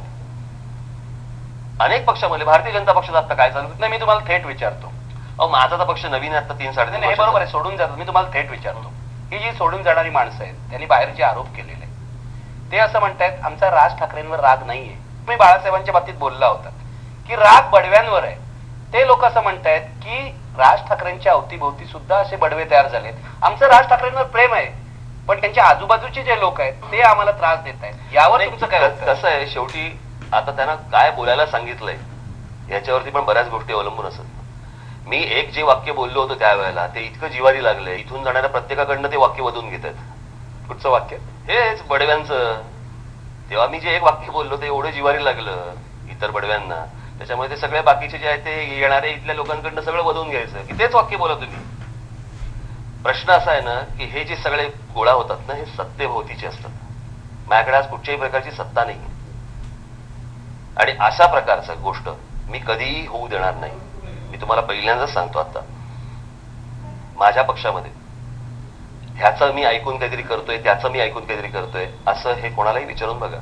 अनेक पक्षामध्ये. भारतीय जनता पक्षात आता काय चालू नाही, मी तुम्हाला थेट विचारतो. माझा तर पक्ष नवीन आहे, आता 3-3.5 हे बरोबर आहे, सोडून जातात. मी तुम्हाला थेट विचारतो, ही जी सोडून जाणारी माणसं आहेत त्यांनी बाहेर जे आरोप केलेले ते असं म्हणतायत आमचा राज ठाकरेंवर राग नाहीये. तुम्ही बाळासाहेबांच्या बाबतीत बोलला होता की राग बडव्यांवर आहे. ते लोक असं म्हणतायत की राज ठाकरेंच्या अवतीभोवती सुद्धा असे बडवे तयार झालेत. आमचं राज ठाकरेंवर प्रेम आहे, पण त्यांच्या आजूबाजूचे जे लोक आहेत ते आम्हाला त्रास देत आहेत. यावर तुमचं काय? कसं आहे, शेवटी आता त्यांना काय बोलायला सांगितलंय याच्यावरती पण बऱ्याच गोष्टी अवलंबून असत. मी एक जे वाक्य बोललो होतो त्यावेळेला ते इतकं जिवारी लागलंय, इथून जाणाऱ्या प्रत्येकाकडनं ते वाक्य बदलून घेत आहेत. कुठचं वाक्य? हेच बडव्यांचं. तेव्हा मी जे एक वाक्य बोललो ते एवढं जिवारी लागलं इतर बडव्यांना, त्याच्यामुळे ते सगळे बाकीचे जे आहेत ते येणारे इथल्या लोकांकडनं सगळं बदलून घ्यायचं की तेच वाक्य बोला तुम्ही. प्रश्न असा आहे ना की हे जे सगळे गोळा होतात ना हे सत्तेभोवतीचे असतात. माझ्याकडे आज कुठच्याही प्रकारची सत्ता नाही आणि अशा प्रकारचं गोष्ट मी कधीही होऊ देणार नाही. मी तुम्हाला पहिल्यांदाच सांगतो, आता माझ्या पक्षामध्ये ह्याचं मी ऐकून काहीतरी करतोय, त्याचं मी ऐकून काहीतरी करतोय असं हे कोणालाही विचारून बघा.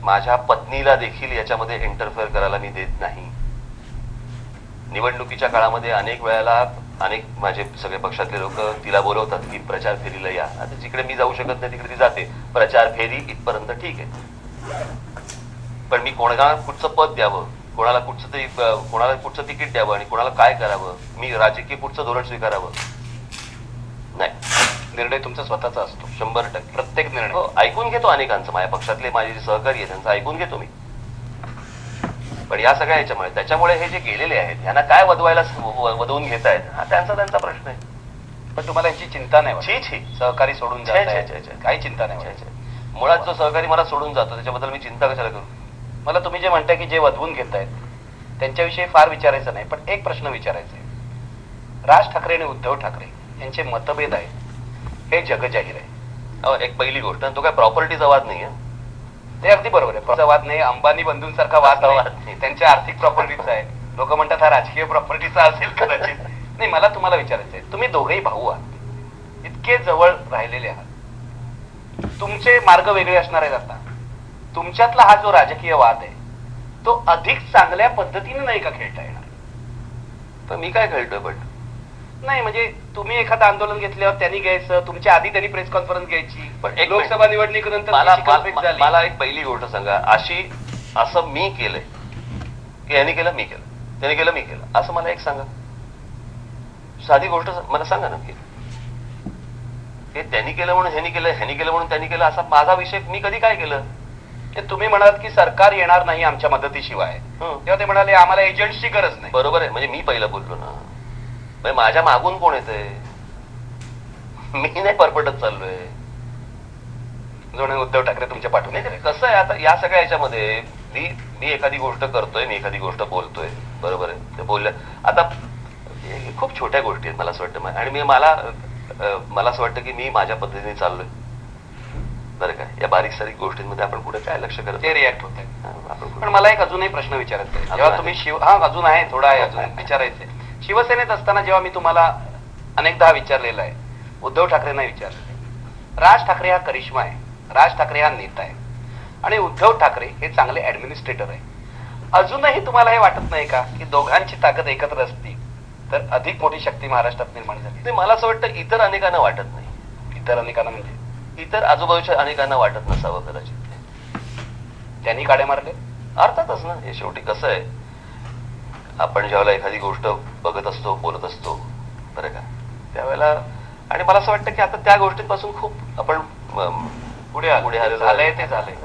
माझ्या पत्नीला देखील याच्यामध्ये इंटरफेअर करायला मी देत नाही. निवडणुकीच्या काळामध्ये अनेक वेळेला अनेक माझे सगळे पक्षातले लोक तिला बोलवतात की प्रचार फेरीला या. आता जिकडे मी जाऊ शकत नाही तिकडे ती जाते. प्रचार फेरी इथपर्यंत ठीक आहे, पण मी कुठचं पद द्यावं कोणाला कुठचं तिकीट द्यावं आणि कोणाला काय करावं, मी राजकीय कुठचं धोरण स्वीकारावं, नाही. निर्णय तुमचा स्वतःचा असतो 100%. प्रत्येक निर्णय. हो, ऐकून घेतो अनेकांचं, माझ्या पक्षातले माझे जे सहकारी आहेत त्यांचं ऐकून घेतो मी. पण या सगळ्या याच्यामुळे त्याच्यामुळे हे जे गेलेले आहेत यांना काय वधवून घेत आहेत हा त्यांचा प्रश्न आहे. पण तुम्हाला यांची चिंता नाही छी वाटत? छी, सहकारी सोडून छे, जात छे, आहेत. छे, छे. काही चिंता नाही वाटत? मुळात जो सहकारी मला सोडून जातो त्याच्याबद्दल मी चिंता कशाला करू. मला तुम्ही जे म्हणताय की जे वधवून घेत आहेत त्यांच्याविषयी फार विचारायचं नाही, पण एक प्रश्न विचारायचा आहे. राज ठाकरे आणि उद्धव ठाकरे यांचे मतभेद आहेत हे जगजाहीर आहे. एक पहिली गोष्ट, तो काय प्रॉपर्टीचा वाद नाही. ते अगदी बरोबर आहे. त्याचा वाद नाही, अंबानी बंधूंसारखा वाद नाही, त्यांच्या आर्थिक प्रॉपर्टीचा आहे. लोक म्हणतात हा राजकीय प्रॉपर्टीचा असेल कदाचित. नाही, मला तुम्हाला विचारायचं आहे, तुम्ही दोघेही भाऊ आहात, इतके जवळ राहिलेले आहात, तुमचे मार्ग वेगळे असणार आहेत. आता तुमच्यातला हा जो राजकीय वाद आहे तो अधिक चांगल्या पद्धतीने नाही का खेळता येणार? पण मी काय खेळतोय? पण नाही, म्हणजे तुम्ही एखादं आंदोलन घेतल्यावर त्यांनी घ्यायचं, तुमच्या आधी त्यांनी प्रेस कॉन्फरन्स घ्यायची, पण एक लोकसभा निवडणुकीनंतर मला एक पहिली गोष्ट सांगा, असं मी केलंय की यांनी केलं मी केलं, त्यांनी केलं मी केलं, असं मला एक सांगा. साधी गोष्ट मला सांगा ना, की त्यांनी केलं म्हणून ह्यांनी केलं, ह्यांनी केलं म्हणून त्यांनी केलं, असा माझा विषय. मी कधी काय केलं? ते तुम्ही म्हणालात की सरकार येणार नाही आमच्या मदतीशिवाय, तेव्हा ते म्हणाले आम्हाला एजंट्सची गरज नाही. बरोबर आहे, म्हणजे मी पहिलं बोललो ना. माझ्या मागून कोण येतंय? मी नाही परपटत चाललोय. उद्धव ठाकरे तुमच्या पाठवून नाही. कसं आहे आता या सगळ्या याच्यामध्ये मी एखादी गोष्ट करतोय, मी एखादी गोष्ट बोलतोय, बरोबर आहे. ते बोलल्या आता खूप छोट्या गोष्टी आहेत मला असं वाटतं, आणि मला असं वाटतं की मी माझ्या पद्धतीने चाललोय, बरं का. या बारीक सारीक गोष्टींमध्ये आपण पुढे काय लक्ष करतो ते रिॲक्ट होत आहे. पण मला एक अजूनही प्रश्न विचारायचा आहे. जेव्हा तुम्ही अजून आहे, थोडा आहे अजून विचारायचंय. शिवसेनेत असताना जेव्हा मी तुम्हाला अनेकदा विचारलेलं आहे, उद्धव ठाकरेंना विचारलेलं, राज ठाकरे हा करिश्मा आहे, राज ठाकरे हा नेता आहे आणि उद्धव ठाकरे हे चांगले ऍडमिनिस्ट्रेटर आहे. अजूनही तुम्हाला हे वाटत नाही का की दोघांची ताकद एकत्र असती तर अधिक मोठी शक्ती महाराष्ट्रात निर्माण झाली? ते मला असं वाटतं इतर अनेकांना वाटत नाही. इतर अनेकांना म्हणजे इतर आजूबाजूच्या अनेकांना वाटत नसावं कदाचित. त्यांनी काडे मारले अर्थातच ना. हे शेवटी कसं आहे, आपण ज्यावेळेला एखादी गोष्ट बघत असतो, बोलत असतो, बरं का, त्यावेळेला, आणि मला असं वाटतं की आता त्या गोष्टींपासून खूप आपण पुढे झालंय ते झालंय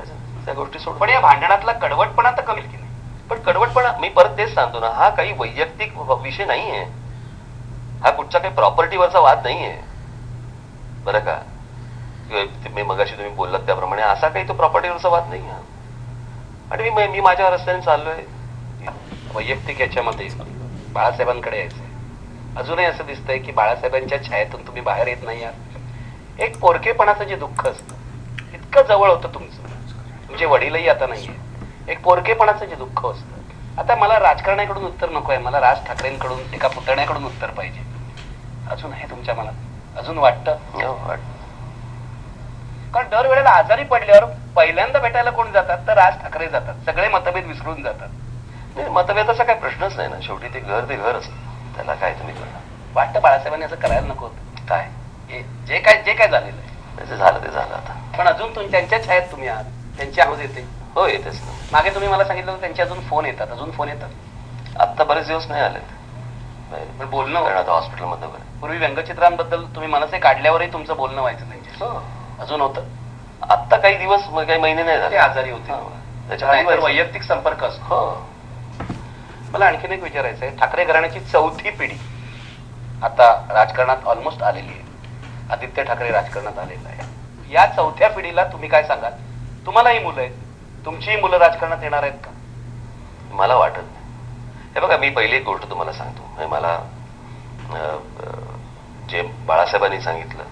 त्या गोष्टी सोडून. पण या भांडणातला कडवटपणा तर कमी की नाही? पण कडवटपणा, मी परत तेच सांगतो ना, हा काही वैयक्तिक विषय नाहीये, हा कुठचा काही प्रॉपर्टीवरचा वाद नाहीये, बरं का. मी मगाशी तुम्ही बोललात त्याप्रमाणे असा काही तो प्रॉपर्टीवरचा वाद नाही. आणि मी माझ्या रस्त्याने चाललोय. वैयक्तिक याच्यामध्ये बाळासाहेबांकडे यायचंय. अजूनही असं दिसतंय की बाळासाहेबांच्या छायेतून तुम्ही बाहेर येत नाही आहात. एक पोरकेपणाचं जे दुःख असतं, इतकं जवळ होतं तुमचं, तुमचे वडीलही आता नाहीये. एक पोरकेपणाचं जे दुःख असतं. आता मला राजकारणाकडून उत्तर नको आहे, मला राज ठाकरेंकडून, एका पुतण्याकडून उत्तर पाहिजे. अजून आहे तुमच्या मनात? अजून वाटतं? कारण दरवेळेला आजारी पडल्यावर पहिल्यांदा भेटायला कोण जातात तर राज ठाकरे जातात, सगळे मतभेद विसरून जातात. नाही, मतभेदाचा काही प्रश्नच नाही ना. शेवटी ते घर असतं, त्याला काय तुम्ही करणार. वाटतं बाळासाहेबांनी असं करायला नको होतं. काय जे काय झालेलं आहे ते झालं आता. पण अजून त्यांच्या छायेत तुम्ही आहात, त्यांची आवाज येते. हो, येतेच ना. मागे तुम्ही मला सांगितलं त्यांचे अजून फोन येतात, अजून फोन येतात. आता बरेच दिवस नाही आले. पण बोलणं आता हॉस्पिटलमध्ये पूर्वी व्यंगचित्रांबद्दल तुम्ही मनसे काढल्यावरही तुमचं बोलणं व्हायचं त्यांच्याशी. अजून होतं? आता काही दिवस, काही महिने नाही झाले. आजारी होते, त्याच्यामुळे वैयक्तिक संपर्क असतो. मला आणखीन एक विचारायचं आहे. ठाकरे घराण्याची चौथी पिढी आता राजकारणात ऑलमोस्ट आलेली आहे. आदित्य ठाकरे राजकारणात आलेला आहे. या चौथ्या पिढीला तुम्ही काय सांगाल? तुम्हालाही मुलं आहेत, तुमचीही मुलं राजकारणात येणार आहेत का? मला वाटत नाही. हे बघा, मी पहिली एक गोष्ट तुम्हाला सांगतो. मला जे बाळासाहेबांनी सांगितलं,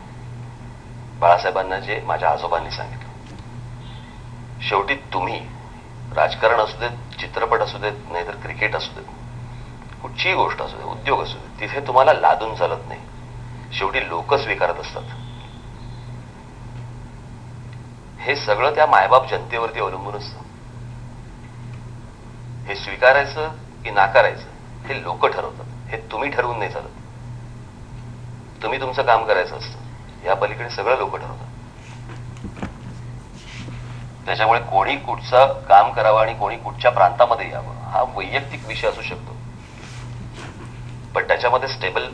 बाळासाहेबांना जे माझ्या आजोबांनी सांगितलं, शेवटी तुम्ही राजकारण असू देत, चित्रपट असू देत, नाहीतर क्रिकेट असू देत, कुठचीही गोष्ट असू दे, उद्योग असू दे, तिथे तुम्हाला लादून चालत नाही. शेवटी लोक स्वीकारत असतात. हे सगळं त्या मायबाप जनतेवरती अवलंबून असतं. हे स्वीकारायचं की नाकारायचं हे लोक ठरवतात. हे तुम्ही ठरवून नाही चालत. तुम्ही तुमचं काम करायचं असतं. या पलीकडे सगळं लोक ठरवतात. त्याच्यामुळे कोणी कुठचं काम करावं आणि कोणी कुठच्या प्रांतामध्ये यावं हा वैयक्तिक विषय असू शकतो, पण त्याच्यामध्ये स्टेबल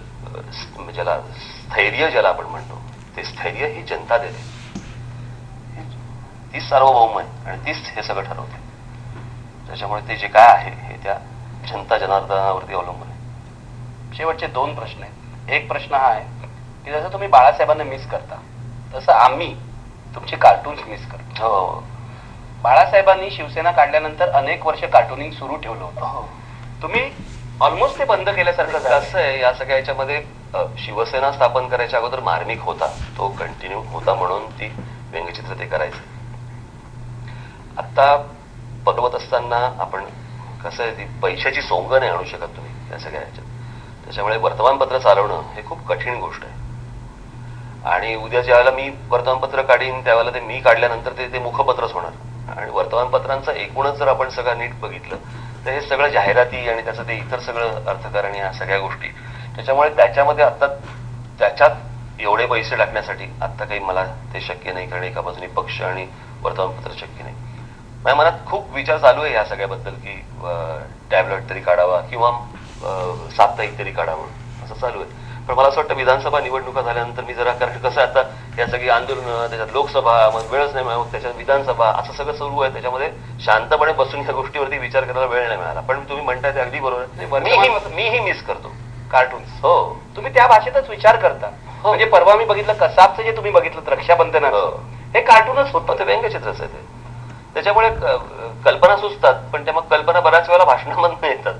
ज्याला स्थैर्य ज्याला आपण म्हणतो ते स्थैर्य ही जनता देते. तीच सार्वभौम आहे आणि तीच हे सगळं ठरवते. त्याच्यामुळे ते जे काय आहे हे त्या जनता जनार्दनावरती अवलंबून आहे. शेवटचे 2 प्रश्न आहेत. एक प्रश्न हा आहे की जसं तुम्ही बाळासाहेबांना मिस करता तसं आम्ही तुमचे कार्टून्स मिस करतो. हो, बाळासाहेबांनी शिवसेना काढल्यानंतर अनेक वर्ष कार्टुनिंग सुरू ठेवलं होतं. तुम्ही ऑलमोस्ट ते बंद केल्यासारखं झालं. कसं आहे या सगळ्या याच्यामध्ये शिवसेना स्थापन करायच्या अगोदर मार्मिक होता, तो कंटिन्यू होता म्हणून ती व्यंगचित्र ते करायचे. आता बघवत असताना आपण कसं आहे ती पैशाची सोंग नाही आणू शकत तुम्ही या सगळ्या ह्याच्यात. त्याच्यामुळे वर्तमानपत्र चालवणं हे खूप कठीण गोष्ट आहे. आणि उद्या ज्यावेळेला मी वर्तमानपत्र काढीन त्यावेळेला ते मी काढल्यानंतर ते मुखपत्रच होणार. आणि वर्तमानपत्रांचं एकूणच जर आपण सगळं नीट बघितलं तर हे सगळं जाहिराती आणि त्याचं ते इतर सगळं अर्थकारण या सगळ्या गोष्टी, त्याच्यामुळे त्याच्यामध्ये आता त्याच्यात एवढे पैसे टाकण्यासाठी आता काही मला ते शक्य नाही, कारण एका बाजूने पक्ष आणि वर्तमानपत्र शक्य नाही. माझ्या मनात खूप विचार चालू आहे या सगळ्याबद्दल की टॅबलेट तरी काढावा किंवा साप्ताहिक तरी काढावं असं चालू आहे. पण मला असं वाटतं विधानसभा निवडणुका झाल्यानंतर मी जरा, कारण कसं आता या सगळी आंदोलनं, त्याच्यात लोकसभा, मग वेळच नाही मिळाला, त्याच्यात विधानसभा असं सगळं सुरू आहे. त्याच्यामध्ये शांतपणे बसून या गोष्टीवरती विचार करायला वेळ नाही मिळाला. पण तुम्ही म्हणताय ते अगदी बरोबर. मीही मिस करतो कार्टून्स. हो, तुम्ही त्या भाषेतच विचार करता. म्हणजे परवा मी बघितलं कसाबचं जे तुम्ही बघितलं रक्षाबंधनाचं, हे कार्टूनच होतं. ते व्यंगचित्रच आहे ते. त्याच्यामुळे कल्पना सुचतात, पण त्या मग कल्पना बऱ्याच वेळेला भाषणामधून येतात.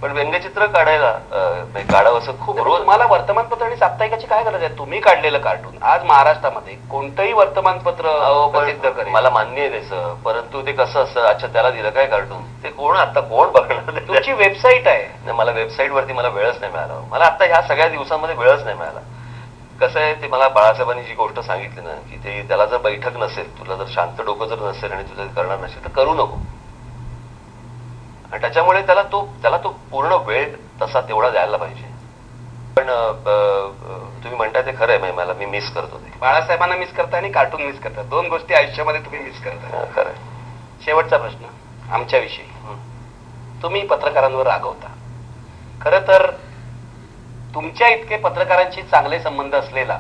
पण व्यंगचित्र काढावं असं खूप रोज. मला वर्तमानपत्र आणि साप्ताहिकाची काय गरज आहे? तुम्ही काढलेलं कार्टून आज महाराष्ट्रामध्ये कोणतंही वर्तमानपत्र प्रसिद्ध करेल. मला मान्य आहे त्याचं, परंतु ते कसं असतं, अच्छा त्याला दिलं काय कार्टून, ते आता कोण बघणार? तुमची वेबसाईट आहे. मला वेबसाईट वरती मला वेळच नाही मिळाला. मला आता ह्या सगळ्या दिवसांमध्ये वेळच नाही मिळाला. कसं आहे ते मला बाळासाहेबांनी जी गोष्ट सांगितली ना की ते त्याला जर बैठक नसेल, तुला जर शांत डोकं जर नसेल आणि तुझं करणार नसेल तर करू नको. आणि त्याच्यामुळे त्याला तो पूर्ण वेळ तसा तेवढा द्यायला पाहिजे. पण तुम्ही म्हणताय ते खरं आहे, मला मी मिस करतो ते. बाळासाहेबांना मिस करता आणि कार्टून मिस करता, 2 गोष्टी आयुष्यामध्ये तुम्ही मिस करता. खरं. शेवटचा प्रश्न आमच्याविषयी. तुम्ही पत्रकारांवर रागवता. खरं तर तुमच्या इतके पत्रकारांशी चांगले संबंध असलेला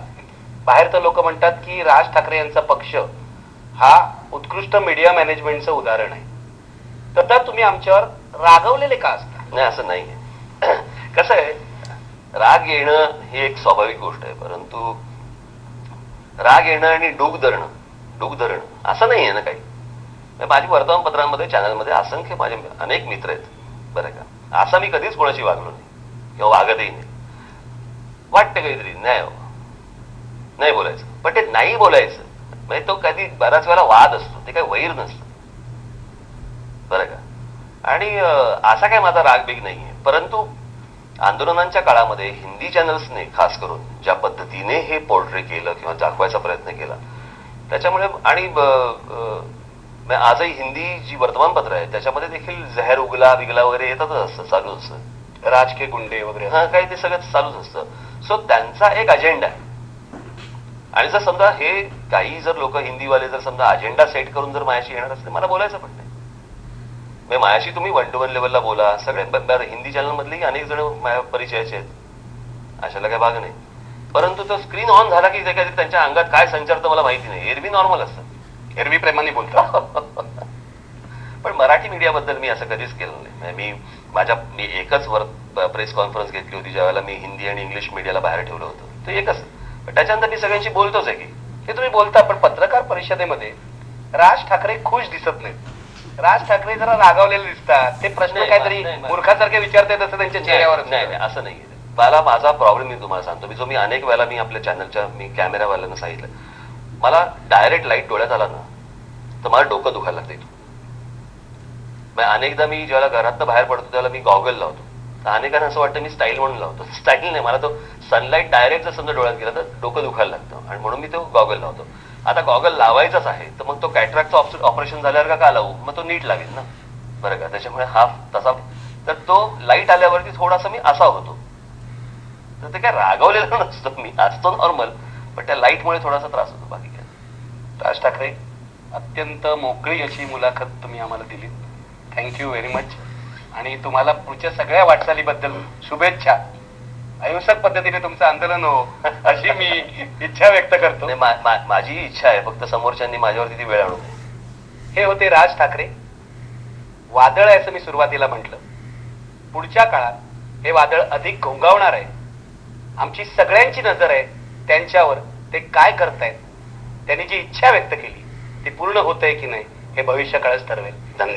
बाहेर तर लोक म्हणतात की राज ठाकरे यांचा पक्ष हा उत्कृष्ट मीडिया मॅनेजमेंटचं उदाहरण आहे. तर तुम्ही आमच्यावर रागवलेले का असता? नाही, असं नाहीये. कसं आहे, राग येणं ही एक स्वाभाविक गोष्ट आहे, परंतु राग येणं आणि डूक धरणं असं नाहीये ना काही. माझी वर्तमानपत्रांमध्ये, चॅनलमध्ये असंख्य माझे अनेक मित्र आहेत बरं का. असा मी कधीच कोणाशी वागलो नाही किंवा वागतही नाही. वाटतं काहीतरी नाही बोलायचं, पण ते नाही बोलायचं म्हणजे तो कधी बऱ्याच वेळेला वाद असतो, ते काही वैर नसतं बरं का. आणि असा काय माझा रागबीग नाहीये, परंतु आंदोलनांच्या काळामध्ये हिंदी चॅनल्सने खास करून ज्या पद्धतीने हे पोर्ट्रे केलं किंवा दाखवायचा प्रयत्न केला त्याच्यामुळे, आणि आजही हिंदी जी वर्तमानपत्र आहे त्याच्यामध्ये देखील जहर उगला बिगला वगैरे येतातच असतं, चालू असतं. राजकीय गुंडे वगैरे हा काही ते सगळं चालूच असतं. सो त्यांचा एक अजेंडा आहे. आणि जर समजा हे काही जर लोक हिंदीवाले जर समजा अजेंडा सेट करून जर माझ्याशी येणार असते, मला बोलायचं पण नाही. माझ्याशी तुम्ही 1 to 1 लेवलला बोला. सगळे हिंदी चॅनल मधले अनेक जण माझ्या परिचयाचे आहेत, अशाला काही भाग नाही. परंतु तो स्क्रीन ऑन झाला की काहीतरी त्यांच्या अंगात काय संचारतं मला माहिती नाही. एरवी नॉर्मल असतं, एरवी प्रेमाने बोलतो. पण मराठी मीडियाबद्दल मी असं कधीच केलं नाही. मी एकच प्रेस कॉन्फरन्स घेतली होती ज्यावेळेला मी हिंदी आणि इंग्लिश मीडियाला बाहेर ठेवलं होतं, ते एकच. त्याच्यानंतर मी सगळ्यांशी बोलतोच आहे की हे तुम्ही बोलता. पण पत्रकार परिषदेमध्ये राज ठाकरे खुश दिसत नाहीत. राज ठाकरे जरा रागावलेले दिसतात. ते प्रश्न काहीतरी मूर्खासारखे विचारतायत असं त्यांच्या चेहऱ्यावर. नाही, असं नाहीये. मला माझा प्रॉब्लेम मी तुम्हाला सांगतो. मी अनेक वेळेला मी आपल्या चॅनलच्या कॅमेरावाल्यांना सांगितलं, मला डायरेक्ट लाईट डोळ्यात आला ना तर मला डोकं दुखायला लागतं इथून. अनेकदा मी ज्याला घरातनं बाहेर पडतो त्याला मी गॉगल लावतो. तर अनेकांना असं वाटतं मी स्टाईल म्हणून लावतो. स्टाईल नाही, मला तो सनलाईट डायरेक्ट जर समजा डोळ्यात गेला तर डोकं दुखायला लागतं आणि म्हणून मी तो गॉगल लावतो. आता गॉगल लावायचाच आहे तर मग तो कॅटरॅक्टचं ऑपरेशन झाल्यावर का लावू, मग तो नीट लागेल ना बरं का. त्याच्यामुळे हा तसा, तर तो लाईट आल्यावरती थोडासा मी असा होतो. तर ते काय रागवलेला नसतो, मी असतो नॉर्मल, पण त्या लाईटमुळे थोडासा त्रास होतो, बाकी काय. राज ठाकरे अत्यंत मोकळी अशी मुलाखत तुम्ही आम्हाला दिली. Thank you very much. आणि तुम्हाला पुढच्या सगळ्या वाटचालीबद्दल शुभेच्छा. अहिंसक पद्धतीने तुमचं आंदोलन हो अशी मी इच्छा व्यक्त करतो. नाही, माझी इच्छा आहे, फक्त समोरच्यांनी माझ्यावरती ती वेळ आणू नये. हे होते राज ठाकरे. वादळ आहे असं मी सुरुवातीला म्हटलं. पुढच्या काळात हे वादळ अधिक घोंगावणार आहे. आमची सगळ्यांची नजर आहे त्यांच्यावर. ते काय करतायत, त्यांनी जी इच्छा व्यक्त केली ती पूर्ण होत आहे की नाही हे भविष्यकाळच ठरवेल. धन्यवाद.